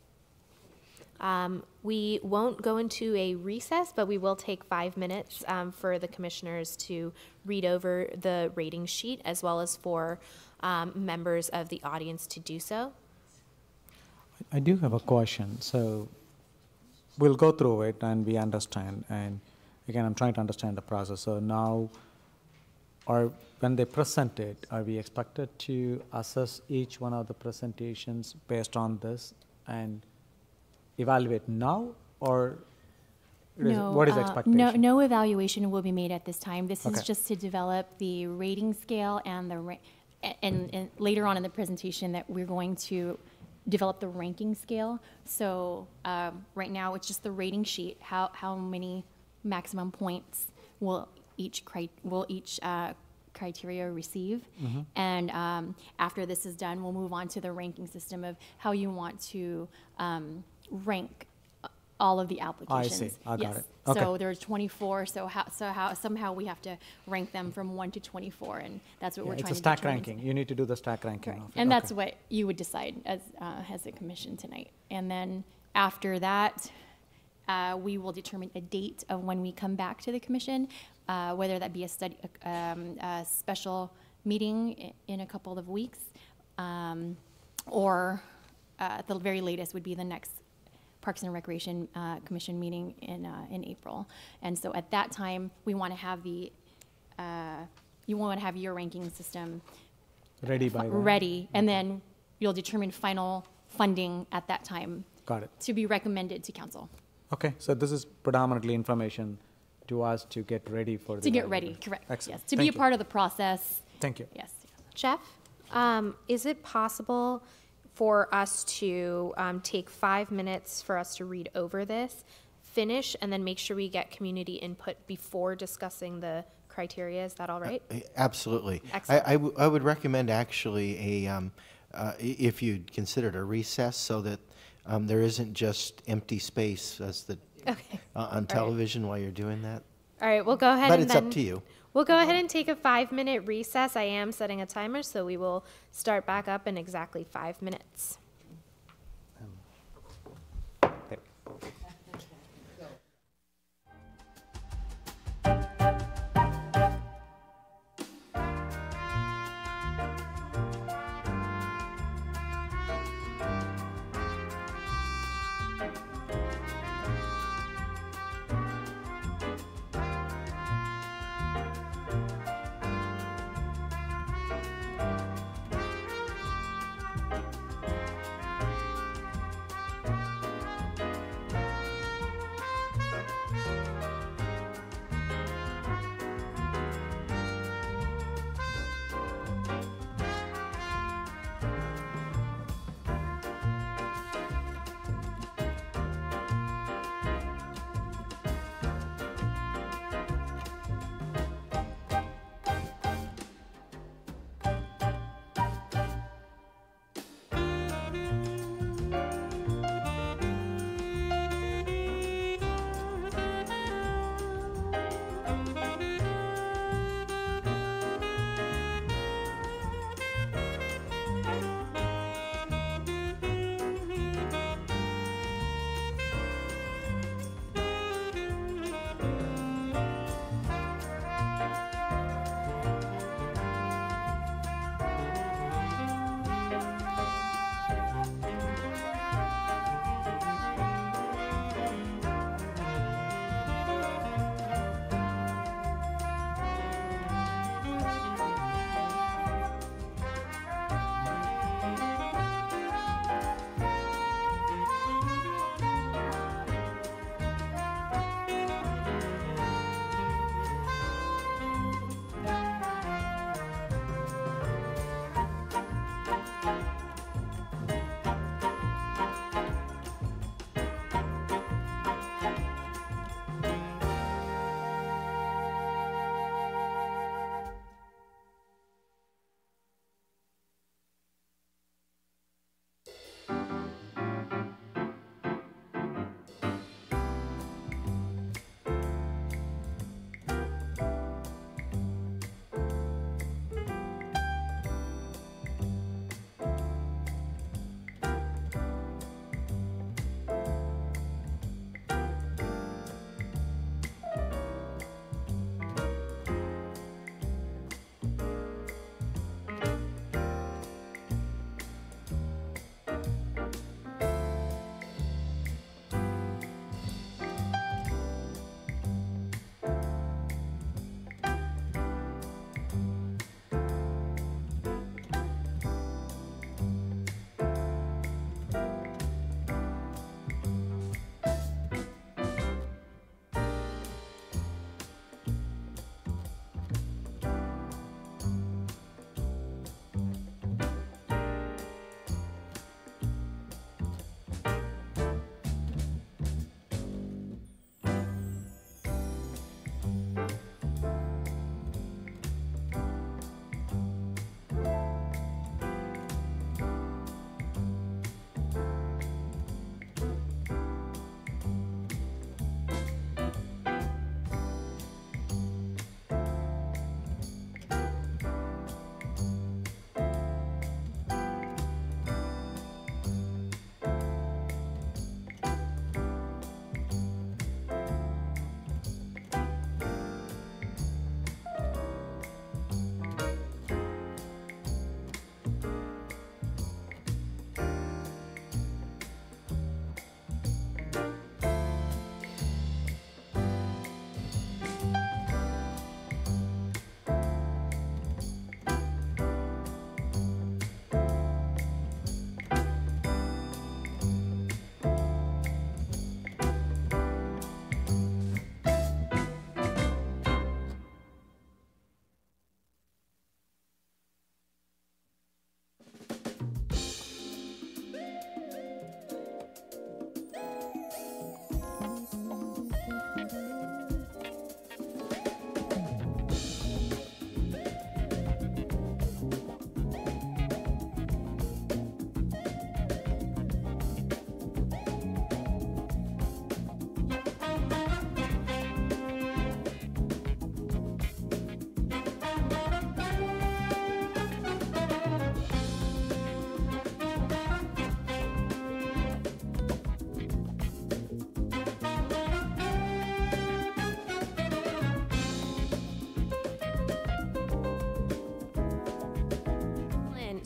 We won't go into a recess, but we will take 5 minutes for the commissioners to read over the rating sheet, as well as for members of the audience to do so. I do have a question. So we'll go through it and we understand. And again, I'm trying to understand the process. So now, when they present it, are we expected to assess each one of the presentations based on this and evaluate now, or what is the expectation? No evaluation will be made at this time. This is just to develop the rating scale and and later on in the presentation that we're going to develop the ranking scale. So right now it's just the rating sheet. How many maximum points will each criteria receive? Mm-hmm. And after this is done, we'll move on to the ranking system of how you want to rank all of the applications. I see. I got it. Okay. So there's 24. So somehow we have to rank them from 1 to 24, and that's what we're trying to do. It's a stack ranking. You need to do the stack ranking. Correct. And that's what you would decide as a commission tonight. And then after that, we will determine a date of when we come back to the commission, whether that be a special meeting in a couple of weeks, or at the very latest would be the next Parks and Recreation Commission meeting in April. And so at that time, we want to have you want to have your ranking system ready by then. Ready, and then you'll determine final funding at that time. Got it. To be recommended to council. Okay, so this is predominantly information to us to get ready for the To get ready, correct. Excellent. Yes, to be a part of the process. Thank you. Yes. Jeff, is it possible for us to take 5 minutes for us to read over this, finish and then make sure we get community input before discussing the criteria. Is that all right? Absolutely. Excellent. I would recommend actually if you'd considered a recess so that there isn't just empty space as the on television while you're doing that. All right, we'll go ahead But and it's up to you. We'll go ahead and take a 5-minute recess. I am setting a timer, so we will start back up in exactly 5 minutes.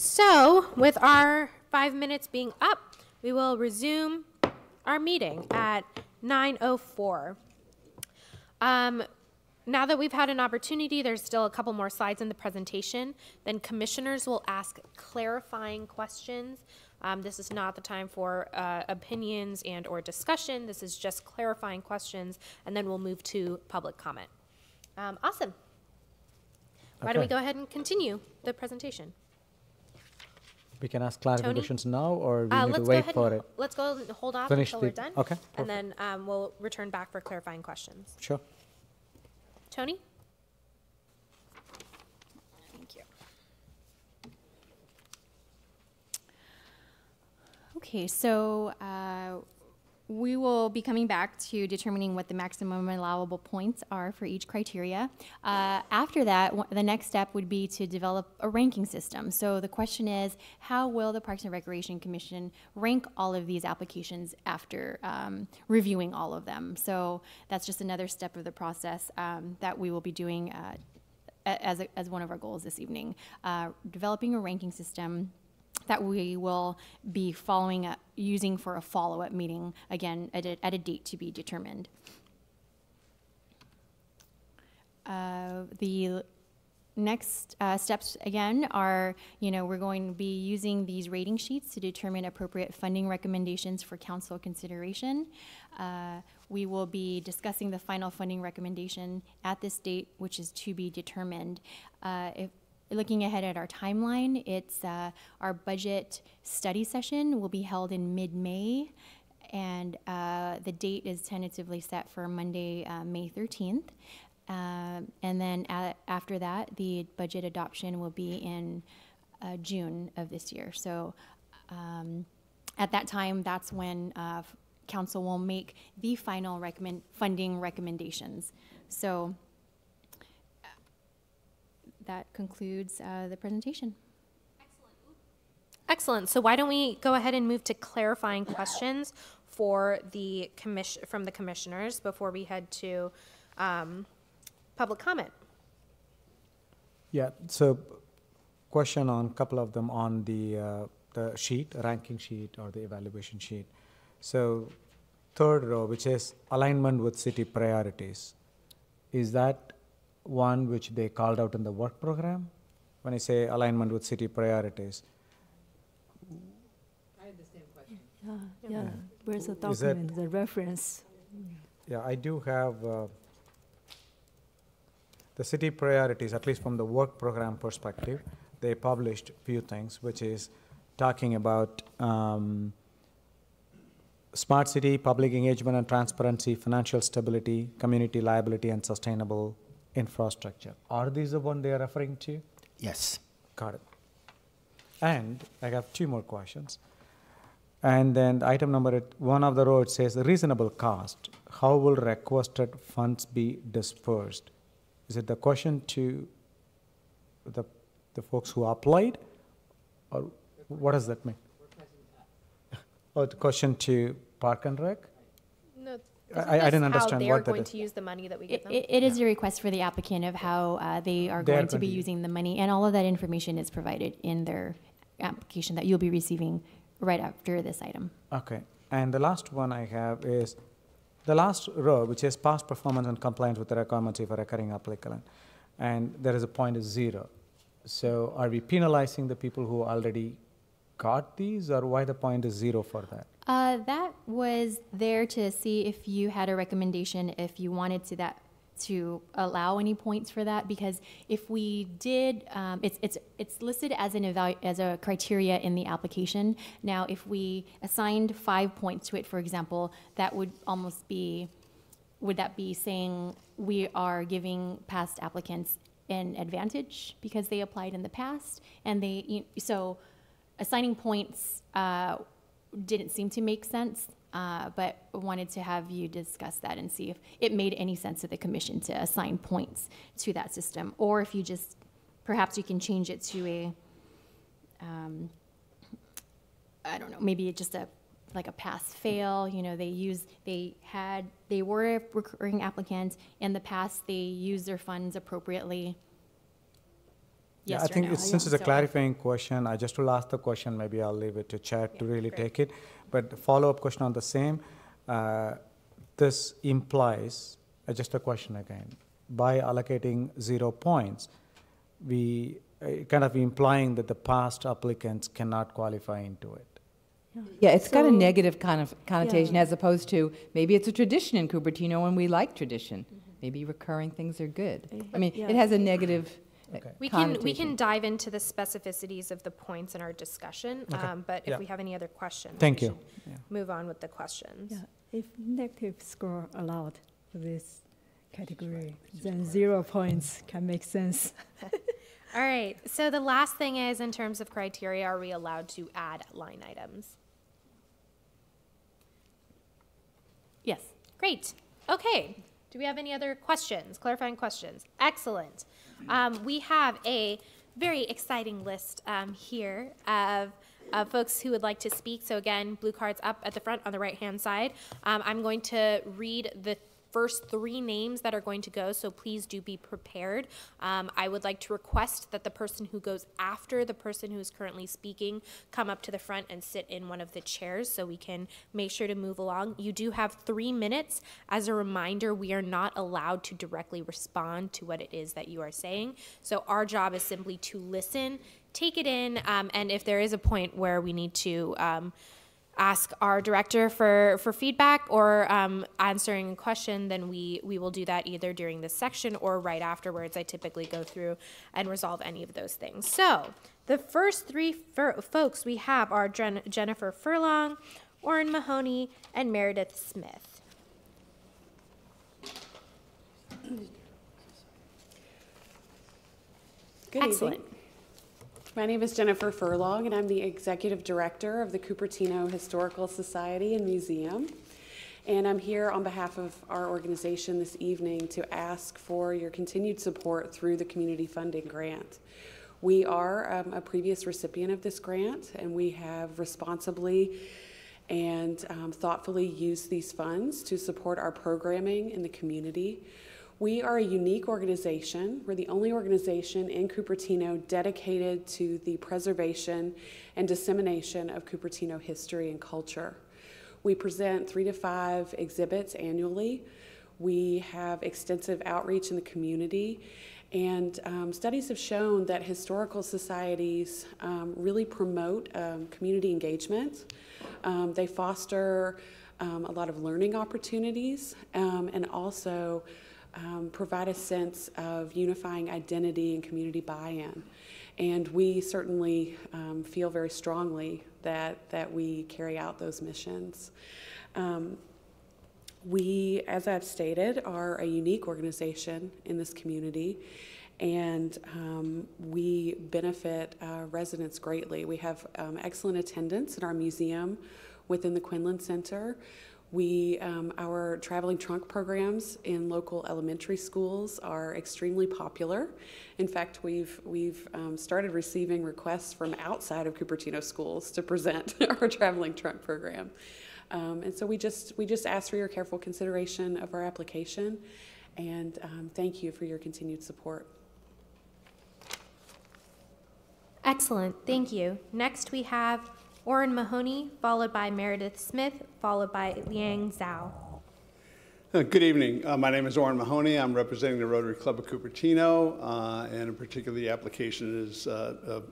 So with our 5 minutes being up, we will resume our meeting at 9:04. Now that we've had an opportunity, there's still a couple more slides in the presentation. Then commissioners will ask clarifying questions. This is not the time for opinions and or discussion. This is just clarifying questions, and then we'll move to public comment. Awesome. Why don't we go ahead and continue the presentation? We can ask clarifying Tony? questions now, or we need Let's to go wait ahead for and it? let's go and hold off Finish until we're the- done. okay, And then we'll return back for clarifying questions. Sure. Tony? Thank you. Okay, so we will be coming back to determining what the maximum allowable points are for each criteria. After that, the next step would be to develop a ranking system. So the question is, how will the Parks and Recreation Commission rank all of these applications after reviewing all of them? So that's just another step of the process that we will be doing as one of our goals this evening. Developing a ranking system that we will be following up, using for a follow-up meeting, again, at a date to be determined. The next steps, again, are, we're going to be using these rating sheets to determine appropriate funding recommendations for council consideration. We will be discussing the final funding recommendation at this date, which is to be determined. Looking ahead at our timeline, it's our budget study session will be held in mid-May, and the date is tentatively set for Monday, May 13th. And then after that, the budget adoption will be in June of this year. So at that time, that's when council will make the final funding recommendations. So that concludes the presentation. Excellent. So why don't we go ahead and move to clarifying questions for from the commissioners before we head to public comment? Yeah, so question on a couple of them on the sheet, ranking sheet or the evaluation sheet. So third row, which is alignment with city priorities. Is that one which they called out in the work program? When I say alignment with city priorities. I had the same question. Where's the document, the reference? Yeah, I do have the city priorities, at least from the work program perspective. They published a few things, which is talking about smart city, public engagement and transparency, financial stability, community liability, and sustainable infrastructure. Are these the one they are referring to? Yes. Got it. And I have two more questions. And then item number one of the row, it says reasonable cost. How will requested funds be dispersed? Is it the question to the folks who applied, or what does that mean? Or the question to Park and Rec? No, I didn't understand how they what are that going is. to use the money that we give them. It is a request for the applicant of how they are going to be using the money, and all of that information is provided in their application that you'll be receiving right after this item. Okay. And the last one I have is the last row, which is past performance and compliance with the requirements of a recurring applicant. And there is a point of 0. So are we penalizing the people who already got these, or why the point is 0 for that? That was there to see if you had a recommendation, if you wanted to allow any points for that, because if we did, it's listed as as a criteria in the application. Now, if we assigned 5 points to it, for example, that would almost be, would that be saying we are giving past applicants an advantage because they applied in the past, and so assigning points didn't seem to make sense. But wanted to have you discuss that and see if it made any sense to the commission to assign points to that system, or if you just, perhaps you can change it to a, I don't know, maybe just like a pass-fail. You know, they were a recurring applicant in the past. They used their funds appropriately. yes I or think no. since it's a So- clarifying question, I just will ask the question, maybe I'll leave it to Chad to really take it. But follow-up question on the same, this implies, just a question again, by allocating 0 points, we kind of implying that the past applicants cannot qualify into it. Yeah, it's got a So- negative kind of connotation Yeah. as opposed to maybe it's a tradition in Cupertino and we like tradition. Maybe recurring things are good. I mean, Yeah. it has a negative Okay. We connotation. can dive into the specificities of the points in our discussion, Okay. But Yeah. if we have any other questions, Thank we you. should move on with the questions. Yeah, if negative score allowed for this category, then 0 points can make sense. All right, so the last thing is, in terms of criteria, are we allowed to add line items? Yes. Great. Okay. Do we have any other questions, clarifying questions? Excellent. We have a very exciting list here of folks who would like to speak. So again, blue cards up at the front on the right-hand side. I'm going to read the first 3 names that are going to go, so please do be prepared. I would like to request that the person who goes after the person who is currently speaking come up to the front and sit in one of the chairs so we can make sure to move along. You do have 3 minutes. As a reminder, we are not allowed to directly respond to what it is that you are saying. So our job is simply to listen, take it in, and if there is a point where we need to ask our director for feedback or answering a question, then we will do that either during this section or right afterwards. I typically go through and resolve any of those things. So the first 3 folks we have are Jennifer Furlong, Orrin Mahoney, and Meredith Smith. Good Excellent. evening. My name is Jennifer Furlong, and I'm the Executive Director of the Cupertino Historical Society and Museum. And I'm here on behalf of our organization this evening to ask for your continued support through the Community Funding Grant. We are a previous recipient of this grant, and we have responsibly and thoughtfully used these funds to support our programming in the community. We are a unique organization. We're the only organization in Cupertino dedicated to the preservation and dissemination of Cupertino history and culture. We present 3 to 5 exhibits annually. We have extensive outreach in the community, and studies have shown that historical societies really promote community engagement. They foster a lot of learning opportunities and also provide a sense of unifying identity and community buy-in. And we certainly feel very strongly that we carry out those missions. We, as I've stated, are a unique organization in this community, and we benefit residents greatly. We have excellent attendance in our museum within the Quinlan Center. Our traveling trunk programs in local elementary schools are extremely popular. In fact, we've started receiving requests from outside of Cupertino schools to present our traveling trunk program. And so we just ask for your careful consideration of our application, and thank you for your continued support. Excellent, thank you. Next we have Orrin Mahoney, followed by Meredith Smith, followed by Liang Zhao. Good evening. My name is Orrin Mahoney. I'm representing the Rotary Club of Cupertino, and in particular the application is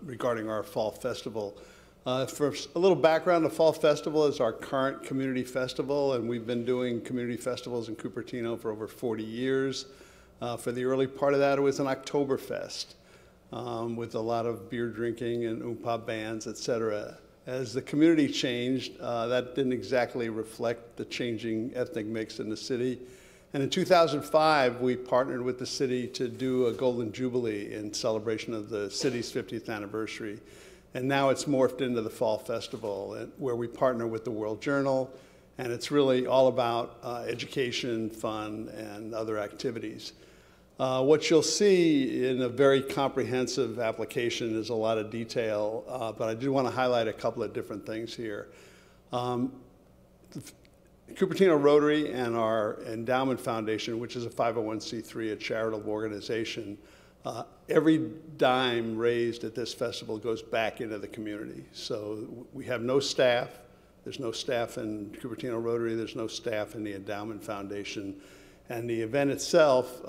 regarding our Fall Festival. For a little background, the Fall Festival is our current community festival, and we've been doing community festivals in Cupertino for over 40 years. For the early part of that, it was an Oktoberfest with a lot of beer drinking and oompa bands, et cetera. As the community changed, that didn't exactly reflect the changing ethnic mix in the city. And in 2005, we partnered with the city to do a Golden Jubilee in celebration of the city's 50th anniversary. And now it's morphed into the Fall Festival, where we partner with the World Journal, and it's really all about education, fun, and other activities. What you'll see in a very comprehensive application is a lot of detail, but I do want to highlight a couple of different things here. Cupertino Rotary and our Endowment Foundation, which is a 501c3, a charitable organization, Every dime raised at this festival goes back into the community. So we have no staff. There's no staff in Cupertino Rotary. There's no staff in the Endowment Foundation. And the event itself,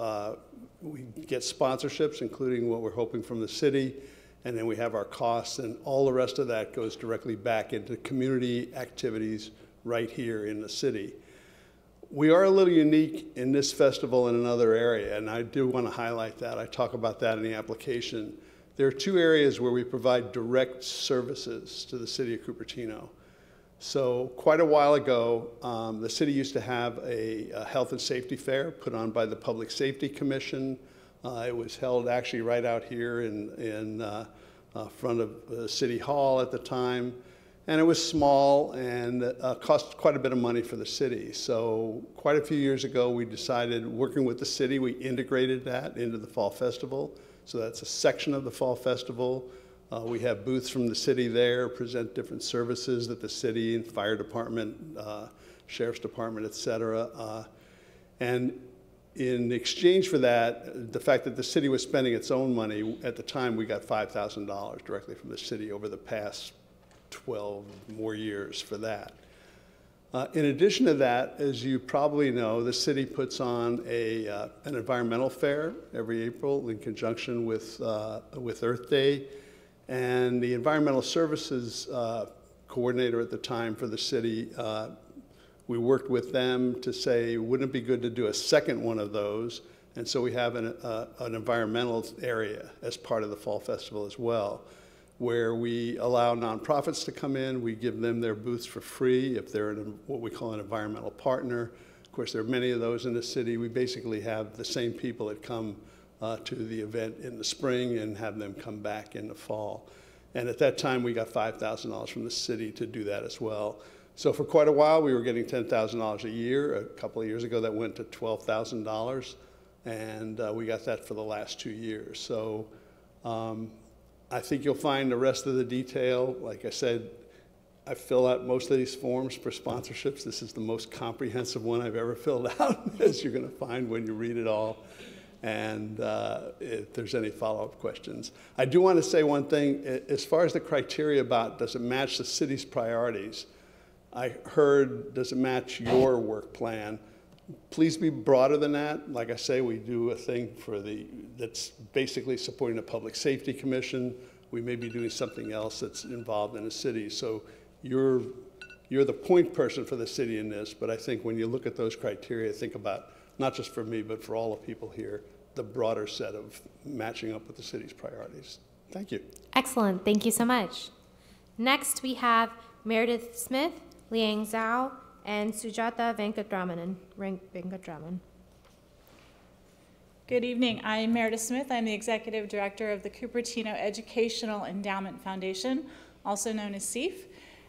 we get sponsorships, including what we're hoping from the city, and then we have our costs, and all the rest of that goes directly back into community activities right here in the city. We are a little unique in this festival in another area, and I do want to highlight that. I talk about that in the application. There are two areas where we provide direct services to the city of Cupertino. So quite a while ago, the city used to have a health and safety fair put on by the Public Safety Commission. It was held actually right out here in front of City Hall at the time. And it was small and cost quite a bit of money for the city. So quite a few years ago, we decided, working with the city, we integrated that into the Fall Festival. So that's a section of the Fall Festival. We have booths from the city there, present different services that the city and fire department, sheriff's department, et cetera. And in exchange for that, the fact that the city was spending its own money, at the time we got $5,000 directly from the city over the past 12 more years for that. In addition to that, as you probably know, the city puts on an environmental fair every April in conjunction with Earth Day. And the environmental services coordinator at the time for the city, we worked with them to say, wouldn't it be good to do a second one of those? And so we have an environmental area as part of the Fall Festival as well, where we allow nonprofits to come in. We give them their booths for free if they're what we call an environmental partner. Of course, there are many of those in the city. We basically have the same people that come to the event in the spring and have them come back in the fall. And at that time, we got $5,000 from the city to do that as well. So for quite a while, we were getting $10,000 a year. A couple of years ago, that went to $12,000. And we got that for the last 2 years. So I think you'll find the rest of the detail. Like I said, I fill out most of these forms for sponsorships. This is the most comprehensive one I've ever filled out, as you're going to find when you read it all. And if there's any follow-up questions. I do want to say one thing. As far as the criteria about does it match the city's priorities, I heard, does it match your work plan? Please be broader than that. Like I say, we do a thing that's basically supporting the Public Safety Commission. We may be doing something else that's involved in the city. So you're the point person for the city in this, but I think when you look at those criteria, think about, not just for me, but for all the people here, the broader set of matching up with the city's priorities. Thank you. Excellent. Thank you so much. Next, we have Meredith Smith, Liang Zhao, and Sujata Venkatraman. Good evening. I'm Meredith Smith. I'm the Executive Director of the Cupertino Educational Endowment Foundation, also known as CEF.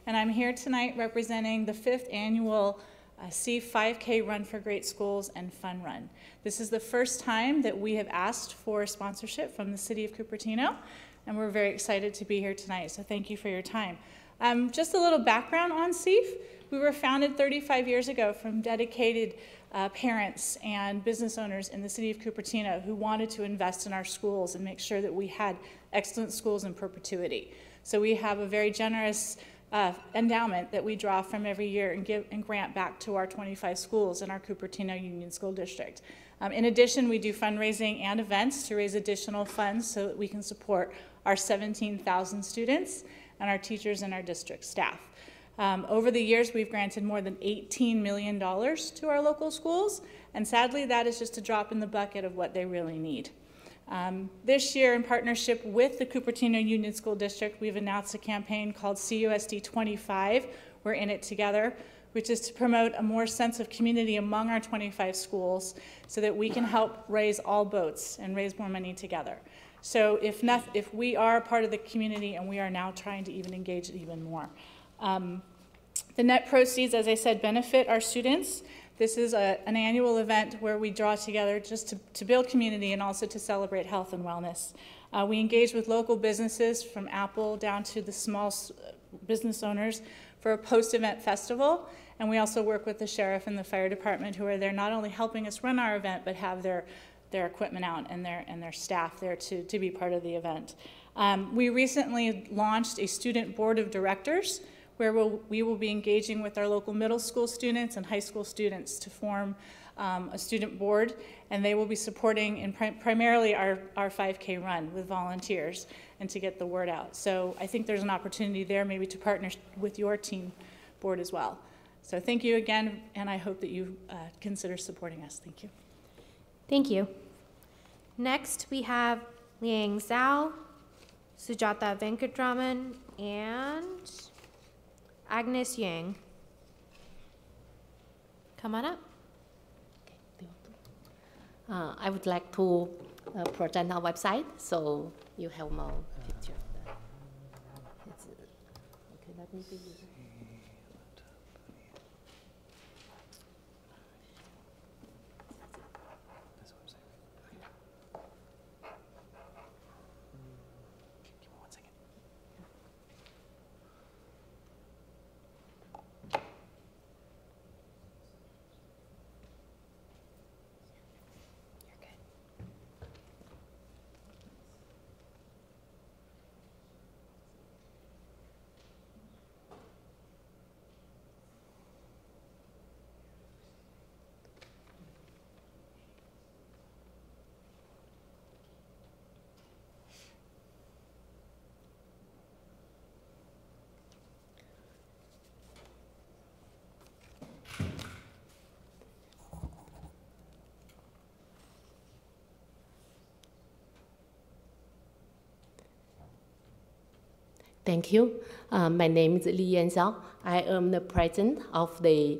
And I'm here tonight representing the 5th annual CEF 5K Run for Great Schools and Fun Run. This is the first time that we have asked for sponsorship from the city of Cupertino, and we're very excited to be here tonight, so thank you for your time. Just a little background on CEF. We were founded 35 years ago from dedicated parents and business owners in the city of Cupertino who wanted to invest in our schools and make sure that we had excellent schools in perpetuity. So we have a very generous endowment that we draw from every year and give and grant back to our 25 schools in our Cupertino Union School District. In addition, we do fundraising and events to raise additional funds so that we can support our 17,000 students and our teachers and our district staff. Over the years, we've granted more than $18 million to our local schools, and sadly, that is just a drop in the bucket of what they really need. This year, in partnership with the Cupertino Union School District, we've announced a campaign called CUSD 25, We're in It Together, which is to promote a more sense of community among our 25 schools so that we can help raise all boats and raise more money together. So if we are a part of the community, and we are now trying to even engage it even more. The net proceeds, as I said, benefit our students. This is an annual event where we draw together just to build community and also to celebrate health and wellness. We engage with local businesses from Apple down to the small business owners for a post-event festival. And we also work with the sheriff and the fire department who are there not only helping us run our event, but have their their equipment out and their staff there to be part of the event. We recently launched a student board of directors where we will be engaging with our local middle school students and high school students to form a student board, and they will be supporting primarily our 5K run with volunteers and to get the word out. So I think there's an opportunity there maybe to partner with your team board as well. So thank you again, and I hope that you consider supporting us. Thank you. Thank you. Next, we have Liang Zhao, Sujata Venkatraman, and Agnes Yang. Come on up. I would like to present our website, so you have more picture of that. Okay, let me do this. Thank you. My name is Li Yanxiao. I am the president of the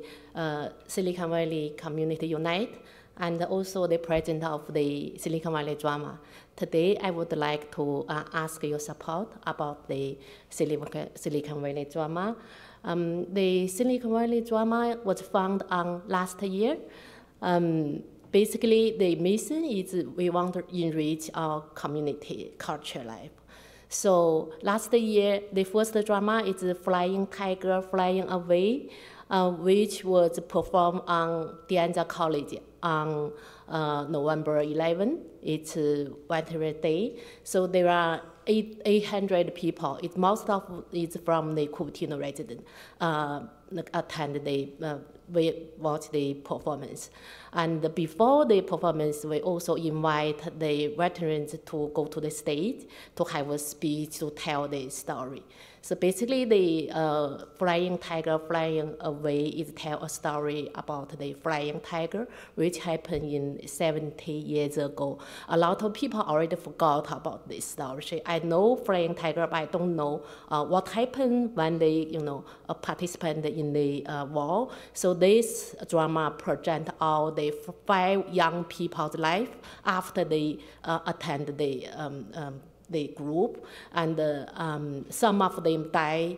Silicon Valley Community Unite and also the president of the Silicon Valley Drama. Today, I would like to ask your support about the Silicon Valley Drama. The Silicon Valley Drama was founded on last year. Basically, the mission is we want to enrich our community culture life. So last year, the first drama is Flying Tiger, Flying Away, which was performed on Dianza College on November 11. It's Veterans Day. So there are 800 people. Most of it's from the Cupertino resident attend we watch the performance. And before the performance, we also invite the veterans to go to the stage to have a speech to tell the story. So basically, the Flying Tiger, Flying Away is tell a story about the flying tiger, which happened in 70 years ago. A lot of people already forgot about this story. I know Flying Tiger, but I don't know what happened when they, participate in the war. So this drama presents all the 5 young people's life after they attend the group, and some of them die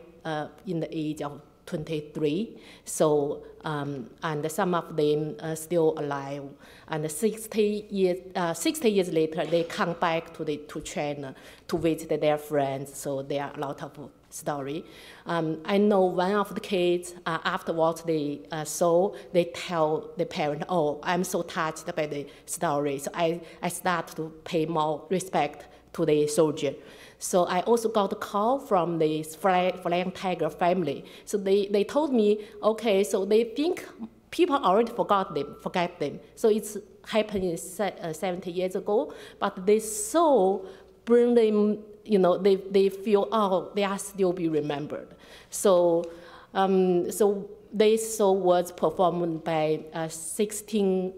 in the age of 23. So and some of them are still alive. And 60 years later, they come back to China to visit their friends. So there are a lot of story. I know one of the kids, afterwards they saw, they tell the parent, oh, I'm so touched by the story. So I start to pay more respect to the soldier. So I also got a call from the Flying Tiger family. So they told me, okay, so they think people already forget them. So it's happened 70 years ago, but they so bring them, they feel, oh, they are still be remembered. So, so this show was performed by 16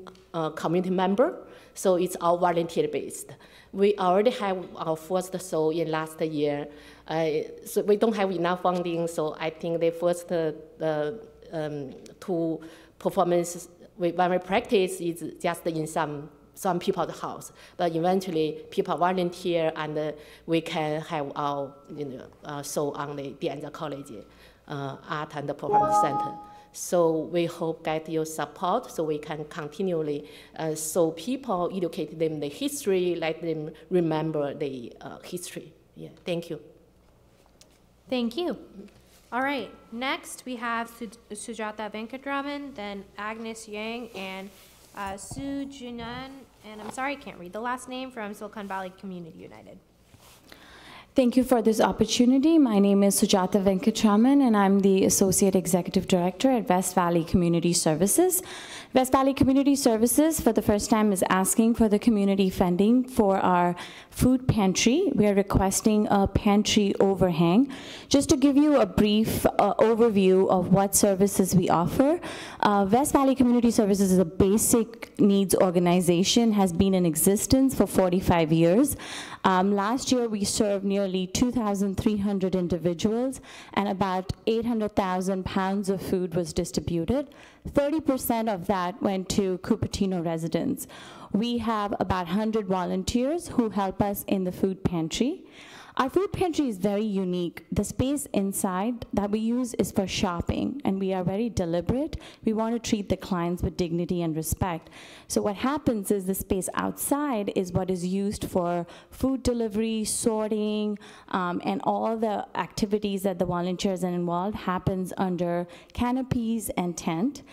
community members. So it's all volunteer based. We already have our first show in last year. So we don't have enough funding, so I think the first 2 performances, when we practice, is just in some people's house. But eventually, people volunteer, and we can have our show on the Dianza College Art and Performance Center. So we hope get your support so we can continually show people, educate them the history, let them remember the history. Yeah, thank you. Thank you. All right, next we have Sujata Venkatraman, then Agnes Yang, and Su Junan And I'm sorry, I can't read the last name, from Silicon Valley Community United. Thank you for this opportunity. My name is Sujata Venkatraman, and I'm the Associate Executive Director at West Valley Community Services. West Valley Community Services, for the first time, is asking for the community funding for our food pantry. We are requesting a pantry overhang. Just to give you a brief overview of what services we offer, West Valley Community Services is a basic needs organization, has been in existence for 45 years. Last year, we served nearly 2,300 individuals, and about 800,000 pounds of food was distributed. 30% of that went to Cupertino residents. We have about 100 volunteers who help us in the food pantry. Our food pantry is very unique. The space inside that we use is for shopping, and we are very deliberate. We want to treat the clients with dignity and respect. So what happens is the space outside is what is used for food delivery, sorting, and all the activities that the volunteers are involved happens under canopies and tent.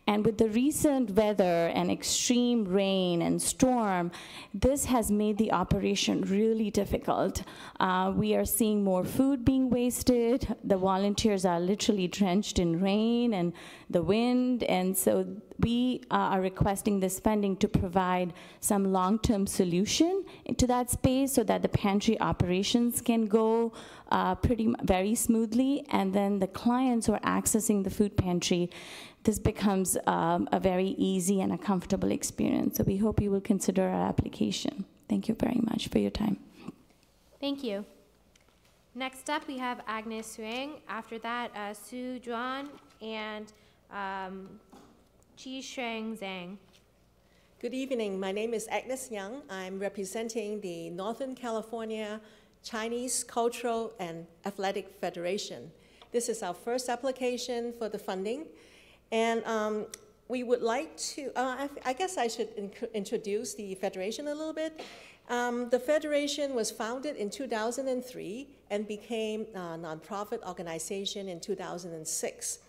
And with the recent weather and extreme rain and storm, this has made the operation really difficult. We are seeing more food being wasted. The volunteers are literally drenched in rain and the wind, and so we are requesting this funding to provide some long-term solution to that space so that the pantry operations can go very smoothly, and then the clients who are accessing the food pantry, this becomes a very easy and a comfortable experience. So we hope you will consider our application. Thank you very much for your time. Thank you. Next up, we have Agnes Suang. After that, Su Juan and Chi Shuang Zhang. Good evening. My name is Agnes Yang. I'm representing the Northern California Chinese Cultural and Athletic Federation. This is our first application for the funding. And we would like to, I guess I should introduce the Federation a little bit. The Federation was founded in 2003 and became a nonprofit organization in 2006.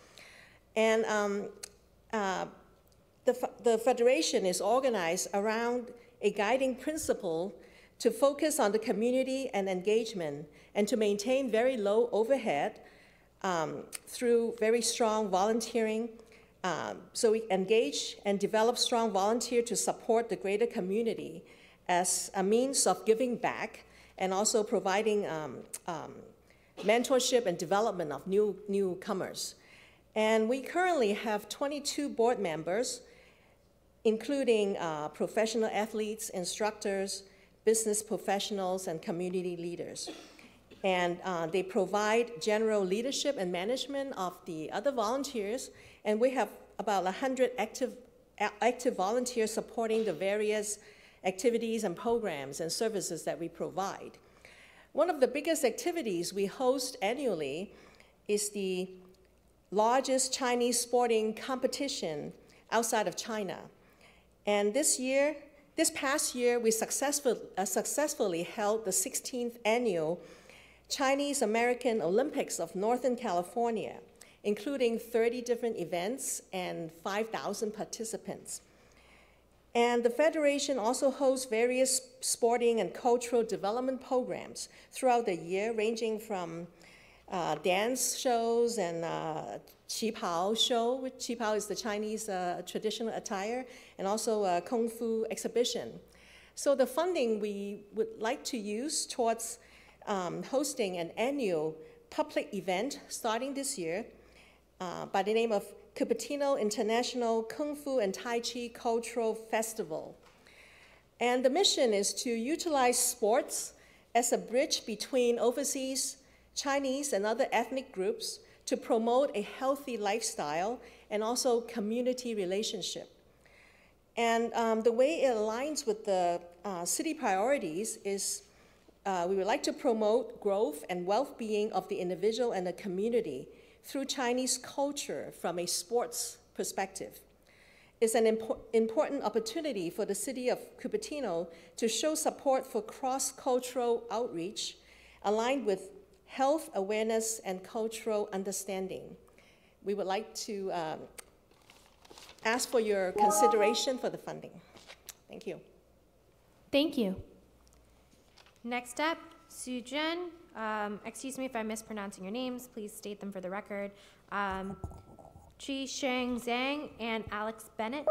And the Federation is organized around a guiding principle to focus on the community and engagement and to maintain very low overhead through very strong volunteering. So we engage and develop strong volunteers to support the greater community as a means of giving back and also providing mentorship and development of newcomers. And we currently have 22 board members, including professional athletes, instructors, business professionals, and community leaders. And they provide general leadership and management of the other volunteers, and we have about 100 active volunteers supporting the various activities and programs and services that we provide. One of the biggest activities we host annually is the largest Chinese sporting competition outside of China. And this past year, we successfully held the 16th annual Chinese American Olympics of Northern California, including 30 different events and 5,000 participants. And the Federation also hosts various sporting and cultural development programs throughout the year, ranging from dance shows and qipao show, which qipao is the Chinese traditional attire, and also a kung fu exhibition. So the funding we would like to use towards hosting an annual public event starting this year by the name of Cupertino International Kung Fu and Tai Chi Cultural Festival. And the mission is to utilize sports as a bridge between overseas Chinese and other ethnic groups to promote a healthy lifestyle and also community relationship. And the way it aligns with the city priorities is we would like to promote growth and well-being of the individual and the community through Chinese culture from a sports perspective. It's an important opportunity for the city of Cupertino to show support for cross-cultural outreach aligned with health awareness and cultural understanding. We would like to ask for your consideration for the funding. Thank you. Thank you. Next up, Sujin. Excuse me if I'm mispronouncing your names. Please state them for the record. Chi Sheng Zhang and Alex Bennett.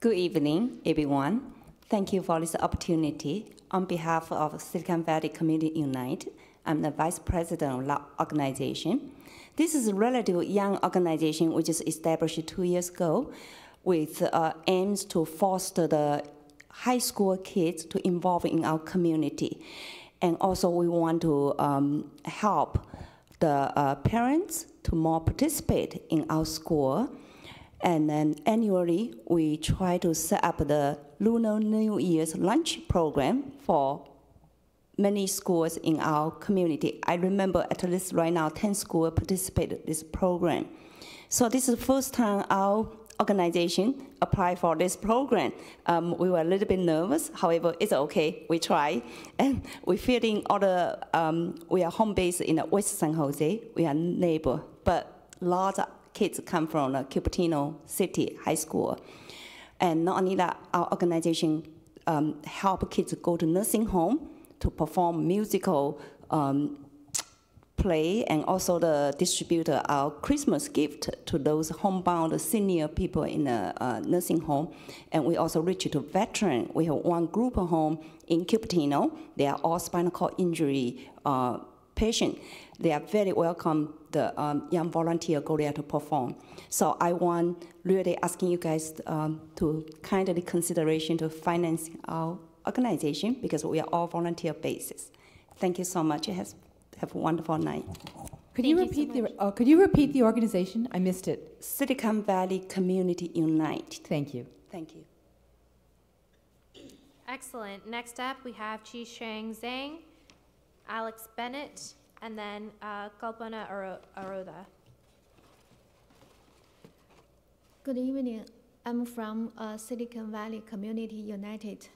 Good evening, everyone. Thank you for this opportunity. On behalf of Silicon Valley Community Unite, I'm the Vice President of the organization. This is a relatively young organization which is established 2 years ago with aims to foster the high school kids to involve in our community. And also we want to help the parents to more participate in our school. And then annually, we try to set up the Lunar New Year's lunch program for many schools in our community. I remember at least right now 10 schools participated in this program. So this is the first time our organization applied for this program. We were a little bit nervous, however, it's okay, we try. And we're feeling all the, we are home based in West San Jose, we are neighbor, but lots of kids come from the Cupertino City High School. And not only that, our organization help kids go to nursing home to perform musical play, and also the distribute our Christmas gift to those homebound senior people in the nursing home. And we also reach to veterans. We have one group home in Cupertino. They are all spinal cord injury patients. They are very welcome. The young volunteer go there to perform. So I want really asking you guys to kindly consideration to finance our organization because we are all volunteer basis. Thank you so much. Have a wonderful night. Could you repeat the organization? I missed it. Silicon Valley Community Unite. Thank you. Thank you. Excellent. Next up, we have Chi Sheng Zhang, Alex Bennett, and then Kalpana Aroda. Good evening. I'm from Silicon Valley Community United.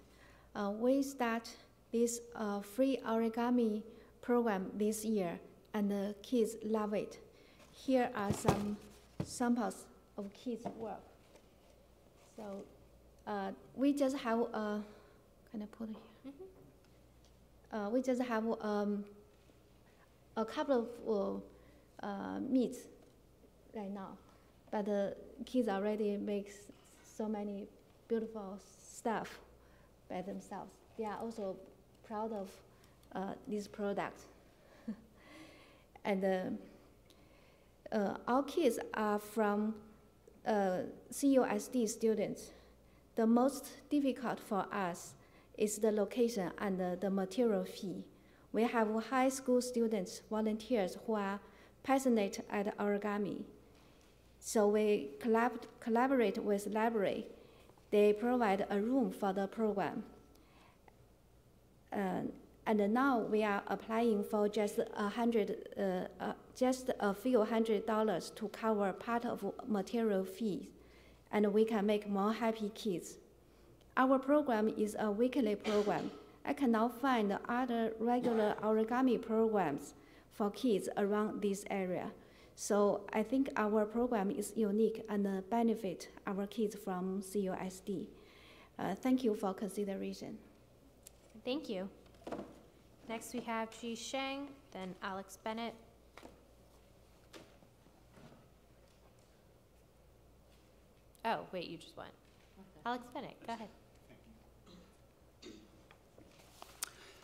We start this free origami program this year, and the kids love it. Here are some samples of kids' work. So we just have, can I put it here? Mm-hmm. We just have a couple of meats right now, but the kids already make so many beautiful stuff by themselves. They are also proud of this product. And our kids are from CUSD students. The most difficult for us is the location and the material fee. We have high school students, volunteers who are passionate at origami. So we collaborate with library. They provide a room for the program. And now we are applying for just a few $100 to cover part of material fees, and we can make more happy kids. Our program is a weekly program. I cannot find other regular origami programs for kids around this area. So I think our program is unique and benefit our kids from CUSD. Thank you for consideration. Thank you. Next we have Chi Sheng, then Alex Bennett. Oh, wait, you just went. Okay. Alex Bennett, go ahead.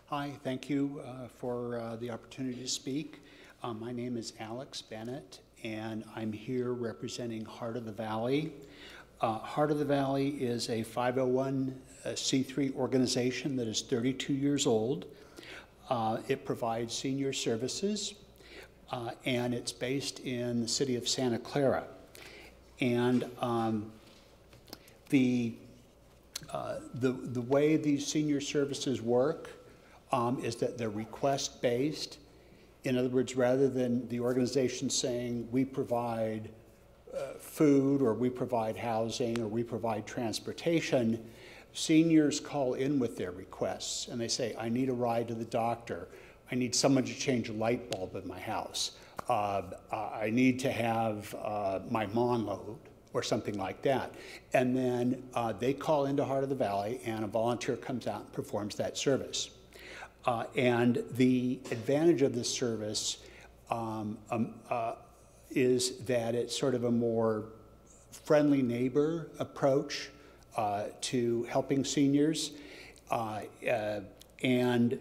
Hi, thank you for the opportunity to speak. My name is Alex Bennett, and I'm here representing Heart of the Valley. Heart of the Valley is a 501c3 organization that is 32 years old. It provides senior services, and it's based in the city of Santa Clara. And the way these senior services work is that they're request-based. In other words, rather than the organization saying we provide food, or we provide housing, or we provide transportation, seniors call in with their requests, and they say, I need a ride to the doctor. I need someone to change a light bulb in my house. I need to have my lawn mowed, or something like that. And then they call into Heart of the Valley, and a volunteer comes out and performs that service. And the advantage of this service is that it's sort of a more friendly neighbor approach to helping seniors, and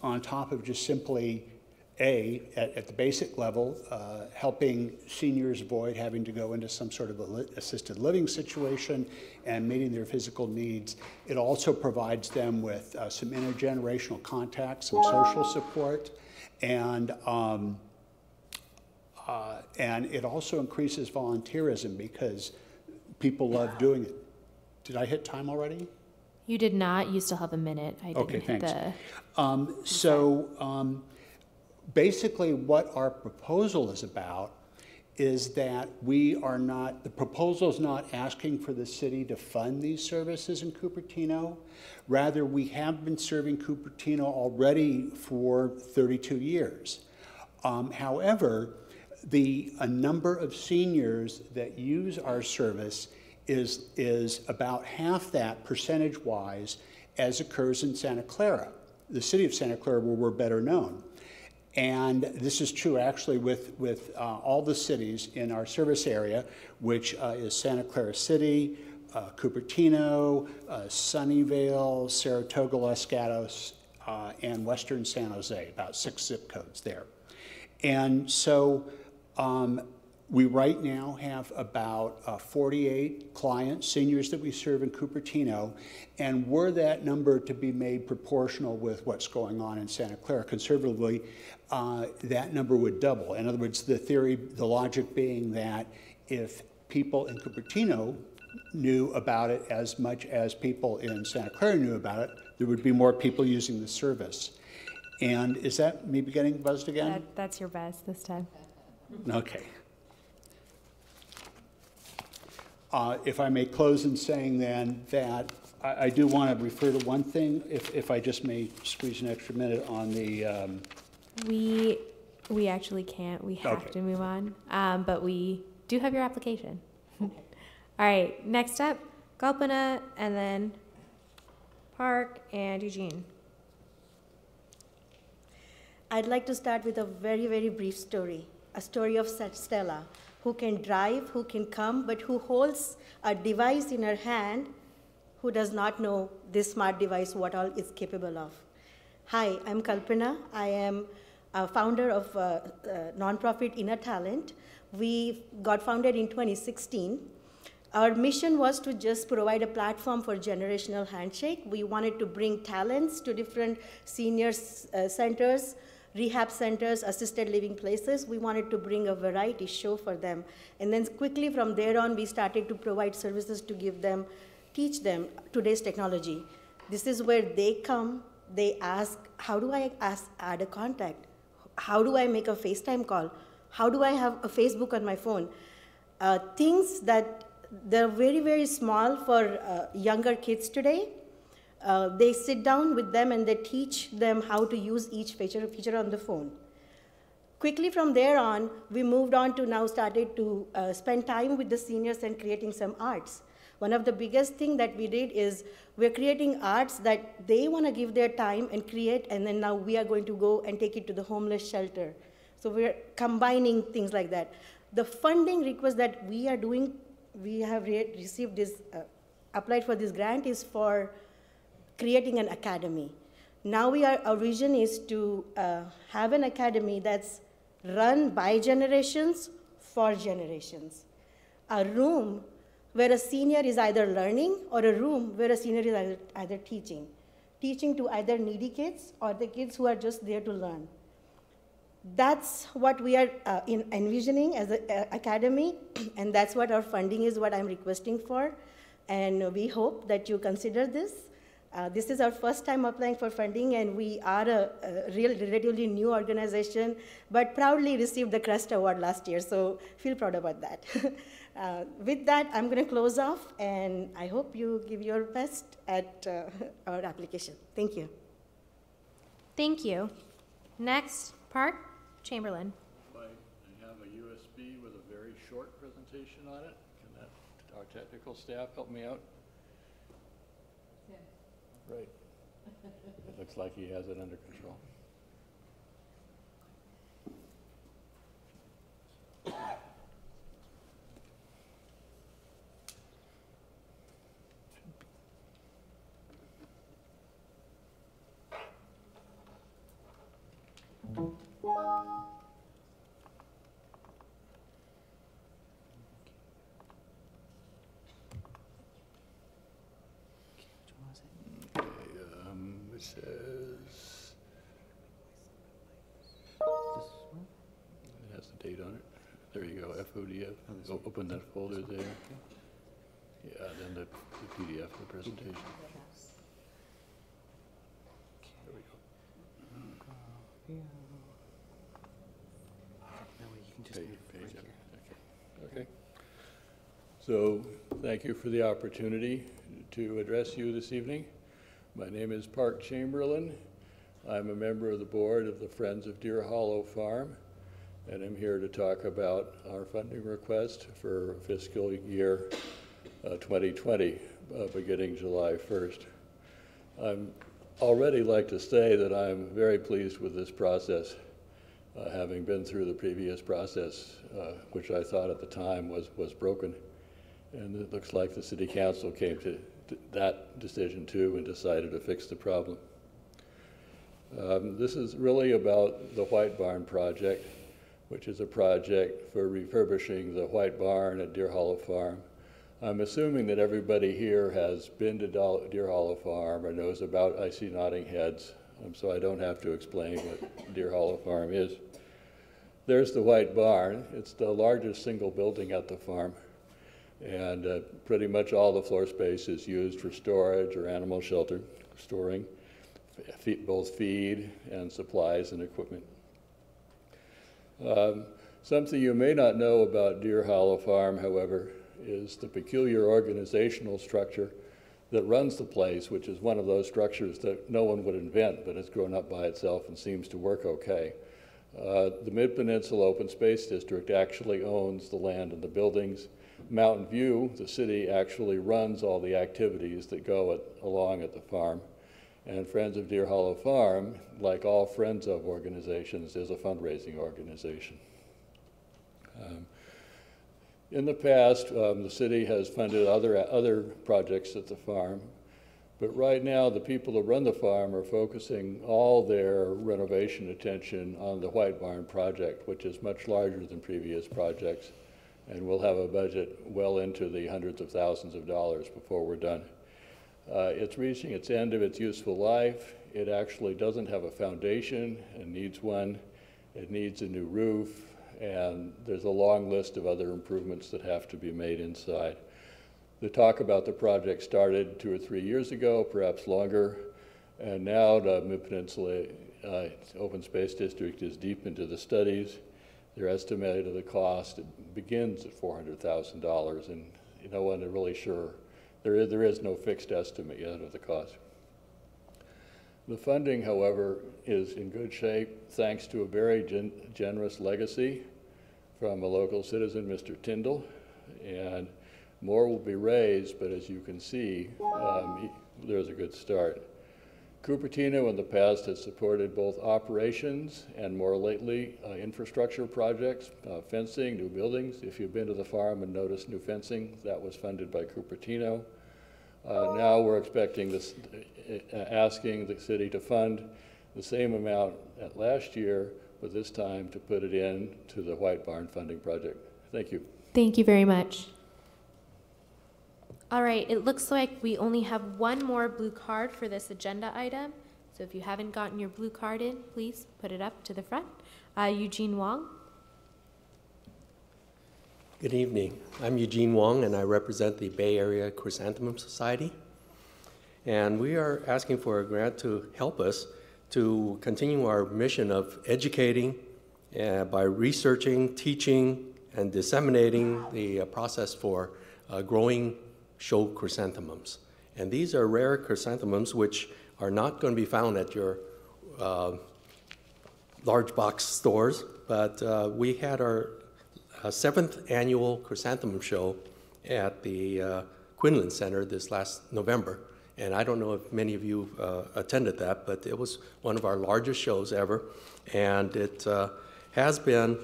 on top of just simply at the basic level, helping seniors avoid having to go into some sort of assisted living situation and meeting their physical needs. It also provides them with some intergenerational contacts, some social support, and it also increases volunteerism because people love doing it. Did I hit time already? You did not. You still have a minute. I didn't okay, hit thanks. Basically what our proposal is about is that the proposal is not asking for the city to fund these services in Cupertino. Rather, we have been serving Cupertino already for 32 years. However, a number of seniors that use our service is about half that percentage-wise as occurs in Santa Clara, the city of Santa Clara, where we're better known. And this is true actually with all the cities in our service area, which is Santa Clara City, Cupertino, Sunnyvale, Saratoga, Los Gatos, and Western San Jose, about 6 zip codes there. And so we right now have about 48 clients, seniors that we serve in Cupertino, and were that number to be made proportional with what's going on in Santa Clara, conservatively, that number would double. In other words, the logic being that if people in Cupertino knew about it as much as people in Santa Clara knew about it, there would be more people using the service. And is that maybe getting buzzed again? That's your best this time. Okay. If I may close in saying then that I do want to refer to one thing, if I just may squeeze an extra minute on the... We actually can't. We have to move on, but we do have your application. All right, next up, Kalpana, and then Park and Eugene. I'd like to start with a very, very brief story, a story of Stella, who can drive, who can come, but who holds a device in her hand, who does not know this smart device, what all it's capable of. Hi, I'm Kalpana. I am a founder of nonprofit Inner Talent. We got founded in 2016. Our mission was to just provide a platform for generational handshake. We wanted to bring talents to different senior centers, rehab centers, assisted living places. We wanted to bring a variety show for them. And then quickly from there on, we started to provide services to teach them today's technology. This is where they come, they ask, how do I add a contact? How do I make a FaceTime call? How do I have a Facebook on my phone? Things that they're very, very small for younger kids today. They sit down with them and they teach them how to use each feature on the phone. Quickly from there on, we moved on to now started to spend time with the seniors and creating some arts. One of the biggest thing that we did is we're creating arts that they want to give their time and create, and then now we are going to go and take it to the homeless shelter. So we're combining things like that. The funding request that we are doing, we have received this, applied for this grant is for creating an academy. Now our vision is to have an academy that's run by generations for generations. A room where a senior is either learning or a room where a senior is either teaching to either needy kids or the kids who are just there to learn. That's what we are envisioning as an academy, and that's what our funding is, what I'm requesting for. And we hope that you consider this. This is our first time applying for funding, and we are a relatively new organization, but proudly received the CREST Award last year, so feel proud about that. With that, I'm going to close off, and I hope you give your best at our application. Thank you. Thank you. Next, Park Chamberlain. I have a USB with a very short presentation on it. Can our technical staff help me out? Right. It looks like he has it under control. It says, it has the date on it. There you go, FODF. Open that folder there. Yeah, then the PDF of the presentation. There we go. Page up. Okay. So thank you for the opportunity to address you this evening. My name is Park Chamberlain. I'm a member of the board of the Friends of Deer Hollow Farm, and I'm here to talk about our funding request for fiscal year 2020, beginning July 1st. I'd already like to say that I'm very pleased with this process, having been through the previous process, which I thought at the time was broken. And it looks like the City Council came to that decision too and decided to fix the problem. This is really about the White Barn project, which is a project for refurbishing the White Barn at Deer Hollow Farm. I'm assuming that everybody here has been to Deer Hollow Farm or knows about, I see nodding heads, so I don't have to explain what Deer Hollow Farm is. There's the White Barn. It's the largest single building at the farm. And pretty much all the floor space is used for storage or animal shelter, storing both feed and supplies and equipment. Something you may not know about Deer Hollow Farm, however, is the peculiar organizational structure that runs the place, which is one of those structures that no one would invent, but has grown up by itself and seems to work okay. The Mid-Peninsula Open Space District actually owns the land and the buildings. Mountain View, the city, actually runs all the activities that go along at the farm. And Friends of Deer Hollow Farm, like all Friends of organizations, is a fundraising organization. In the past, the city has funded other projects at the farm, but right now the people who run the farm are focusing all their renovation attention on the White Barn project, which is much larger than previous projects. And we'll have a budget well into the hundreds of thousands of dollars before we're done. It's reaching its end of its useful life. It actually doesn't have a foundation and needs one. It needs a new roof, and there's a long list of other improvements that have to be made inside. The talk about the project started 2 or 3 years ago, perhaps longer, and now the Mid-Peninsula Open Space District is deep into the studies. Their estimate of the cost begins at $400,000, and no one is really sure. There is no fixed estimate yet of the cost. The funding, however, is in good shape thanks to a very generous legacy from a local citizen, Mr. Tyndall, and more will be raised, but as you can see, there's a good start. Cupertino in the past has supported both operations and more lately infrastructure projects, fencing, new buildings. If you've been to the farm and noticed new fencing, that was funded by Cupertino. Now we're expecting this, asking the city to fund the same amount at last year, but this time to put it in to the White Barn funding project. Thank you. Thank you very much. All right, it looks like we only have one more blue card for this agenda item. So if you haven't gotten your blue card in, please put it up to the front. Eugene Wong. Good evening. I'm Eugene Wong, and I represent the Bay Area Chrysanthemum Society. And we are asking for a grant to help us to continue our mission of educating by researching, teaching, and disseminating the process for growing show chrysanthemums. And these are rare chrysanthemums which are not going to be found at your large box stores, but we had our 7th annual chrysanthemum show at the Quinlan Center this last November. And I don't know if many of you attended that, but it was one of our largest shows ever. And it has been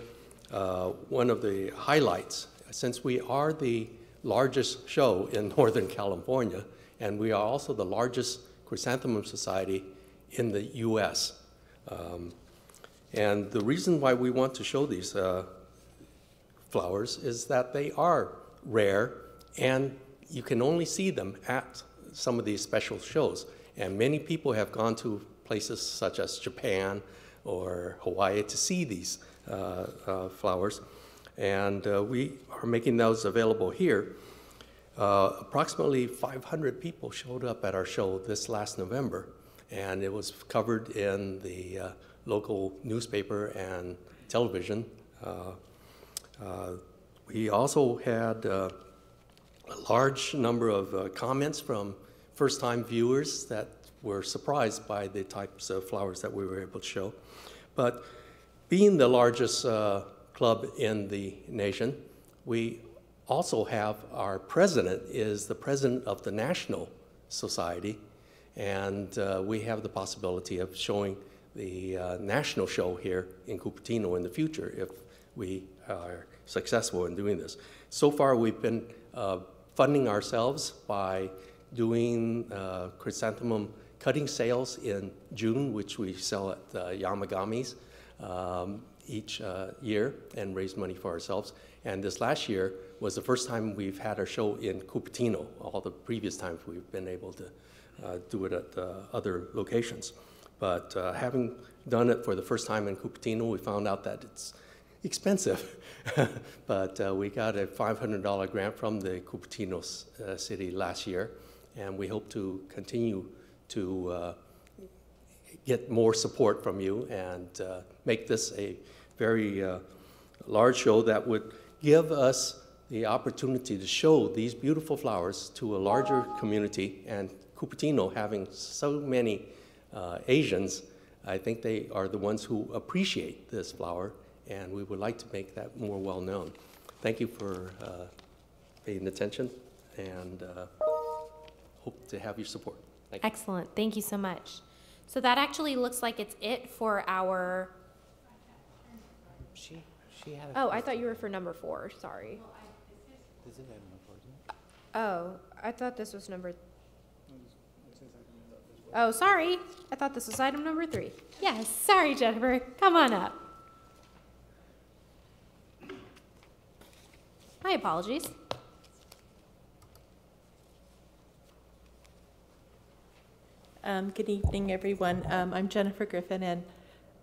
one of the highlights, since we are the largest show in Northern California, and we are also the largest chrysanthemum society in the U.S. And the reason why we want to show these flowers is that they are rare, and you can only see them at some of these special shows. And many people have gone to places such as Japan or Hawaii to see these flowers. And we are making those available here. Approximately 500 people showed up at our show this last November, and it was covered in the local newspaper and television. We also had a large number of comments from first-time viewers that were surprised by the types of flowers that we were able to show. But being the largest club in the nation, we also have our president is the president of the National Society, and we have the possibility of showing the national show here in Cupertino in the future if we are successful in doing this. So far, we've been funding ourselves by doing chrysanthemum cutting sales in June, which we sell at Yamagami's each year and raise money for ourselves. And this last year was the first time we've had our show in Cupertino. All the previous times we've been able to do it at other locations. But having done it for the first time in Cupertino, we found out that it's expensive. But we got a $500 grant from the Cupertino city last year, and we hope to continue to get more support from you and make this a very large show that would give us the opportunity to show these beautiful flowers to a larger community. And Cupertino, having so many Asians, I think they are the ones who appreciate this flower, and we would like to make that more well known. Thank you for paying attention, and hope to have your support. Thank you. Excellent. Thank you so much. So that actually looks like it's it for our... She had Oh, I thought you were for number 4. Sorry. Is it item number 4? Oh, I thought this was number... Oh, sorry. I thought this was item number 3. Yes, sorry, Jennifer. Come on up. My apologies. Good evening, everyone. I'm Jennifer Griffin, and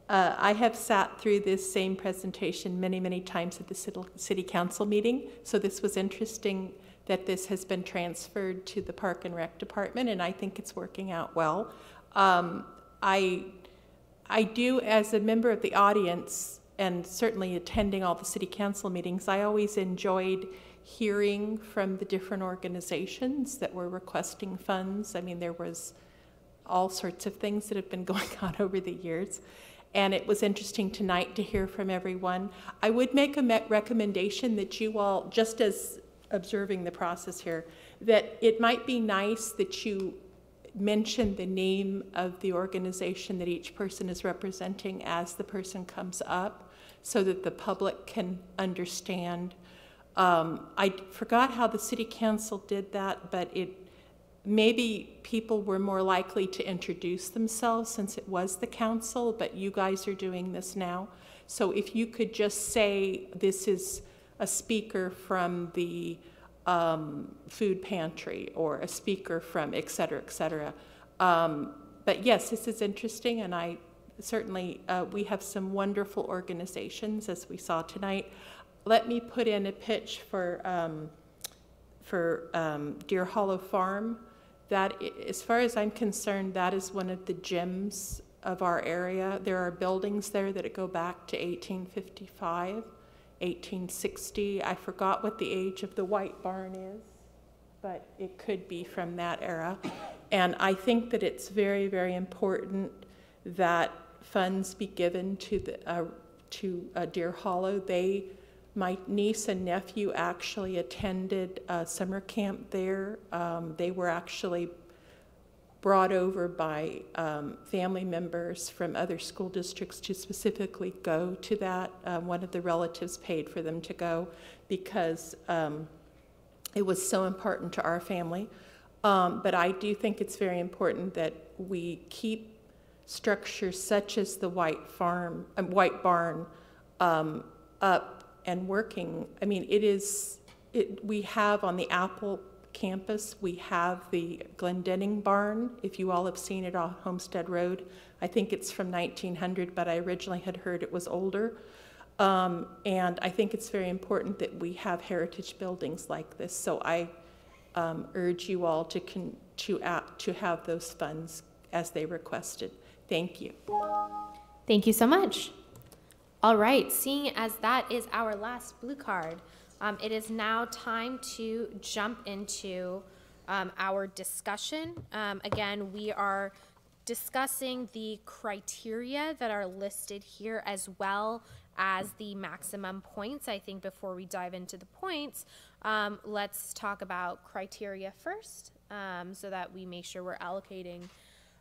I have sat through this same presentation many, many times at the City Council meeting, so this was interesting that this has been transferred to the Park and Rec Department, and I think it's working out well. I do, as a member of the audience, and certainly attending all the City Council meetings, I always enjoyed hearing from the different organizations that were requesting funds. I mean, there was all sorts of things that have been going on over the years. And it was interesting tonight to hear from everyone. I would make a recommendation that you all, just as observing the process here, that it might be nice that you mention the name of the organization that each person is representing as the person comes up, so that the public can understand. I forgot how the City Council did that, but maybe people were more likely to introduce themselves since it was the council, but you guys are doing this now. So if you could just say this is a speaker from the food pantry, or a speaker from et cetera, et cetera. But yes, this is interesting, and I certainly, we have some wonderful organizations, as we saw tonight. Let me put in a pitch for Deer Hollow Farm. That, as far as I'm concerned, that is one of the gems of our area. There are buildings there that go back to 1855, 1860. I forgot what the age of the White Barn is, but it could be from that era. And I think that it's very, very important that funds be given to Deer Hollow. They My niece and nephew actually attended summer camp there. They were actually brought over by family members from other school districts to specifically go to that. One of the relatives paid for them to go because it was so important to our family. But I do think it's very important that we keep structures such as the White Barn up and working. I mean, we have on the Apple campus, we have the Glendenning Barn, if you all have seen it on Homestead Road. I think it's from 1900, but I originally had heard it was older. And I think it's very important that we have heritage buildings like this. So I urge you all to have those funds as they requested. Thank you. Thank you so much. All right, seeing as that is our last blue card, it is now time to jump into our discussion. Again, we are discussing the criteria that are listed here as well as the maximum points. I think before we dive into the points, let's talk about criteria first so that we make sure we're allocating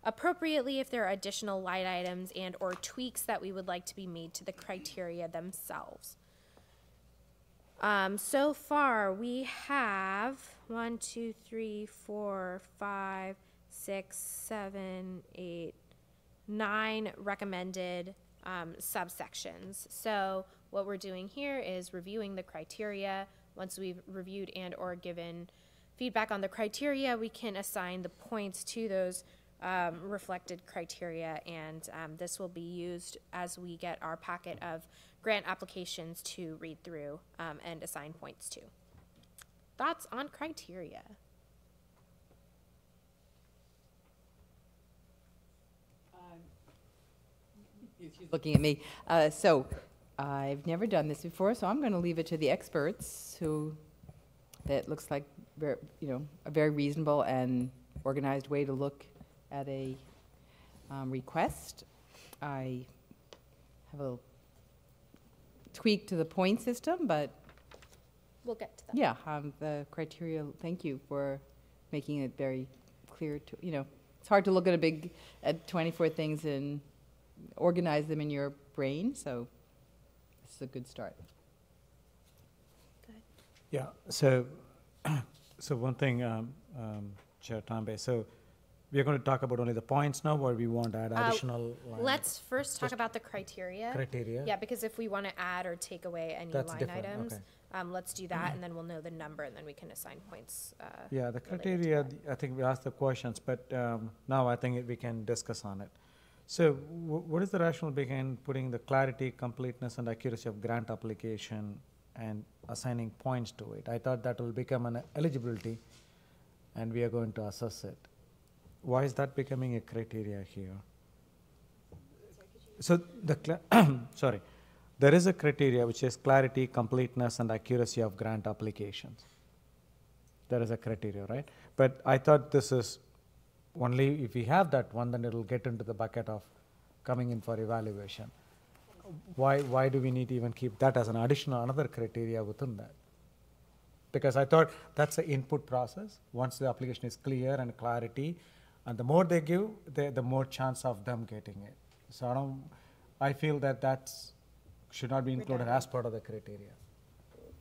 appropriately if there are additional line items and or tweaks that we would like to be made to the criteria themselves. So far we have 1, 2, 3, 4, 5, 6, 7, 8, 9 recommended subsections. So what we're doing here is reviewing the criteria. Once we've reviewed and or given feedback on the criteria, we can assign the points to those reflected criteria, and this will be used as we get our packet of grant applications to read through and assign points to. Thoughts on criteria? She's looking at me. So I've never done this before, so I'm going to leave it to the experts who, that looks like a very reasonable and organized way to look at a request. I have a tweak to the point system, but we'll get to that. Yeah, the criteria, thank you for making it very clear to, it's hard to look at 24 things and organize them in your brain, so this is a good start. Good. Yeah, so one thing, Chair Tambe, so we're going to talk about only the points now, or we want to add additional line? Let's first talk about the criteria. Criteria? Yeah, because if we want to add or take away any line items, okay. Let's do that, and then we'll know the number, and then we can assign points. Yeah, the criteria, I think we asked the questions, but now I think we can discuss on it. So what is the rationale behind putting the clarity, completeness, and accuracy of grant application and assigning points to it? I thought that will become an eligibility, and we are going to assess it. Why is that becoming a criteria here? So sorry, there is a criteria which is clarity, completeness, and accuracy of grant applications. There is a criteria, right? But I thought this is only if we have that one, then it will get into the bucket of coming in for evaluation. Why do we need to even keep that as an additional another criteria within that? Because I thought that's the input process. Once the application is clear and clarity, and the more they give, the more chance of them getting it. So I feel that should not be included as part of the criteria.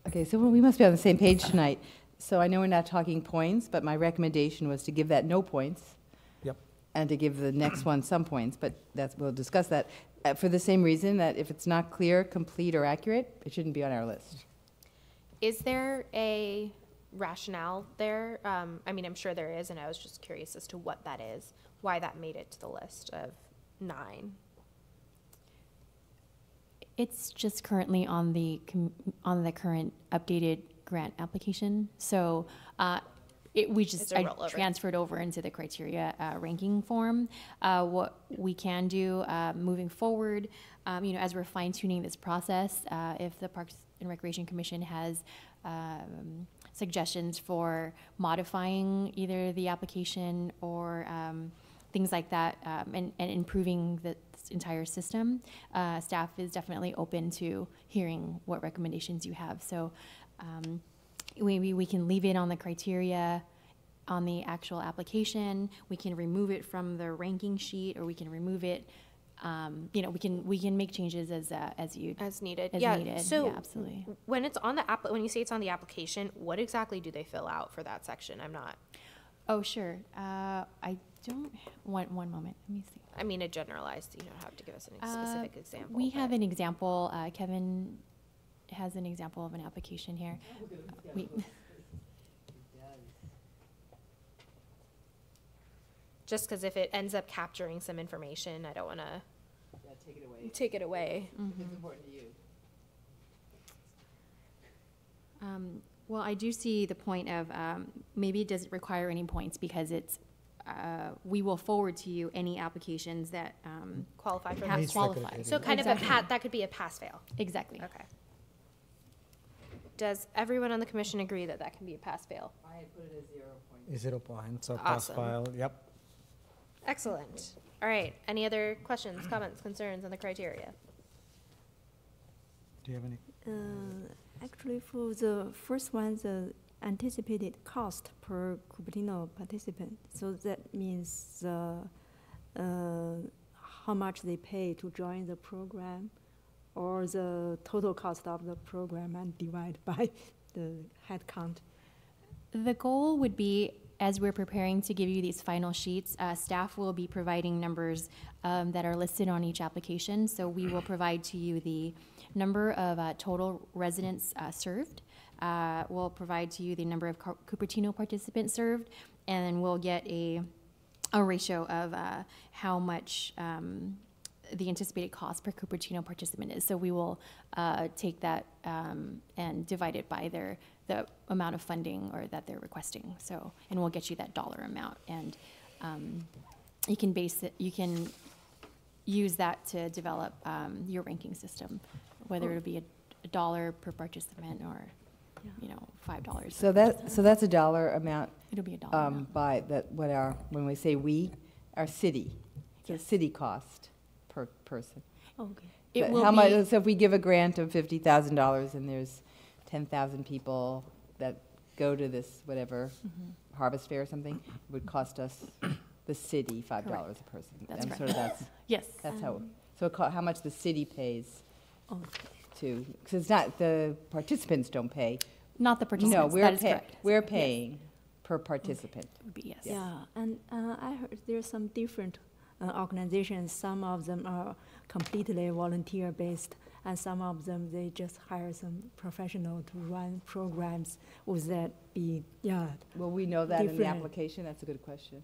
Okay, so we must be on the same page tonight. So I know we're not talking points, but my recommendation was to give that no points. Yep. And to give the next one some points, but we'll discuss that. For the same reason that if it's not clear, complete, or accurate, it shouldn't be on our list. Is there a rationale there? I mean, I'm sure there is, and I was just curious as to what that is, why that made it to the list of 9. It's just currently on the current updated grant application. So I transferred over into the criteria ranking form. What we can do moving forward, as we're fine tuning this process, if the Parks and Recreation Commission has suggestions for modifying either the application or things like that, and improving the entire system, staff is definitely open to hearing what recommendations you have. So we can leave it on the criteria on the actual application. We can remove it from the ranking sheet, or we can remove it. You know, we can make changes as needed. So yeah, absolutely. When it's on the when you say it's on the application, what exactly do they fill out for that section? I'm not. Oh, sure. I don't. One moment. Let me see. I mean, a generalized. You don't have to give us a specific example. We have an example. Kevin has an example of an application here. Just because if it ends up capturing some information, I don't want to take it away. Mm-hmm. It's important to you. Well, I do see the point of maybe it doesn't require any points because it's we will forward to you any applications that qualify for have this. qualified. So kind exactly. of that could be a pass-fail. Exactly. Okay. Does everyone on the commission agree that that can be a pass-fail? I had put it as 0 points. 0 points, so pass Awesome. file, yep. Excellent. All right. Any other questions, comments, concerns on the criteria? Do you have any? Actually, for the first one, the anticipated cost per Cupertino participant. So that means how much they pay to join the program, or the total cost of the program and divide by the head count. The goal would be, as we're preparing to give you these final sheets, staff will be providing numbers that are listed on each application. So we will provide to you the number of total residents served. We'll provide to you the number of Cupertino participants served, and then we'll get a ratio of how much the anticipated cost per Cupertino participant is. So we will take that and divide it by the amount of funding or that they're requesting. So, and we'll get you that dollar amount, and you can base it. You can use that to develop your ranking system, whether it'll be a dollar per participant or $5. So that's a dollar amount. It'll be a dollar amount. By that, when we say we, our city, the city cost per person. Okay. It will how much? be- So if we give a grant of $50,000 and there's 10,000 people that go to this whatever harvest fair or something, it would cost us, the city, $5 a person. That's and correct. sort of that's Yes. That's how. So how much the city pays Okay. to? Because it's not the participants don't pay. Not the participants. No, that is correct. we're paying per participant. It would be yes. Yeah, and I heard there's some different organizations. Some of them are completely volunteer-based, and some of them, they just hire some professional to run programs. Would that be, Will we know that in the different? application? That's a good question.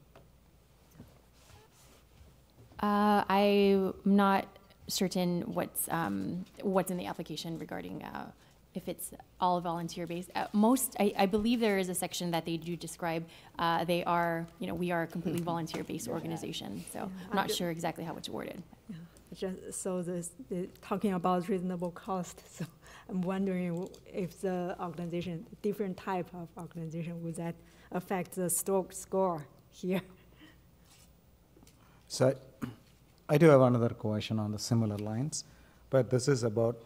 I'm not certain what's in the application regarding if it's all volunteer-based. I believe there is a section that they do describe. We are a completely volunteer-based organization, so I'm not sure exactly how it's worded. Just so they're talking about reasonable cost. So I'm wondering if the organization, different type of organization, would that affect the score here? So I do have another question on the similar lines, but this is about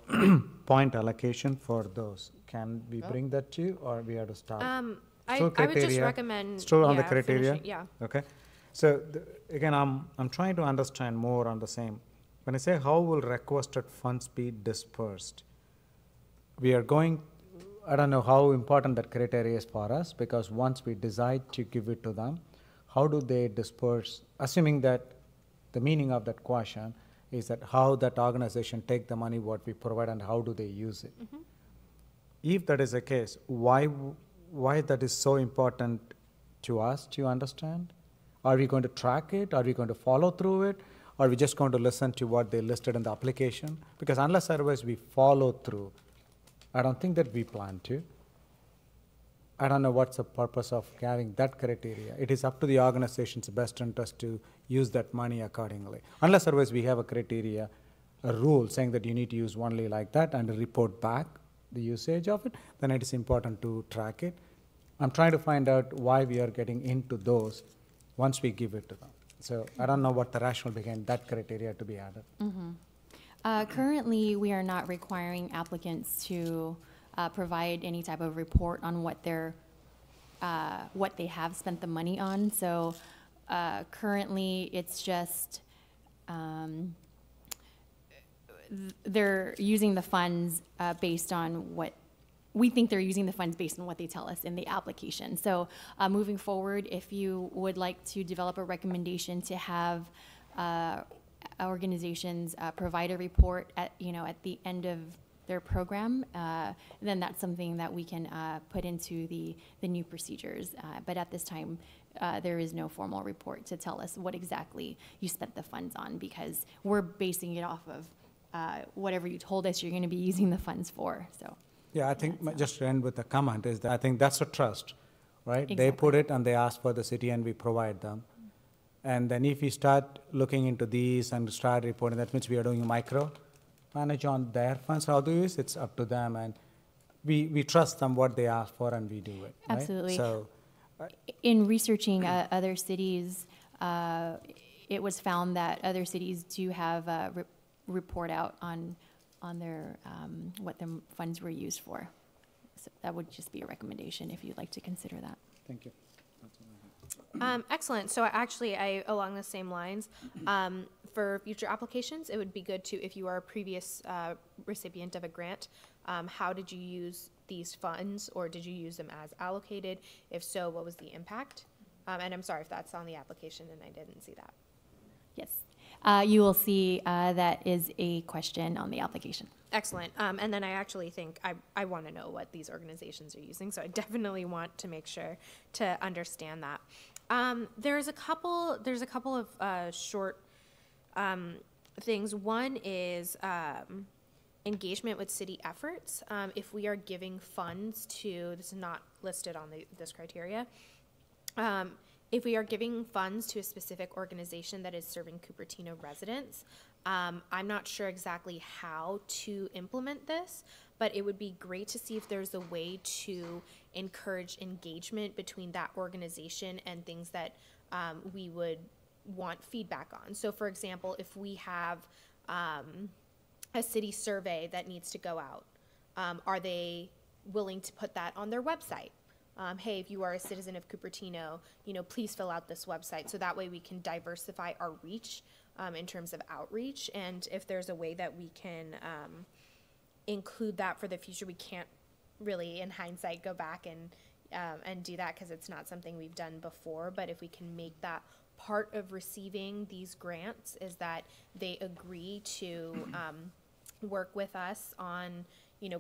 point allocation for those. Can we bring that to you, or we have to start? I would just recommend Still on the criteria? finishing, yeah. Okay. So again, I'm trying to understand more on the same. When I say how will requested funds be dispersed, we are going, I don't know how important that criteria is for us, because once we decide to give it to them, how do they disperse, assuming that the meaning of that question is that how that organization take the money what we provide and how do they use it. If that is the case, why that is so important to us to understand? Are we going to track it? Are we going to follow through it? Are we just going to listen to what they listed in the application? Because unless otherwise we follow through, I don't think that we plan to. I don't know what's the purpose of having that criteria. It is up to the organization's best interest to use that money accordingly. Unless otherwise we have a criteria, a rule saying that you need to use only like that and report back the usage of it, then it is important to track it. I'm trying to find out why we are getting into those once we give it to them. So I don't know what the rationale behind that criteria to be added. Currently, we are not requiring applicants to provide any type of report on what they have spent the money on. So currently, it's just they're using the funds based on what we think they're using the funds based on what they tell us in the application. So moving forward, if you would like to develop a recommendation to have organizations provide a report at the end of their program, then that's something that we can put into the new procedures. But at this time, there is no formal report to tell us what exactly you spent the funds on, because we're basing it off of whatever you told us you're going to be using the funds for. So. Yeah, I think just to end with a comment is that I think that's a trust, right? Exactly. They put it and they ask for the city and we provide them. And then if we start looking into these and start reporting, that means we are doing micro manage on their funds, how to use it's up to them. And we trust them what they ask for and we do it. Right? Absolutely. So, in researching other cities, it was found that other cities do have report out on their what their funds were used for. So that would just be a recommendation if you'd like to consider that. Thank you. Excellent. So actually, along the same lines, for future applications, it would be good to, if you are a previous recipient of a grant, how did you use these funds, or did you use them as allocated? If so, what was the impact? And I'm sorry if that's on the application and I didn't see that. Yes. You will see that is a question on the application. Excellent. And then I actually think I want to know what these organizations are using, so I definitely want to make sure to understand that. There's a couple of short things. One is engagement with city efforts. If we are giving funds to, this is not listed on this criteria, if we are giving funds to a specific organization that is serving Cupertino residents, I'm not sure exactly how to implement this, but it would be great to see if there's a way to encourage engagement between that organization and things that we would want feedback on. So for example, if we have a city survey that needs to go out, are they willing to put that on their website? Hey, if you are a citizen of Cupertino, please fill out this website. So that way we can diversify our reach in terms of outreach. And if there's a way that we can include that for the future, we can't really, in hindsight, go back and do that because it's not something we've done before. But if we can make that part of receiving these grants, is that they agree to work with us on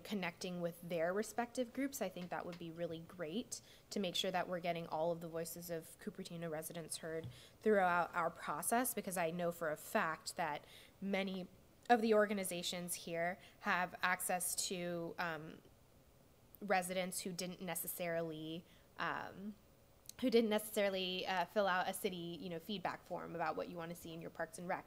connecting with their respective groups, I think that would be really great to make sure that we're getting all of the voices of Cupertino residents heard throughout our process, because I know for a fact that many of the organizations here have access to residents who didn't necessarily fill out a city feedback form about what you want to see in your parks and rec.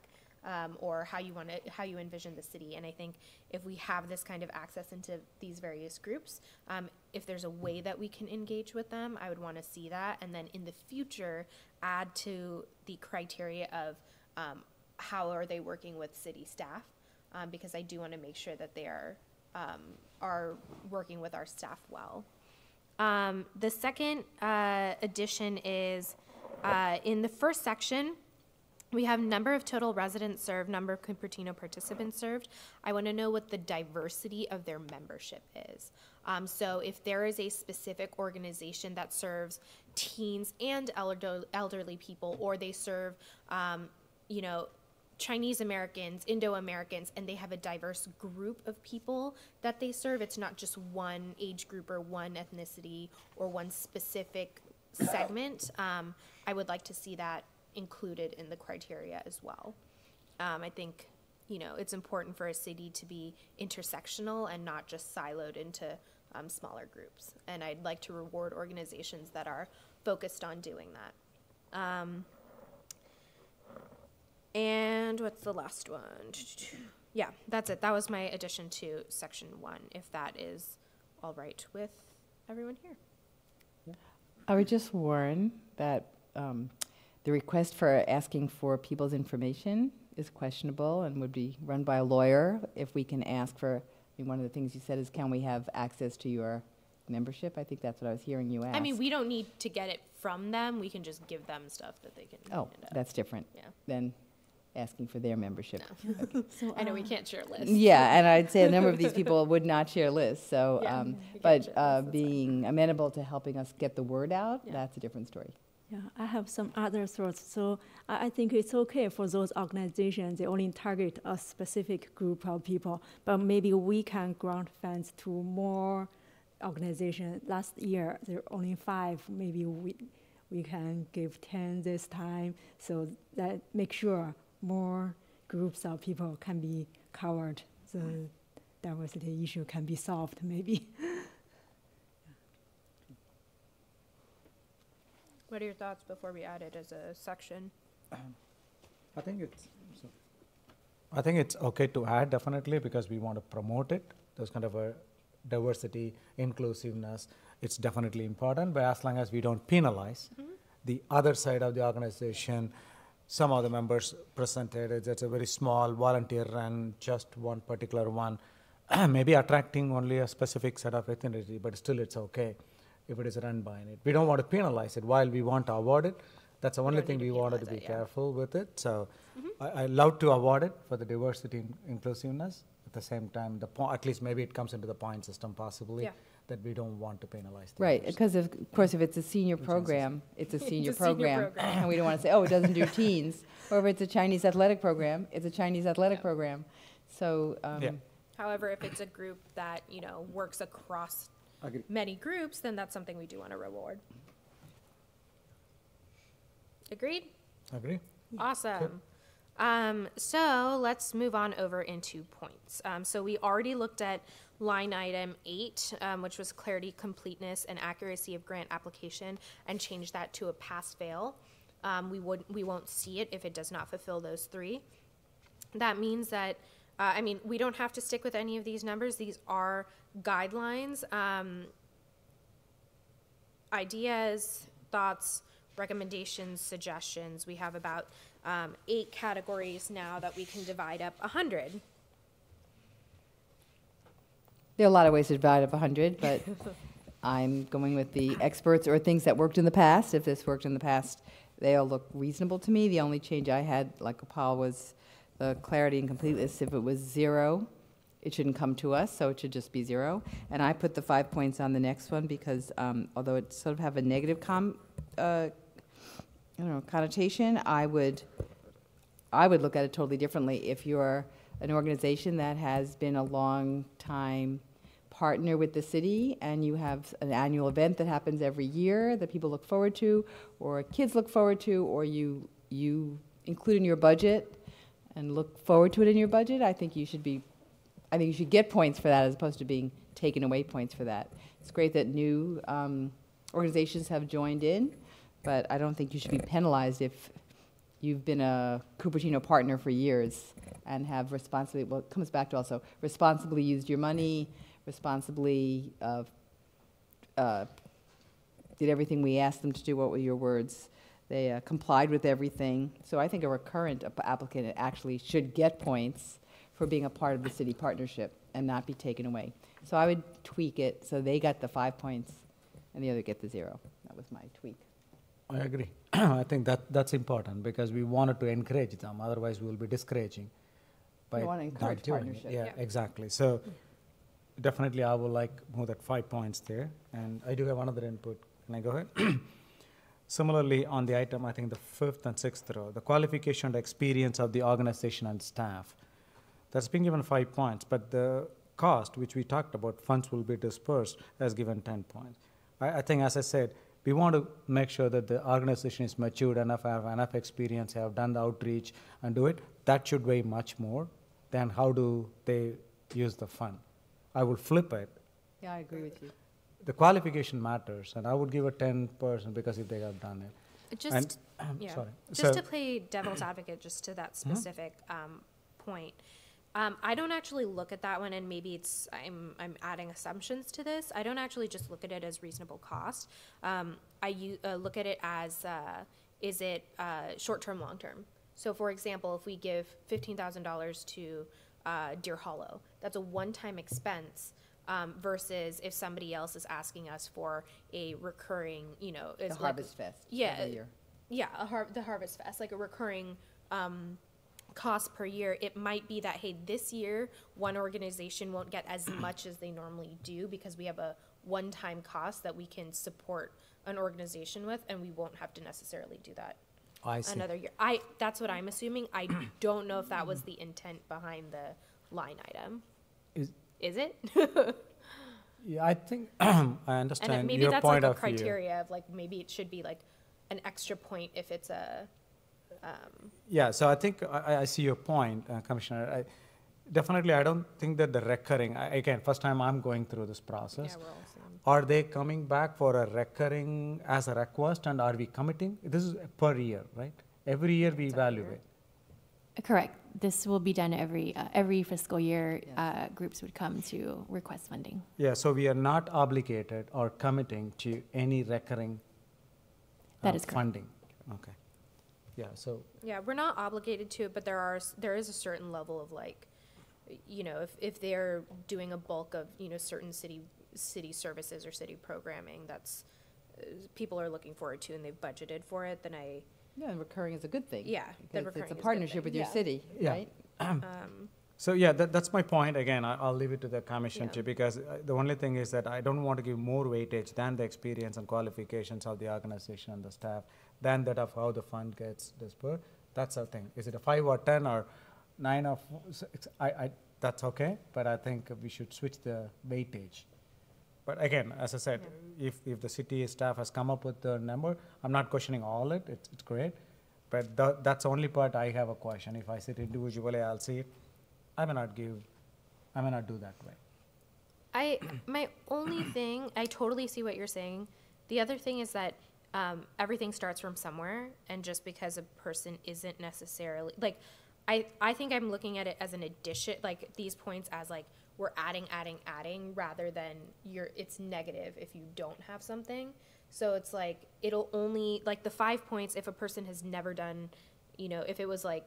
Or how you envision the city. And I think if we have this kind of access into these various groups, if there's a way that we can engage with them, I would want to see that. And then in the future, add to the criteria of how are they working with city staff, because I do want to make sure that they are working with our staff well. The second addition is in the first section, we have number of total residents served, number of Cupertino participants served. I want to know what the diversity of their membership is. So if there is a specific organization that serves teens and elderly people, or they serve, Chinese Americans, Indo-Americans, and they have a diverse group of people that they serve, it's not just one age group or one ethnicity or one specific segment, I would like to see that included in the criteria as well. I think, it's important for a city to be intersectional and not just siloed into smaller groups. And I'd like to reward organizations that are focused on doing that. And what's the last one? Yeah, that's it. That was my addition to section 1, if that is all right with everyone here. I would just warn that The request for asking for people's information is questionable and would be run by a lawyer. If we can ask for, I mean, one of the things you said is, can we have access to your membership? I think that's what I was hearing you ask. I mean, we don't need to get it from them. We can just give them stuff that they can. Oh, that's different than asking for their membership. No. Okay. So, I know we can't share lists. Yeah, and I'd say a number of these people would not share lists. So, Yeah, but being amenable to helping us get the word out, that's a different story. Yeah, I have some other thoughts. So I think it's okay for those organizations, they only target a specific group of people, but maybe we can grant funds to more organizations. Last year, there were only 5. Maybe we can give 10 this time, so that make sure more groups of people can be covered. The diversity issue can be solved, maybe. What are your thoughts before we add it as a section? I think it's okay to add, definitely, because we want to promote it. There's kind of a diversity, inclusiveness. It's definitely important, but as long as we don't penalize the other side of the organization. Some of the members presented it's a very small volunteer run, just one particular one, maybe attracting only a specific set of ethnicity, but still it's okay if it is run by it. We don't want to penalize it. While we want to award it, that's the only thing we wanted to be careful with it. So I love to award it for the diversity and inclusiveness. At the same time, at least maybe it comes into the point system possibly, that we don't want to penalize the Right, others. because of course, if it's a senior program, it's a senior program. And we don't want to say, oh, it doesn't do teens. Or if it's a Chinese athletic program, it's a Chinese athletic program. So, However, if it's a group that, you know, works across many groups, then that's something we do want to reward. Agreed? Agree. Awesome. So let's move on over into points. So we already looked at line item 8, which was clarity, completeness, and accuracy of grant application, and changed that to a pass-fail. We won't see it if it does not fulfill those 3. That means that, I mean, we don't have to stick with any of these numbers. These are guidelines, ideas, thoughts, recommendations, suggestions. We have about 8 categories now that we can divide up 100. there are a lot of ways to divide up 100, but I'm going with the experts or things that worked in the past. If this worked in the past, they all look reasonable to me. The only change I had, like Paul, was the clarity and completeness. If it was 0, it shouldn't come to us, so it should just be 0. And I put the 5 points on the next one because although it sort of have a negative connotation, I would look at it totally differently. If you're an organization that has been a long time partner with the city and you have an annual event that happens every year that people look forward to, or kids look forward to, or you include in your budget and look forward to it in your budget, I think you should get points for that as opposed to being taken away points for that. It's great that new organizations have joined in, but I don't think you should be penalized if you've been a Cupertino partner for years and have responsibly, well, it comes back to also responsibly used your money, responsibly did everything we asked them to do. What were your words? They complied with everything. So I think a recurrent applicant actually should get points for being a part of the city partnership and not be taken away. So I would tweak it so they got the 5 points and the other get the 0. That was my tweak. I agree. I think that's important because we wanted to encourage them. Otherwise, we will be discouraging by We want to encourage not doing partnership. it. Yeah, exactly. So definitely, I would like more than 5 points there. And I do have another input. Can I go ahead? Similarly, on the item, I think the 5th and 6th row, the qualification and experience of the organization and staff. That's been given 5 points, but the cost, which we talked about, funds will be dispersed, as given 10 points. I think, as I said, we want to make sure that the organization is matured enough, have enough experience, have done the outreach and do it. That should weigh much more than how do they use the fund. I will flip it. Yeah, I agree with you. The qualification matters, and I would give it 10% because if they have done it. Just, sorry. Just to play devil's advocate, just to that specific point. I don't actually look at that one, and maybe it's I'm adding assumptions to this. I don't actually just look at it as reasonable cost. I look at it as is it short-term, long-term? So for example, if we give $15,000 to Deer Hollow, that's a one-time expense versus if somebody else is asking us for a recurring, you know, The is Harvest Fest yeah, every year. Yeah, the Harvest Fest, like a recurring cost per year. It might be that, hey, this year one organization won't get as much as they normally do because we have a one-time cost that we can support an organization with, and we won't have to necessarily do that I see. another year. That's what I'm assuming. I don't know if that was the intent behind the line item. Is it? Yeah, I think I understand And maybe your that's point like a of view. criteria of like maybe it should be like an extra point if it's a. Yeah, so I think I see your point, Commissioner. Definitely, I don't think that the recurring, again, first time I'm going through this process. Yeah, we're all same. Are they coming back for a recurring as a request, and are we committing? This is per year, right? Every year we evaluate. Correct. This will be done every fiscal year. Groups would come to request funding. Yeah, so we are not obligated or committing to any recurring That is correct. funding. Okay. Yeah, so. Yeah, we're not obligated to it, but there is a certain level of like, you know, if they're doing a bulk of, you know, certain city services or city programming that's people are looking forward to and they've budgeted for it, then Yeah, and recurring is a good thing. Yeah, then because recurring it's a is a good partnership thing. with your Yeah. city, Yeah. right? So yeah, that's my point. Again, I'll leave it to the commission Yeah. too, because the only thing is that I don't want to give more weightage than the experience and qualifications of the organization and the staff, than that of how the fund gets dispersed. That's the thing. Is it a 5 or 10 or 9 or 6? That's okay, but I think we should switch the weightage. But again, as I said, if the city staff has come up with the number, I'm not questioning all it. It's great. But that's the only part I have a question. If I sit individually, I'll see it. I may not do that way. My only thing, I totally see what you're saying. The other thing is that everything starts from somewhere, and just because a person isn't necessarily, like, I think I'm looking at it as an addition, like these points as like we're adding, rather than it's negative if you don't have something. So it's like, it'll only, like the 5 points if a person has never done, you know, if it was like,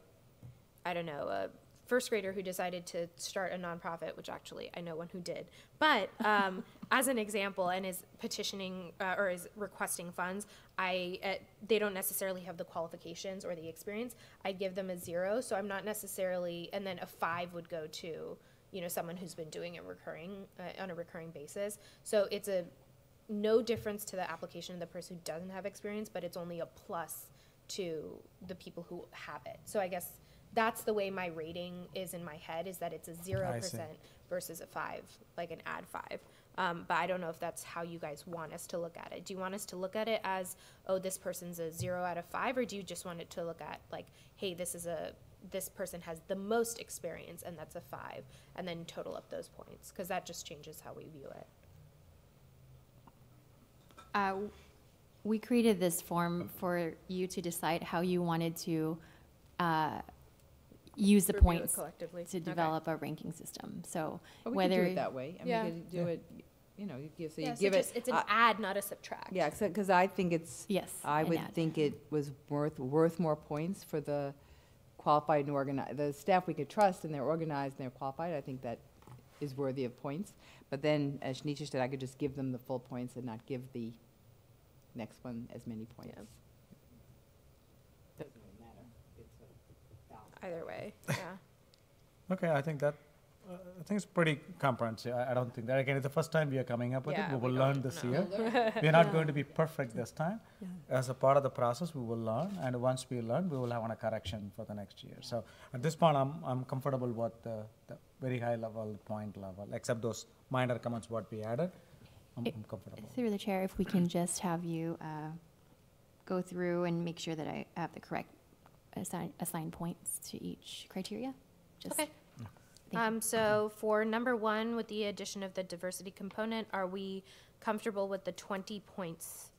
I don't know, a first grader who decided to start a nonprofit, which actually I know one who did, but as an example, and is petitioning or is requesting funds, they don't necessarily have the qualifications or the experience. I give them a 0, so I'm not necessarily, and then a 5 would go to, you know, someone who's been doing it on a recurring basis. So it's no difference to the application of the person who doesn't have experience, but it's only a plus to the people who have it. So I guess that's the way my rating is in my head, is that it's a 0% versus a 5, like an add 5. But I don't know if that's how you guys want us to look at it. Do you want us to look at it as, oh, this person's a 0 out of 5, or do you just want it to look at like, hey, this person has the most experience and that's a 5, and then total up those points, because that just changes how we view it. We created this form for you to decide how you wanted to use the Review it points collectively. to Okay. develop a ranking system. So But we whether could do it that way. I mean, Yeah. we could do it, you know, you give, so you Yeah, give so it. just, it's an add, not a subtract. Yeah, because I think it's. Yes, I an would add. think it was worth more points for the qualified and organized, the staff we could trust, and they're organized and they're qualified. I think that is worthy of points. But then, as Shanisha said, I could just give them the full points and not give the next one as many points. Yeah. Doesn't really matter. It's a balance. Either way, yeah. Okay, I think it's pretty comprehensive. I don't think that, again, it's the first time we are coming up with Yeah, it. We will we learn don't this know. year. We're not going to be perfect this time. As a part of the process, we will learn, and once we learn, we will have a correction for the next year. So at this point, I'm comfortable with the very high level, point level, except those minor comments what we added. I'm comfortable. through the chair, if we can just have you go through and make sure that I have the correct assigned points to each criteria. Just Okay. So for number 1, with the addition of the diversity component, are we comfortable with the 20 points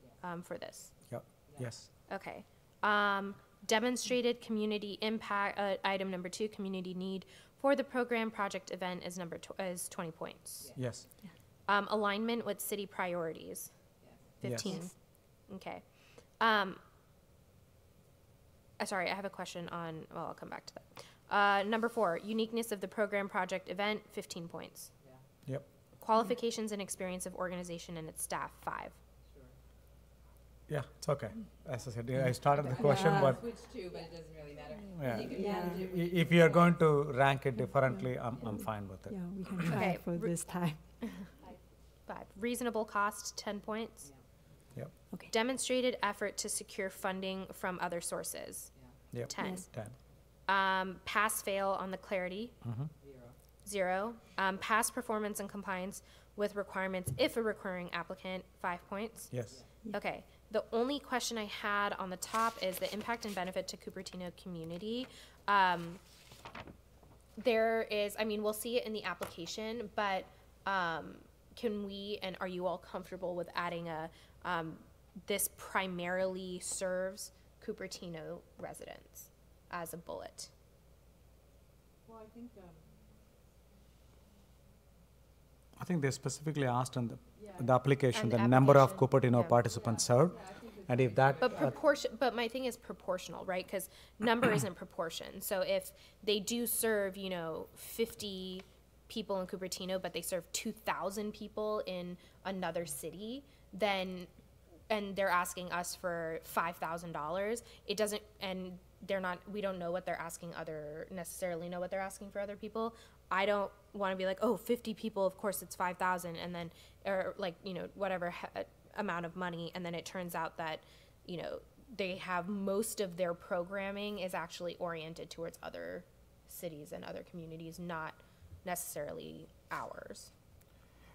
for this? Yep. Yes. Okay. Demonstrated community impact, item number 2, community need for the program project event is is 20 points. Yes. Alignment with city priorities, 15. Yes. Okay. sorry, I have a question on, well, I'll come back to that. Number 4, uniqueness of the program, project, event, 15 points. Yep. Qualifications and experience of organization and its staff, 5. Yeah, it's okay. As I said, I started the question, but Switch too, but it doesn't really matter. yeah. If you are going to rank it differently, I'm fine with it. Yeah, we can try for this time. 5. Reasonable cost, 10 points. Yep. Okay. Demonstrated effort to secure funding from other sources, Yep. 10. Yes. 10. Pass, fail on the clarity, 0. Past performance and compliance with requirements if a recurring applicant, 5 points. Yes. Okay. The only question I had on the top is the impact and benefit to Cupertino community. There is, I mean, we'll see it in the application, but can we, and are you all comfortable with adding a, this primarily serves Cupertino residents as a bullet? Well, I think they specifically asked on the application, And the the number of application, Cupertino yeah. participants served. And if that, But my thing is proportional, right? Because number isn't proportion. So if they do serve, 50 people in Cupertino, but they serve 2,000 people in another city, then, and they're asking us for $5,000, it doesn't, and they're not, we don't know what they're asking necessarily know what they're asking for other people. I don't want to be like, oh, 50 people, of course it's 5,000, and then, or like, whatever amount of money, and then it turns out that, they have most of their programming is actually oriented towards other cities and other communities, not necessarily ours.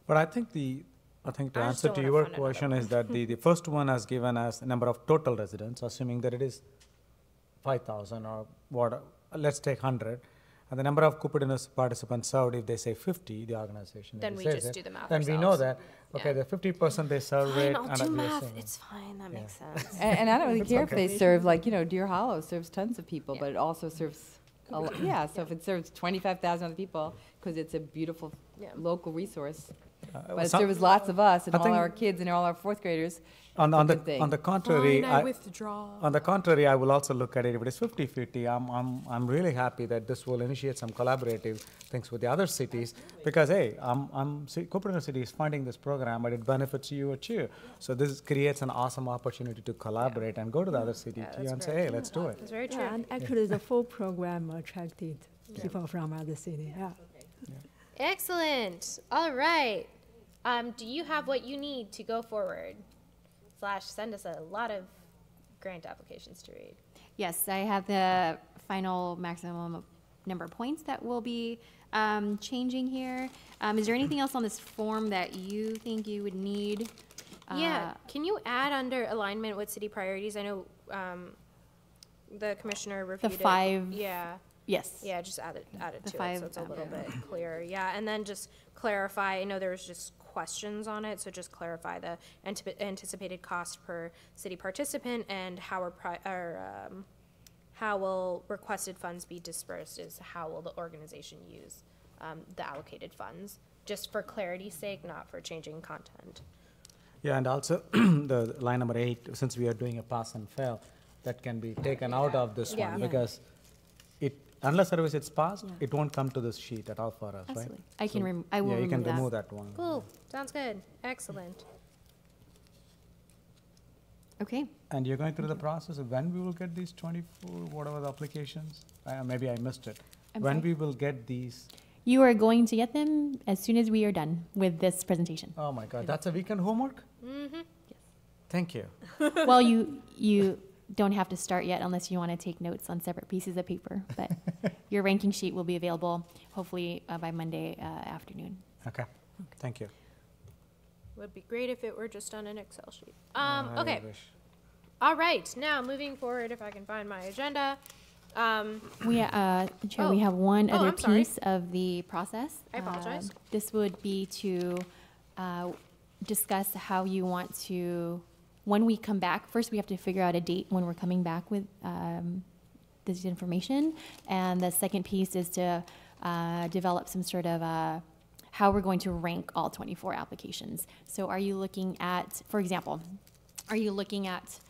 but I think to I just answer don't to wanna your fund question another is that the first one has given us the number of total residents, assuming that it is 5,000 or what, let's take 100. And the number of Cupertino participants served, if they say 50, the organization. Then if we it says just it, do the math then we know ourselves. that, okay, the 50% they serve Fine, rate. I'll and do we are math. saying- It's fine. That Yeah. makes sense. And I don't really It's care if okay. they serve, like, Deer Hollow serves tons of people, but it also serves, yeah, so if it serves 25,000 other people, because it's a beautiful local resource, but it serves lots of us and I all think- our kids and all our fourth graders. On it's a the good thing. on the contrary, Fine, I withdraw. On the contrary, I will also look at it. If it is 50-50, I'm really happy that this will initiate some collaborative things with the other cities because hey, Cupertino City is funding this program, but it benefits you too. So this creates an awesome opportunity to collaborate and go to the other city too and say, hey, let's do it. That's very true. Yeah, and actually the full program attracted people from other cities. Yeah. Excellent. All right. Do you have what you need to go forward? / send us a lot of grant applications to read. Yes, I have the final maximum number of points that will be changing here. Is there anything else on this form that you think you would need? Yeah. Can you add under alignment with city priorities? I know the commissioner reviewed it. 5. Yeah. Yes. Yeah, just add it The to 5, it so it's a little bit clearer. Yeah, and then just clarify. I know there was just questions on it, so just clarify the anticipated cost per city participant and how will requested funds be dispersed is how will the organization use the allocated funds, just for clarity's sake, not for changing content. Yeah, and also the line number 8, since we are doing a pass and fail, that can be taken out of this one because unless service it's passed, it won't come to this sheet at all for us, Absolutely. right? I will yeah, you can remove that. remove that one. Cool. Sounds good. Excellent. Okay. And you're going through the process of when we will get these 24, whatever the applications? Maybe I missed it. When we will get these? You are going to get them as soon as we are done with this presentation. Oh my God, that's a weekend homework? Mm-hmm. Yes. Thank you. Well, you don't have to start yet unless you want to take notes on separate pieces of paper, but your ranking sheet will be available hopefully by Monday afternoon. Okay, thank you. Would be great if it were just on an Excel sheet. I Okay. wish. All right. Now moving forward, if I can find my agenda. Chair, we have one other I'm sorry. piece of the process. I apologize. This would be to discuss how you want to, when we come back, first we have to figure out a date when we're coming back with this information. And the second piece is to develop some sort of how we're going to rank all 24 applications. So are you looking at, for example, are you looking at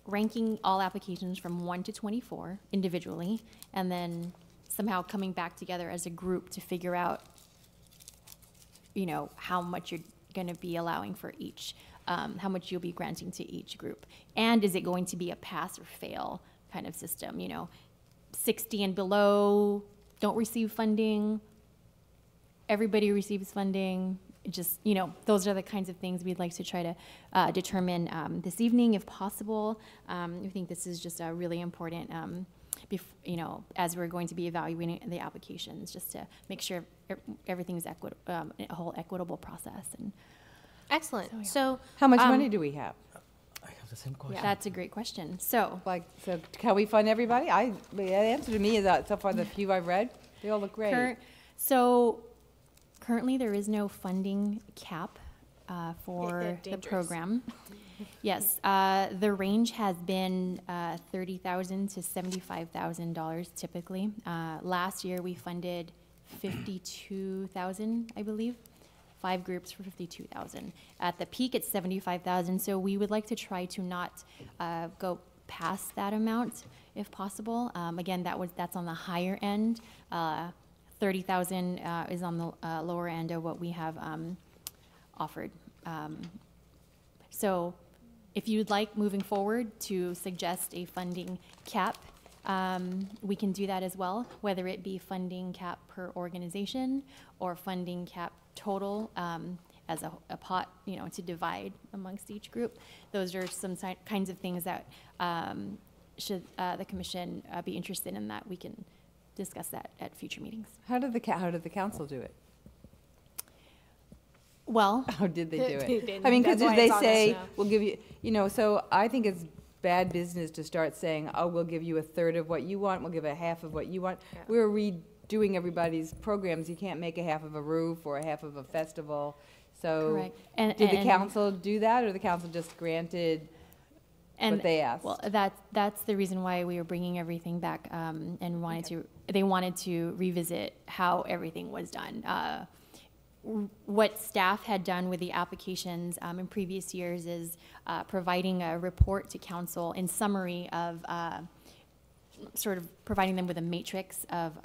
ranking all applications from 1 to 24 individually, and then somehow coming back together as a group to figure out, you know, how much you're going to be allowing for each, how much you'll be granting to each group. And is it going to be a pass or fail kind of system? You know, 60 and below don't receive funding, everybody receives funding. Just, you know, those are the kinds of things we'd like to try to determine this evening if possible. I think this is just a really important, you know, as we're going to be evaluating the applications, just to make sure everything's a whole equitable process. And excellent. So how much money do we have? I have the same question. Yeah. That's a great question. So can we fund everybody? The answer to me is that so far the few I've read, they all look great. Currently, there is no funding cap for the program. Yes, the range has been $30,000 to $75,000 typically. Last year, we funded $52,000, I believe. 5 groups for $52,000. At the peak, it's $75,000. So we would like to try to not go past that amount, if possible. Again, that's on the higher end. 30,000 is on the lower end of what we have offered. So if you'd like, moving forward, to suggest a funding cap, we can do that as well, whether it be funding cap per organization or funding cap total as a pot, you know, to divide amongst each group. Those are some kinds of things that should the commission be interested in, that we can discuss that at future meetings. How did the council do it? Well, how did they do it? I mean, because they say we'll give you, you know. So I think it's bad business to start saying, oh, we'll give you a third of what you want, we'll give a half of what you want. Yeah. We're redoing everybody's programs. You can't make a half of a roof or a half of a festival. So correct. Did the council do that, or the council just granted what they asked? Well, that's the reason why we were bringing everything back and they wanted to revisit how everything was done. What staff had done with the applications in previous years is providing a report to council in summary of sort of providing them with a matrix of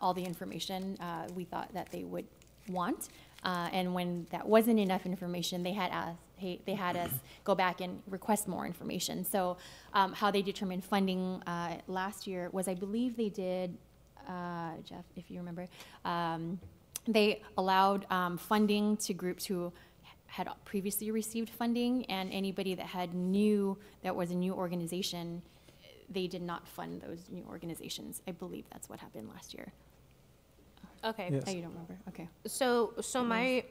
all the information we thought that they would want. And when that wasn't enough information, they had us go back and request more information. So how they determined funding last year was, I believe they did, Jeff, if you remember, they allowed funding to groups who had previously received funding, and anybody that was a new organization, they did not fund those new organizations. I believe that's what happened last year. Okay. Yes. Oh, you don't remember? Okay. So my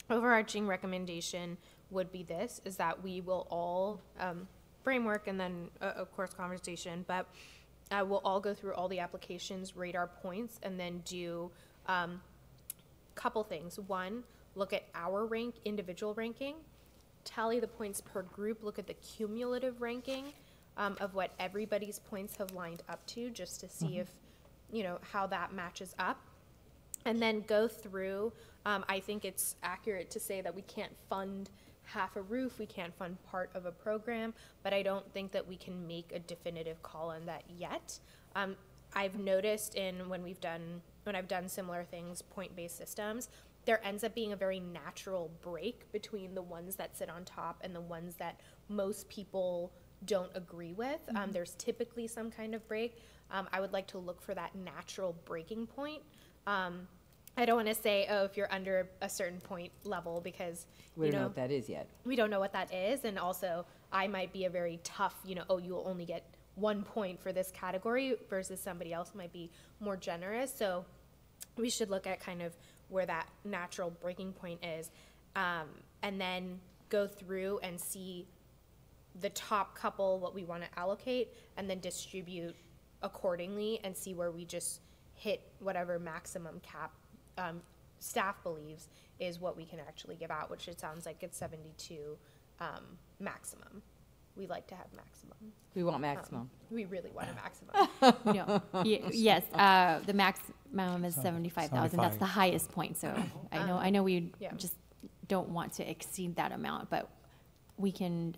overarching recommendation would be this, is that we will all, framework and then, of course, conversation, but we'll all go through all the applications, rate our points, and then do couple things. One, look at our individual ranking, tally the points per group, look at the cumulative ranking of what everybody's points have lined up to, just to see if, you know, how that matches up. And then go through, I think it's accurate to say that we can't fund half a roof, we can't fund part of a program, but I don't think that we can make a definitive call on that yet. I've noticed when I've done similar things, point-based systems, there ends up being a very natural break between the ones that sit on top and the ones that most people don't agree with. There's typically some kind of break. I would like to look for that natural breaking point. I don't want to say, oh, if you're under a certain point level, because we don't know what that is yet. We don't know what that is, and also I might be a very tough, you know, oh, you'll only get 1 point for this category versus somebody else might be more generous. So we should look at kind of where that natural breaking point is, and then go through and see the top couple, what we want to allocate, and then distribute accordingly and see where we just hit whatever maximum cap staff believes is what we can actually give out, which it sounds like it's 72 maximum. We like to have maximum. We want maximum. We really want a maximum. Yes, the maximum is 75,000. That's the highest point. So I know we just don't want to exceed that amount, but we can,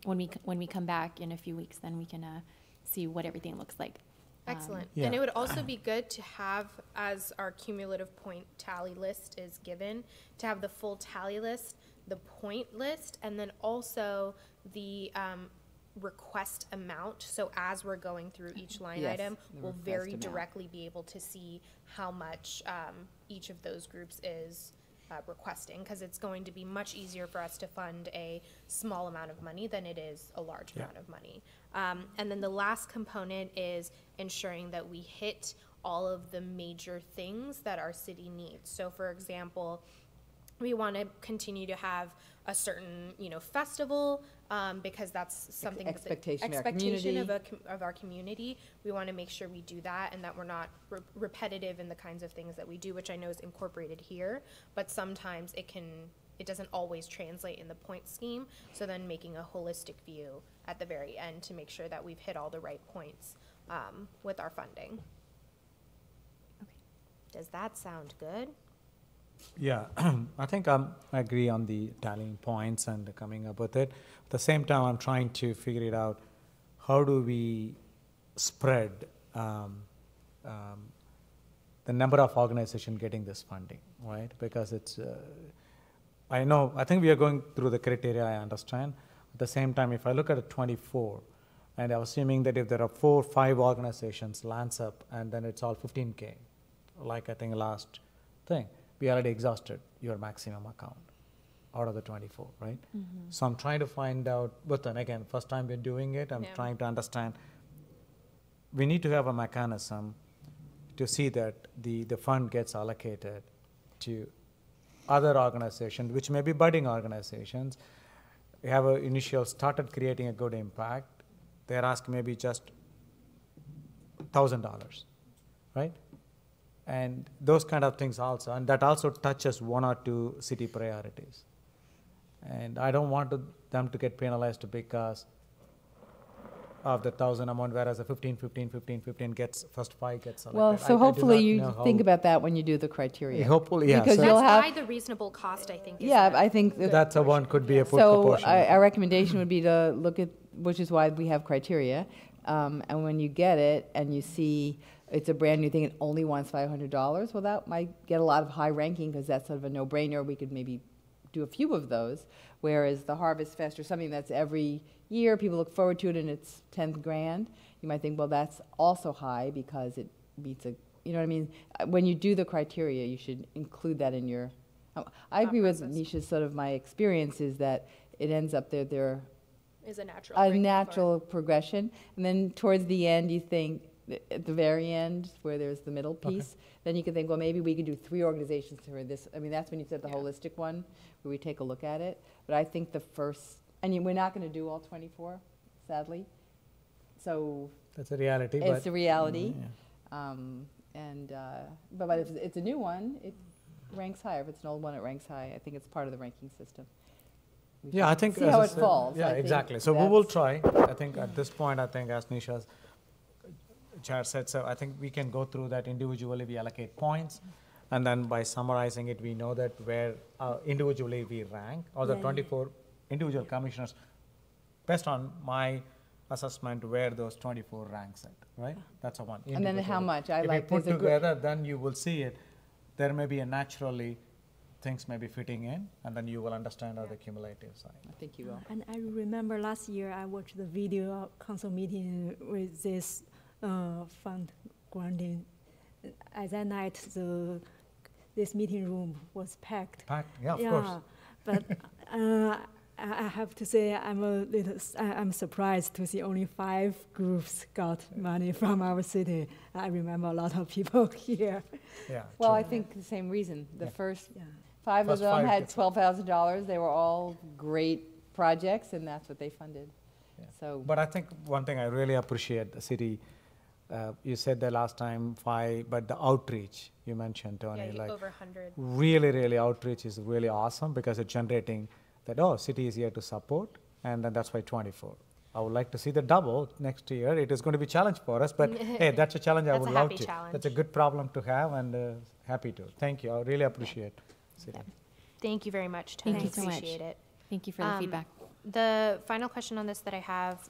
when we come back in a few weeks, then we can see what everything looks like. Excellent. Yeah. And it would also be good to have, as our cumulative point tally list is given, to have the full tally list, the point list, and then also the request amount. So as we're going through each line Yes, item, the we'll request very amount. directly be able to see how much each of those groups is requesting, because it's going to be much easier for us to fund a small amount of money than it is a large amount of money. And then the last component is ensuring that we hit all of the major things that our city needs. So for example, we want to continue to have a certain, festival, because that's something that's the Expectation of our expectation community. of our community. We want to make sure we do that, and that we're not repetitive in the kinds of things that we do, which I know is incorporated here, but sometimes it doesn't always translate in the point scheme. So then making a holistic view at the very end to make sure that we've hit all the right points with our funding. Okay. Does that sound good? Yeah, I think I agree on the tallying points and coming up with it. At the same time, I'm trying to figure it out, how do we spread the number of organizations getting this funding, right? Because it's, I think we are going through the criteria, I understand. At the same time, if I look at a 24, and I was assuming that if there are 4 or 5 organizations lands up, and then it's all 15K, like I think last thing, we already exhausted your maximum account out of the 24, right? Mm-hmm. So I'm trying to find out, but then again, first time we're doing it, I'm Yeah. trying to understand. We need to have a mechanism to see that the fund gets allocated to other organizations, which may be budding organizations. We have started creating a good impact. They're asking maybe just $1,000, right? And those kind of things also, and that also touches 1 or 2 city priorities. And I don't want them to get penalized because of the 1,000 amount, whereas the 15 gets, first 5 gets selected. Well, so I do hopefully not you know think how- about that when you do the criteria. Hopefully, yeah. Because so- you'll That's have, why the reasonable cost, I think, is yeah, a I think good That's a one could be a full so proportion. our recommendation would be to look at, which is why we have criteria. And when you get it and you see it's a brand new thing and only wants $500, well, that might get a lot of high ranking because that's sort of a no-brainer. We could maybe do a few of those. Whereas the Harvest Fest or something that's every year, people look forward to it and it's 10 grand. You might think, well, that's also high because it meets a, you know what I mean? When you do the criteria, you should include that in your, I agree with Nisha's sort of my experience is that it ends up there is a natural a ranking natural progression. And then towards the end, you think, at the very end, where there's the middle piece, then you can think, well, maybe we could do 3 organizations for this. I mean, that's when you said the holistic one, where we take a look at it. But I think the first, and we're not going to do all 24, sadly. So That's a reality. it's a reality. Yeah. But if it's a new one, it ranks higher. If it's an old one, it ranks high. I think it's part of the ranking system. We Yeah, I should think see as how I it said- falls. Yeah, I think exactly. So we will that's- try. I think at this point, I think as Nisha's chair said, so I think we can go through that individually. We allocate points, and then by summarizing it, we know that where individually we rank, or the 24 individual commissioners, based on my assessment, where those 24 ranks at, right? That's a one. And then how individually. much? I If like we put there's a good- together, then you will see it. There may be a naturally things may be fitting in, and then you will understand the cumulative side. I think you will. And I remember last year I watched the video council meeting with this fund granting. At that night, this meeting room was packed. Packed, yeah, of course. But I have to say I'm surprised to see only 5 groups got money from our city. I remember a lot of people here. Yeah. Well, true. I think the same reason. The Yeah. first 5 of First them 5 had gets- $12,000. They were all great projects, and that's what they funded. Yeah. So, But I think one thing I really appreciate the city, you said the last time 5, but the outreach you mentioned, Tony, Yeah, like over 100. really outreach is really awesome because it's generating that, city is here to support, and then that's why 24. I would like to see the double next year. It is going to be a challenge for us, but hey, that's a challenge I That's would a love happy to. challenge. That's a good problem to have, and happy to. Thank you. I really appreciate it. Thank you very much, Tony. Thank you so much. Appreciate it. Thank you for the feedback. The final question on this that I have,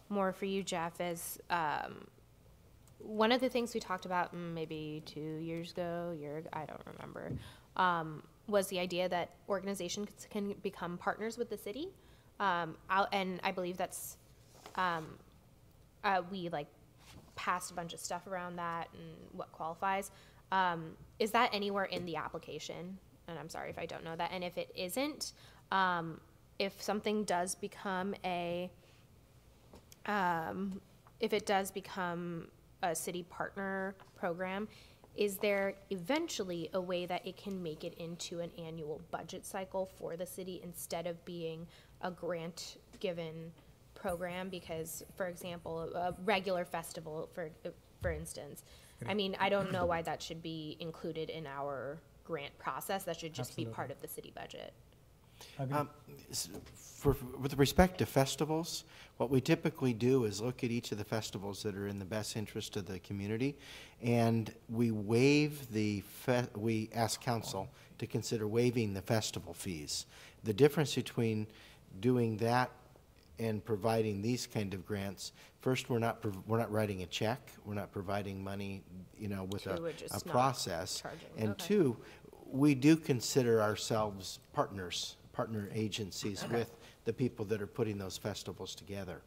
more for you, Jeff, is one of the things we talked about maybe 2 years ago, I don't remember, was the idea that organizations can become partners with the city. And I believe that's, we like passed a bunch of stuff around that and what qualifies. Is that anywhere in the application? And I'm sorry if I don't know that. And if it isn't, if something does become if it does become a city partner program, is there eventually a way that it can make it into an annual budget cycle for the city instead of being a grant given program? Because, for example, a regular festival, for instance, I mean, I don't know why that should be included in our grant process. That should just be part of the city budget. With respect to festivals, what we typically do is look at each of the festivals that are in the best interest of the community, and we waive we ask council to consider waiving the festival fees. The difference between doing that and providing these kind of grants, first, we're not writing a check, we're not providing money, you know, with a process, and two, we do consider ourselves partner agencies with the people that are putting those festivals together.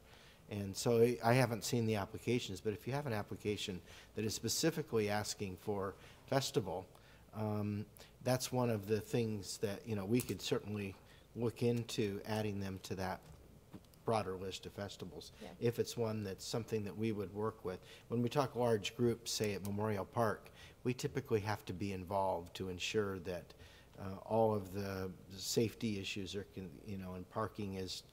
And so I haven't seen the applications, but if you have an application that is specifically asking for festival, that's one of the things that, you know, we could certainly look into adding them to that broader list of festivals, if it's one that's something that we would work with. When we talk large groups, say at Memorial Park, we typically have to be involved to ensure that all of the safety issues are, you know, and parking is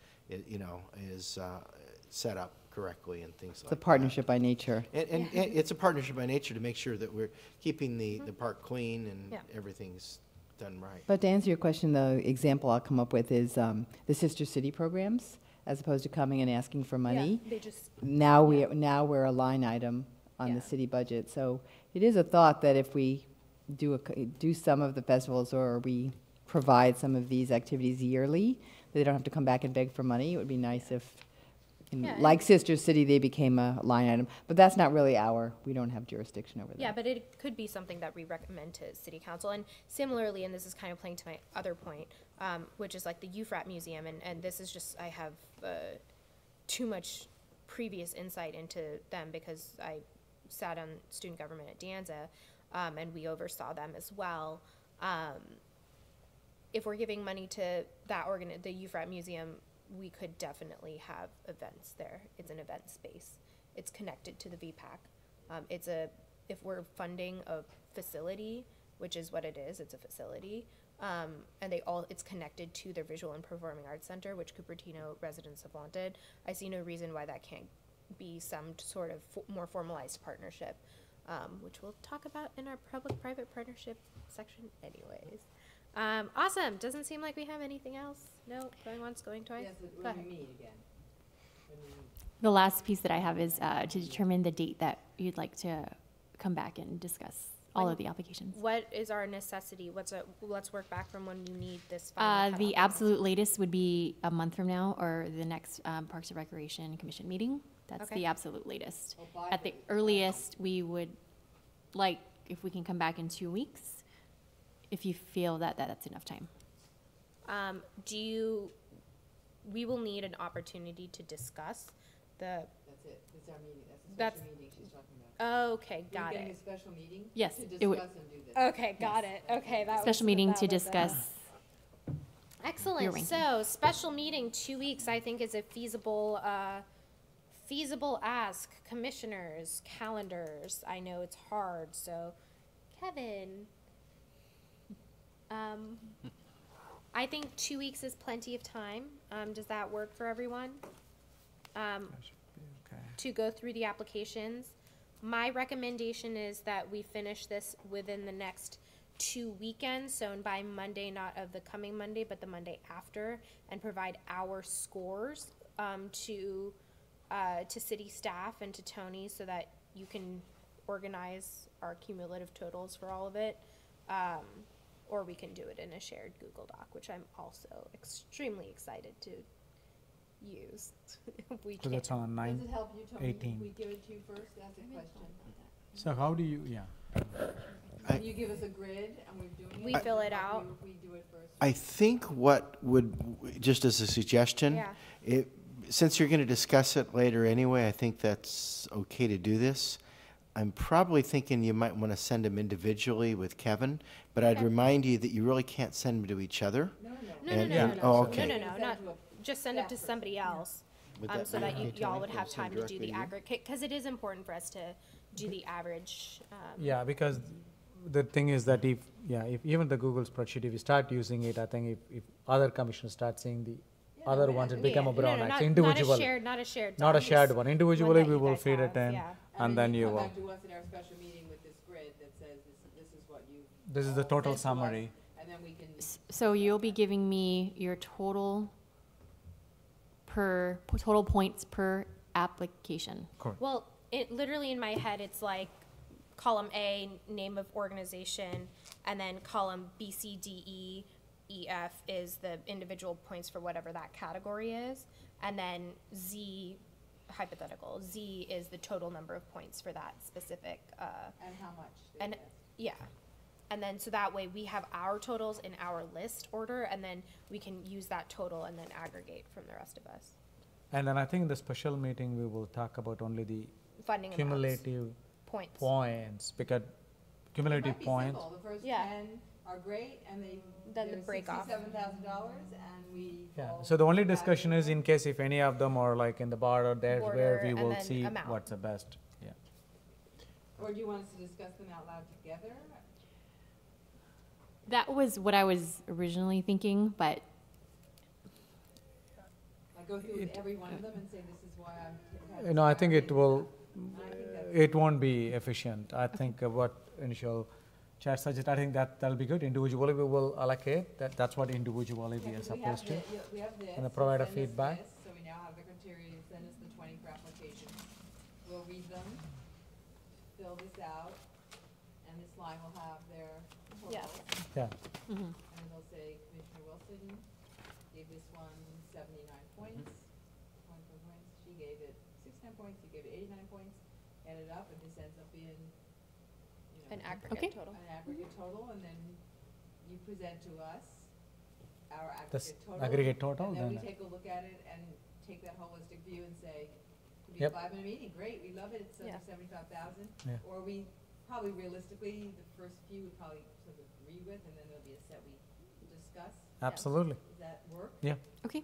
set up correctly and things like that. It's a partnership by nature. And it's a partnership by nature to make sure that we're keeping the park clean and everything's done right. But to answer your question, the example I'll come up with is the sister city programs, as opposed to coming and asking for money. Yeah, they just, now we're a line item on the city budget. So it is a thought that if we do some of the festivals, or we provide some of these activities yearly, they don't have to come back and beg for money. It would be nice if, like Sister City, they became a line item. But that's not really we don't have jurisdiction over that. yeah, but it could be something that we recommend to city council. And similarly, and this is kind of playing to my other point, which is like the UFRAT Museum, and this is just, I have too much previous insight into them because I sat on student government at Danza, and we oversaw them as well. If we're giving money to that the UFRAT Museum, we could definitely have events there. It's an event space. It's connected to the VPAC. If we're funding a facility, which is what it is, it's a facility, and it's connected to their Visual and Performing Arts Center, which Cupertino residents have wanted. I see no reason why that can't be some sort of more formalized partnership, which we'll talk about in our public-private partnership section anyways. Awesome. Doesn't seem like we have anything else. No, going once, going twice. Yes, Go ahead. The last piece that I have is to determine the date that you'd like to come back and discuss all of the applications. What is our necessity? Let's work back from when you need this final the absolute latest would be a month from now, or the next Parks and Recreation Commission meeting. That's the absolute latest. At the earliest, we would like, if we can come back in 2 weeks, if you feel that that's enough time. We will need an opportunity to discuss the. That's it. It's our meeting. That's a special meeting she's talking about. Oh, okay, got it. We're getting a special meeting. Yes, to it would. discuss and do this. Okay, got it. Okay, that Special meeting to discuss. Excellent. So, special meeting 2 weeks, I think, is a feasible ask. Commissioners, calendars. I know it's hard. So, Kevin, I think 2 weeks is plenty of time. Does that work for everyone? To go through the applications. My recommendation is that we finish this within the next 2 weekends, so by Monday, not of the coming Monday, but the Monday after, and provide our scores to city staff and to Tony so that you can organize our cumulative totals for all of it. or we can do it in a shared Google Doc, which I'm also extremely excited to use. If we So can. that's on Does it help you, Tony, 18. if we give it to you first? That's a question. So how do you, yeah. You give us a grid and we're doing it? We fill it out. We do it first? I think what would, just as a suggestion, Yeah. since you're going to discuss it later anyway, I think that's okay to do this. I'm probably thinking you might want to send them individually with Kevin, but I'd remind you that you really can't send them to each other. No, Oh, okay. No, not, just send it to somebody else, Would that so be that okay, y'all Tony? would Can have I time send to do directly the to you? aggregate, because it is important for us to do the average. Yeah, because the thing is that if even the Google spreadsheet, if you start using it, I think if other commissioners start seeing the other ones, it become a brown axe, individual. Not a shared. Not a doc, shared just one. Individually, that we you will guys feed it have, in, yeah. and then you come will. back to us in our special meeting with this grid that says this is what you. This is the all total sent to us, summary. And then we can. So you'll be giving me your total points per application. Correct. Well, it literally in my head, it's like column A, name of organization, and then column B, C, D, E, E, F is the individual points for whatever that category is, and then Z, hypothetical, Z is the total number of points for that specific. And how much? And yeah. And then, so that way we have our totals in our list order, and then we can use that total and then aggregate from the rest of us. And then I think in the special meeting, we will talk about only the Funding amounts. cumulative points, because cumulative points. The first Yeah. 10 are great, and Then the break off. $67,000, and we. Yeah, all so the only go back discussion and is in case if any of them are like in the border, there's where we and will then see amount. what's the best, yeah. Or do you want us to discuss them out loud together? That was what I was originally thinking, but Like go through every one of them and say this is why I'm. No, I think it will, it won't be efficient. I think what initial chair suggested, I think that'll be good. Individually, we will allocate, that's what individually we are supposed to. We have this. And then provide a send us feedback. this, So we now have the criteria, send us the 20 for application. We'll read them, fill this out, and this line will have their Yeah. totals. Yeah. And then they'll say Commissioner Wilson gave this one 79 points, 24 points. She gave it 69 points, he gave it 89 points. Add it up, and this ends up in, An aggregate total. An aggregate total, and then you present to us our This aggregate total. aggregate total, And then we then- take a look at it and take that holistic view and say, could be a Yep. 5-minute meeting, great, we love it, it's under Yeah. 75,000. Yeah. Or we probably realistically, the first few we probably sort of agree with, and then there'll be a set we discuss. Absolutely. Does that work? Yeah. okay,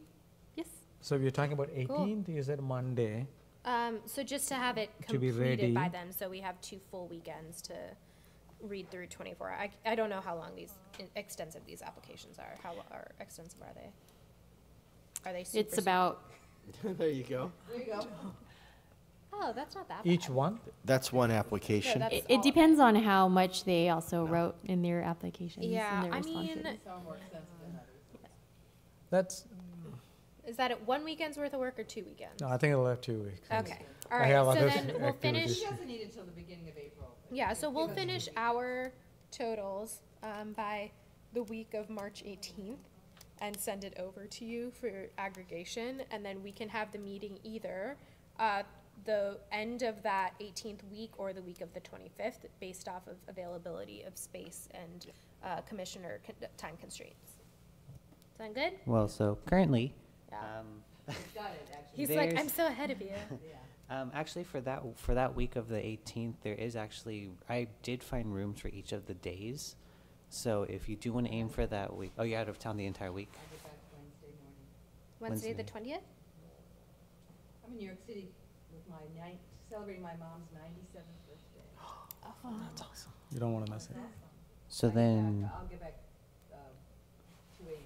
yes. So we're talking about 18th, is it Monday? So just to have it To be completed by ready. then, so we have 2 full weekends to read through 24. I don't know how long extensive these applications are. How extensive are they? Are they super? It's about, There you go. There you go. Oh, that's not that Each bad. one? That's one application. that's it all of depends on how much they also wrote in their applications Yeah, and their I responses. mean, Some are more expensive than others. That's, is that at 1 weekend's worth of work or 2 weekends? no, I think it'll have 2 weeks. Okay, all I right, have so other then we'll activities. finish, She doesn't need it till the beginning of April. yeah, so we'll Give us a finish week. our totals by the week of March 18th and send it over to you for aggregation, and then we can have the meeting either the end of that 18th week or the week of the 25th, based off of availability of space and commissioner time constraints. Sound good? Well, so currently, Yeah. He's got it, actually. He's like, I'm there's- so ahead of you. actually for that week of the 18th, there is actually, I did find rooms for each of the days. So if you do want to aim for that week, oh, you're out of town the entire week? I get back Wednesday morning. Wednesday the Wednesday. 20th? I'm in New York City with my celebrating my mom's 97th birthday. Oh, That's awesome. You don't want to miss it. So then, I'll get back 2 a.m.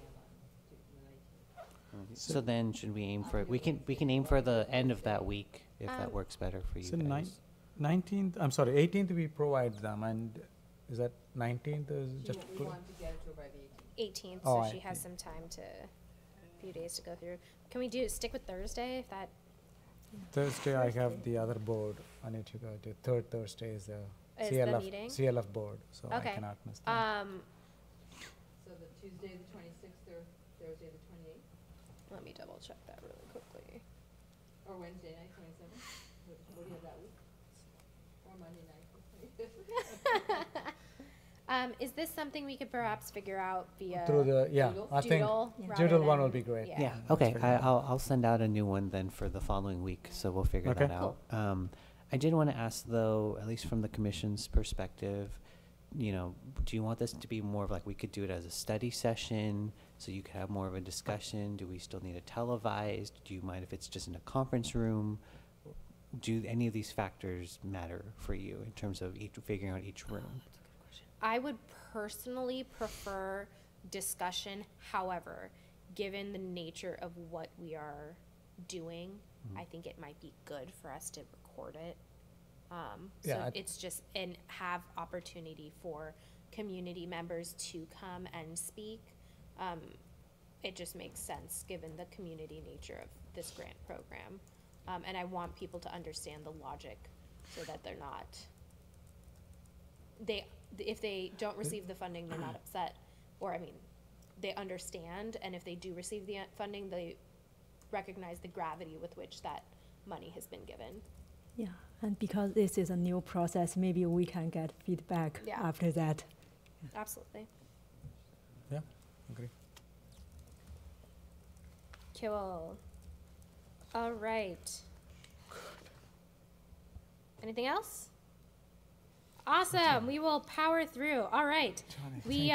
on the 19th. so then should we aim for, we can aim for the end of that week if that works better for you So guys. 19th, I'm sorry, 18th we provide them, and is that 19th is just? We want to get it to her by the 18th. 18th, Oh, so I she has see. some time to, a few days to go through. Can we stick with Thursday, if that? Thursday, I have the other board I need to go to. Third Thursday is the Is the CLF, meeting? CLF board, so I Okay. cannot miss that. Tuesday the 26th or Thursday the 28th? Let me double check that really quickly. Or Wednesday night, 27th? What do you have that week? Or Monday night, the 25th? Is this something we could perhaps figure out via Through the, yeah, I think doodle one will be great. Yeah, okay, I'll send out a new one then for the following week, so we'll figure Okay. that out. I did want to ask though, at least from the commission's perspective, you know, do you want this to be more of like, we could do it as a study session, so you could have more of a discussion? Do we still need it televised? Do you mind if it's just in a conference room? Do any of these factors matter for you in terms of figuring out each room? I would personally prefer discussion. However, given the nature of what we are doing, I think it might be good for us to record it. So it's just, and have opportunity for community members to come and speak. It just makes sense given the community nature of this grant program. And I want people to understand the logic so that they're not, if they don't receive the funding, they're not upset. Or, I mean, they understand, and if they do receive the funding, they recognize the gravity with which that money has been given. Yeah, and because this is a new process, maybe we can get feedback after that. Absolutely. Yeah, agree. Cool. All right. Anything else? Awesome. We will power through. All right. We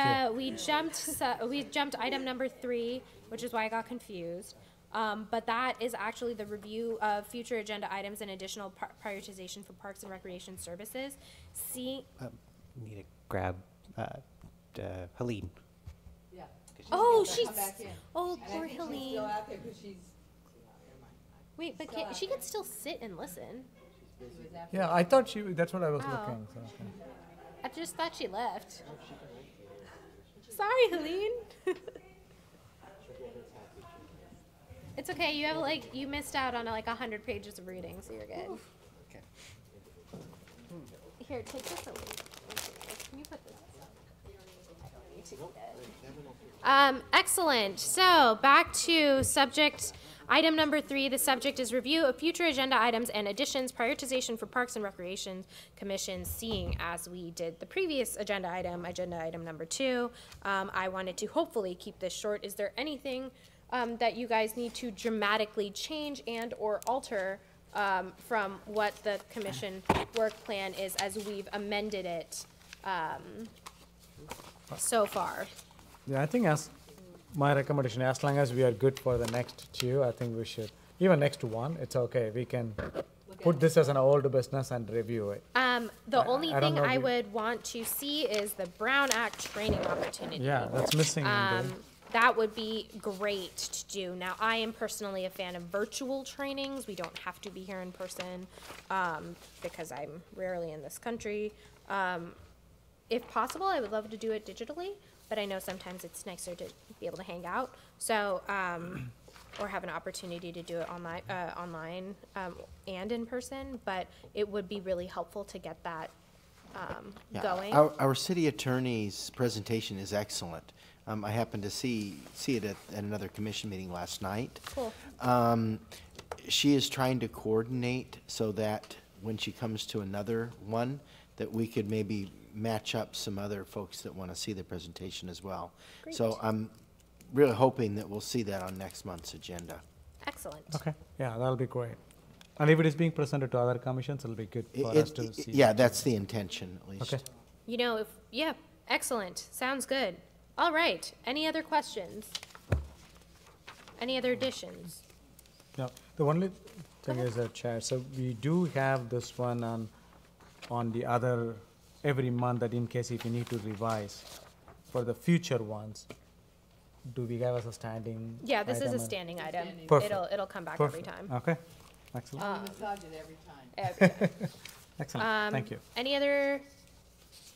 jumped item number 3, which is why I got confused. But that is actually the review of future agenda items and additional prioritization for Parks and Recreation Services. Need to grab Helene. Yeah. Oh, she's back in. Oh, And poor I think Helene. she's still out there because she's. Wait, but she could still sit and listen. Yeah, I thought that's what I was Oh. looking. So, okay. I just thought she left. Sorry, Helene. It's okay. You have you missed out on 100 pages of reading, so you're good. Okay. Here, take this away. Can you put this? I don't need to eat it. Excellent. So back to subject. Item number 3, the subject is review of future agenda items and additions, prioritization for Parks and Recreation Commission, seeing as we did the previous agenda item number 2. I wanted to hopefully keep this short. Is there anything that you guys need to dramatically change and or alter from what the commission work plan is as we've amended it so far? Yeah, I think my recommendation, as long as we are good for the next 2, I think we should, even next 1, it's okay. We can put this as an old business and review it. The only thing I would want to see is the Brown Act training opportunity. Yeah, that's missing. That would be great to do. Now, I am personally a fan of virtual trainings. We don't have to be here in person because I'm rarely in this country. If possible, I would love to do it digitally, but I know sometimes it's nicer to be able to hang out. So, or have an opportunity to do it online and in person, but it would be really helpful to get that going. Our city attorney's presentation is excellent. I happened to see it at another commission meeting last night. Cool. She is trying to coordinate so that when she comes to another one, that we could maybe match up some other folks that want to see the presentation as well. Great. So I'm really hoping that we'll see that on next month's agenda. Excellent. Okay, yeah, that'll be great. And if it is being presented to other commissions, it'll be good for us to see. Yeah, that's the intention, at least. Okay. You know, excellent. Sounds good. All right. Any other questions? Any other additions? Yeah, the only thing is that, Chair, so we do have this one on the other every month, that in case if you need to revise for the future ones, do we have as a standing? Yeah, this is a item? standing item. Perfect. It'll come back Perfect. every time. Okay, excellent. We massage it every time. Every time. Excellent, thank you. Any other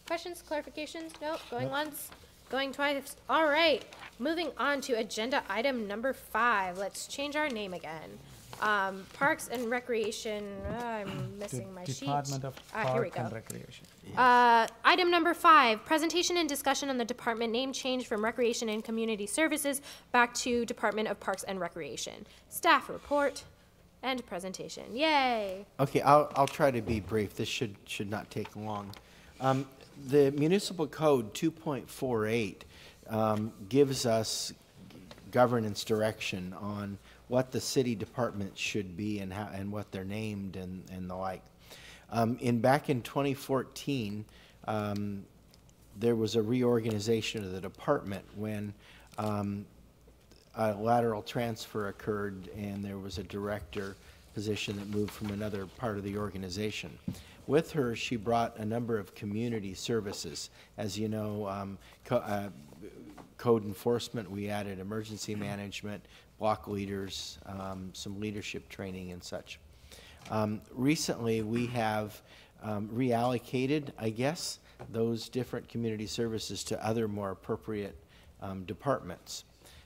questions, clarifications? Nope, going once, going twice. All right, moving on to agenda item number 5. Let's change our name again. Parks and Recreation, I'm missing my sheet. Department of Here we Park go. and Recreation. Item number 5, presentation and discussion on the department name change from Recreation and Community Services back to Department of Parks and Recreation. Staff report and presentation. Yay! Okay, I'll try to be brief. This should not take long. The Municipal Code 2.48 gives us governance direction on what the city departments should be and how and what they're named and the like. Back in 2014, there was a reorganization of the department when a lateral transfer occurred and there was a director position that moved from another part of the organization. With her, she brought a number of community services. As you know, code enforcement, we added emergency management, block leaders, some leadership training and such. Recently, we have reallocated, I guess, those different community services to other more appropriate departments.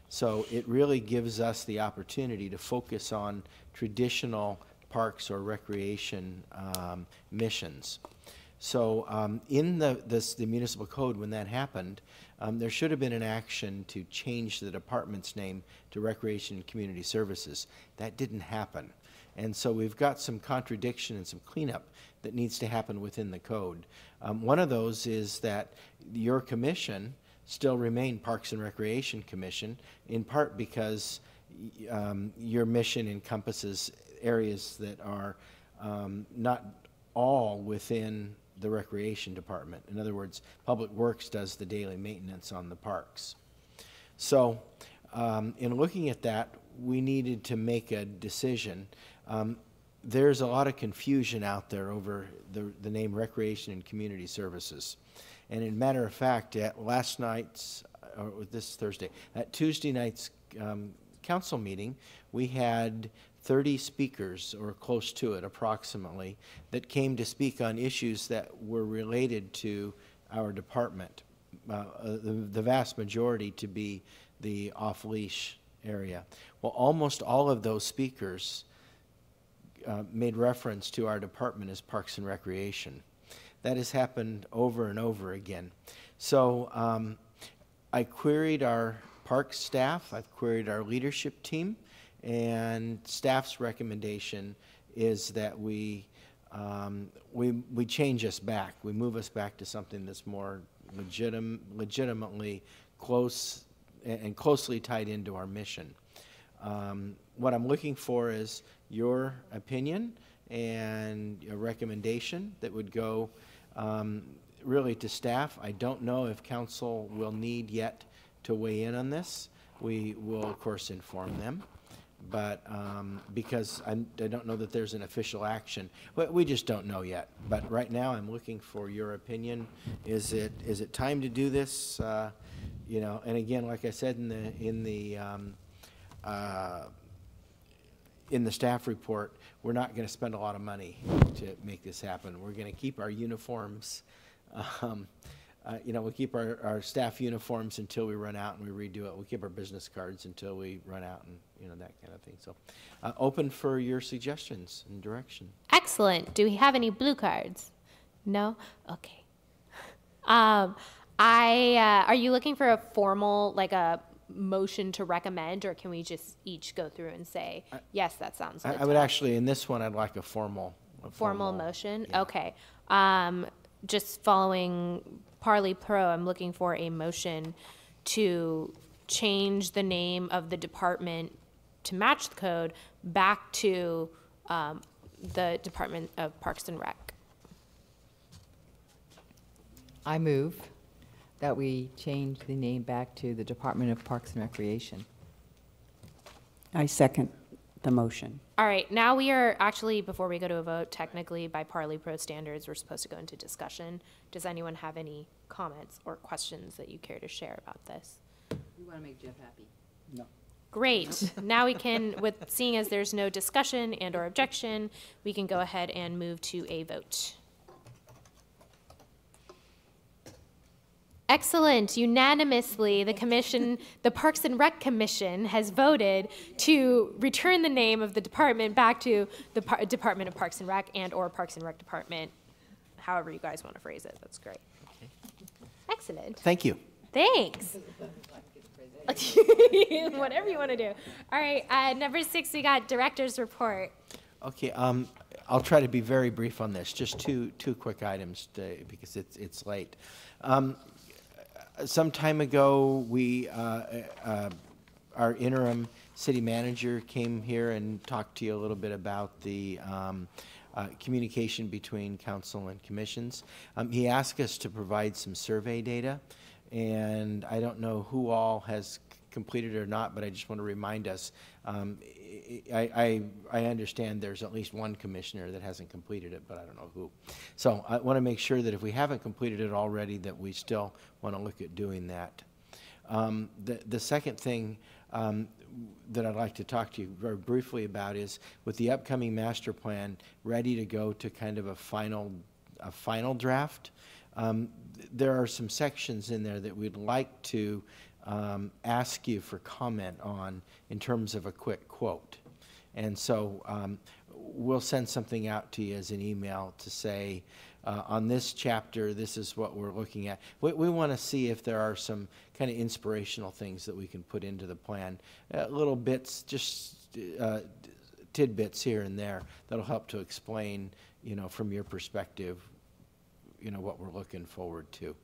So it really gives us the opportunity to focus on traditional parks or recreation missions. So in the municipal code, when that happened, there should have been an action to change the department's name to Recreation and Community Services. That didn't happen. And so we've got some contradiction and some cleanup that needs to happen within the code. One of those is that your commission still remain Parks and Recreation Commission, in part because your mission encompasses areas that are not all within the Recreation Department. In other words, Public Works does the daily maintenance on the parks. So in looking at that, we needed to make a decision. There's a lot of confusion out there over the name Recreation and Community Services. And as a matter of fact, at last night's, or this Thursday, at Tuesday night's council meeting, we had 30 speakers, or close to it approximately, that came to speak on issues that were related to our department. The vast majority to be the off-leash area. Well, almost all of those speakers made reference to our department as Parks and Recreation. That has happened over and over again. So I queried our park staff, I've queried our leadership team, and staff's recommendation is that we change us back. We move us back to something that's more legitimately close and closely tied into our mission. What I'm looking for is your opinion and a recommendation that would go really to staff. I don't know if council will need yet to weigh in on this. We will, of course, inform them. But because I don't know that there's an official action. We just don't know yet. But right now I'm looking for your opinion. Is it time to do this? You know, and again, like I said in the staff report, we're not going to spend a lot of money to make this happen. We're going to keep our uniforms. You know, we'll keep our staff uniforms until we run out and we redo it. We'll keep our business cards until we run out and, you know, that kind of thing. So open for your suggestions and direction. Excellent. Do we have any blue cards? No? Okay. Are you looking for a formal, like a motion to recommend, or can we just each go through and say, yes, that sounds good? I would actually, in this one, I'd like a formal motion? Yeah. Okay. Just following Parley Pro, I'm looking for a motion to change the name of the department to match the code back to the Department of Parks and Rec. I move that we change the name back to the Department of Parks and Recreation. I second the motion. All right, now we are actually, before we go to a vote, technically by Parley Pro standards, we're supposed to go into discussion. Does anyone have any comments or questions that you care to share about this? We want to make Jeff happy. No. Great. Now we can, seeing as there's no discussion and or objection, we can go ahead and move to a vote. Excellent. Unanimously, the commission, the Parks and Rec Commission has voted to return the name of the department back to the Department of Parks and Rec and/or Parks and Rec Department, however you guys want to phrase it. That's great. Excellent. Thank you. Thanks. Whatever you want to do. All right, number 6, we got director's report. Okay, I'll try to be very brief on this. Just two quick items because it's late. Some time ago, our interim city manager came here and talked to you a little bit about the communication between council and commissions. He asked us to provide some survey data, and I don't know who all has completed it or not, but I just want to remind us. I understand there's at least one commissioner that hasn't completed it, but I don't know who. So I want to make sure that if we haven't completed it already, that we still want to look at doing that. The second thing that I'd like to talk to you very briefly about is with the upcoming master plan ready to go to kind of a final draft. There are some sections in there that we'd like to ask you for comment on in terms of a quick quote. And so we'll send something out to you as an email to say, on this chapter, this is what we're looking at. We want to see if there are some kind of inspirational things that we can put into the plan. Little bits, just tidbits here and there that'll help to explain, from your perspective, what we're looking forward to.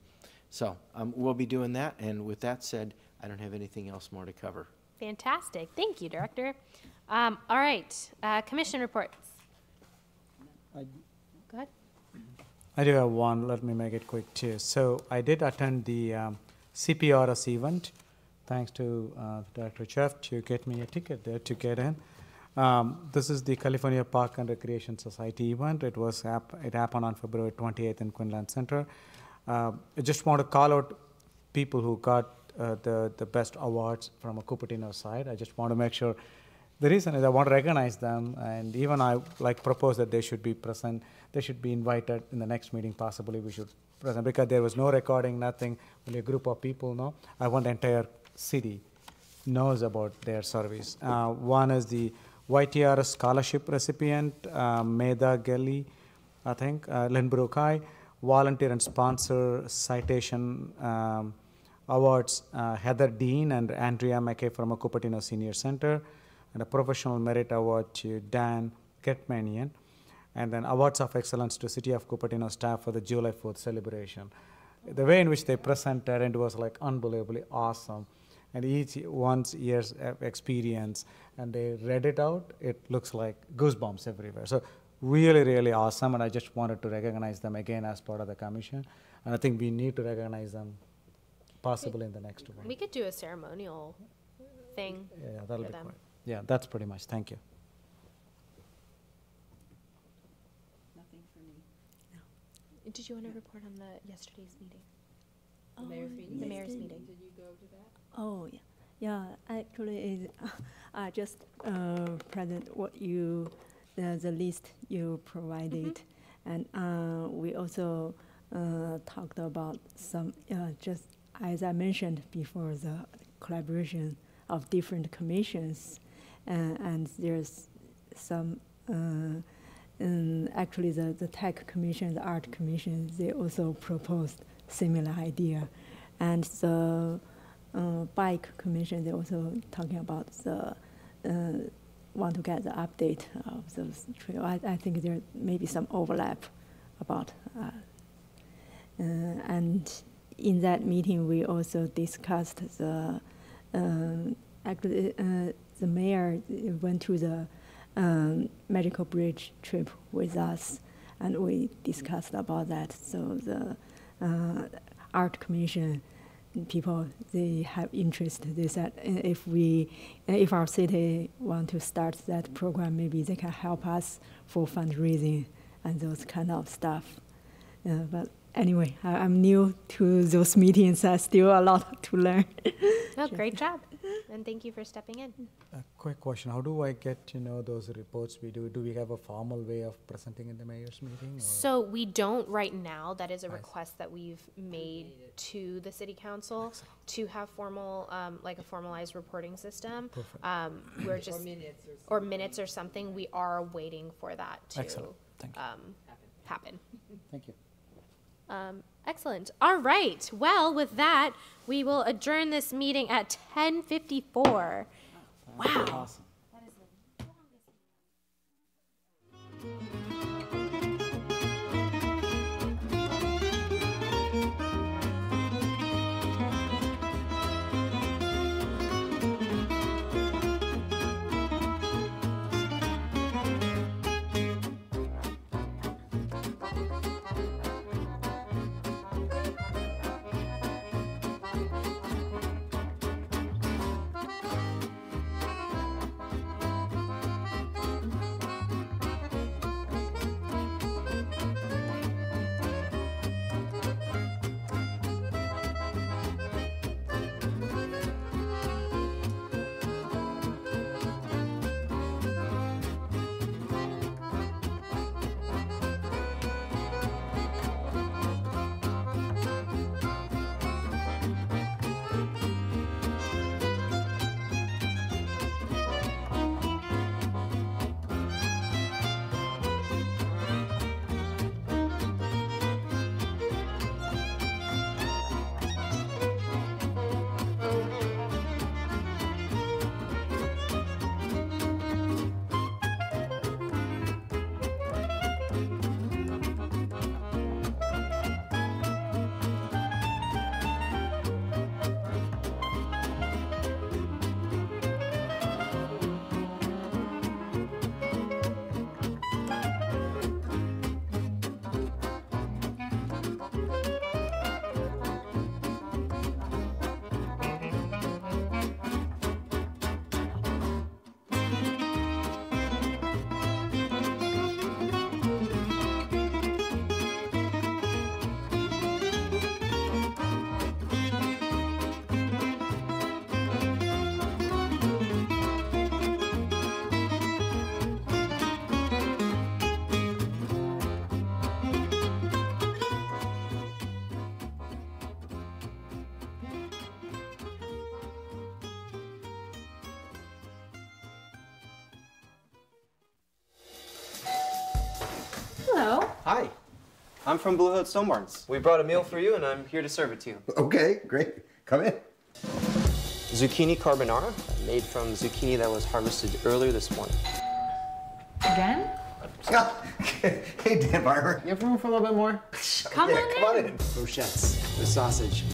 So we'll be doing that, and with that said, I don't have anything else more to cover. Fantastic. Thank you, Director. All right, commission reports. Go ahead. I do have one. Let me make it quick, too. So I did attend the CPRS event, thanks to Director Jeff to get me a ticket there to get in. This is the California Park and Recreation Society event. It happened on February 28th in Quinlan Center. I just want to call out people who got the best awards from a Cupertino side. I just want to make sure. The reason is I want to recognize them, and even I propose that they should be present. They should be invited in the next meeting. Possibly we should present because there was no recording, nothing. Only a group of people know. I want the entire city knows about their service. One is the YTRS scholarship recipient, Medha Gelli, I think, Lynbrook High. Volunteer and sponsor citation awards, Heather Dean and Andrea McKay from a Cupertino Senior Center, and a professional merit award to Dan Getmanian, and then awards of excellence to City of Cupertino staff for the July 4th celebration. The way in which they presented it was unbelievably awesome, and each one's year's experience, and they read it out, it looks like goosebumps everywhere. So really, really awesome, and I just wanted to recognize them again as part of the commission, and I think we need to recognize them possibly in the next one. We could do a ceremonial thing. Yeah, that'll be great. Yeah, that's pretty much. Thank you. Nothing for me. No. Did you want to report on yesterday's meeting? The mayor's meeting? The mayor's meeting. Did you go to that? Oh, yeah. Yeah, actually, I just present what the list you provided. And we also talked about some, just as I mentioned before, the collaboration of different commissions. And there's some, actually the tech commission, the art commission, they also proposed similar idea. And the bike commission, they're also talking about the, want to get the update of those trails. I think there may be some overlap about, and in that meeting we also discussed the, actually the mayor went to the Magical Bridge trip with us, and we discussed about that. So the art commission people, they have interest. They said if our city want to start that program, maybe they can help us for fundraising and those kind of stuff. But anyway, I'm new to those meetings. I still a lot to learn. Oh, great job. And thank you for stepping in. A quick question, how do I get to know those reports we do? Do we have a formal way of presenting in the mayor's meeting? Or? So we don't right now. That is a request that we've made to the city council to have formal, like a formalized reporting system. We're just, or minutes or something. We are waiting for that to happen. Thank you. Excellent. All right. Well, with that, we will adjourn this meeting at 10:54. Wow. Awesome. Hello. Hi, I'm from Blue Hood Stonebarns. We brought a meal for you and I'm here to serve it to you. Okay, great. Come in. Zucchini carbonara, made from zucchini that was harvested earlier this morning. Again? Hey, Dan Barber. You have room for a little bit more? Come on in. Come on in. Brochettes, the sausage,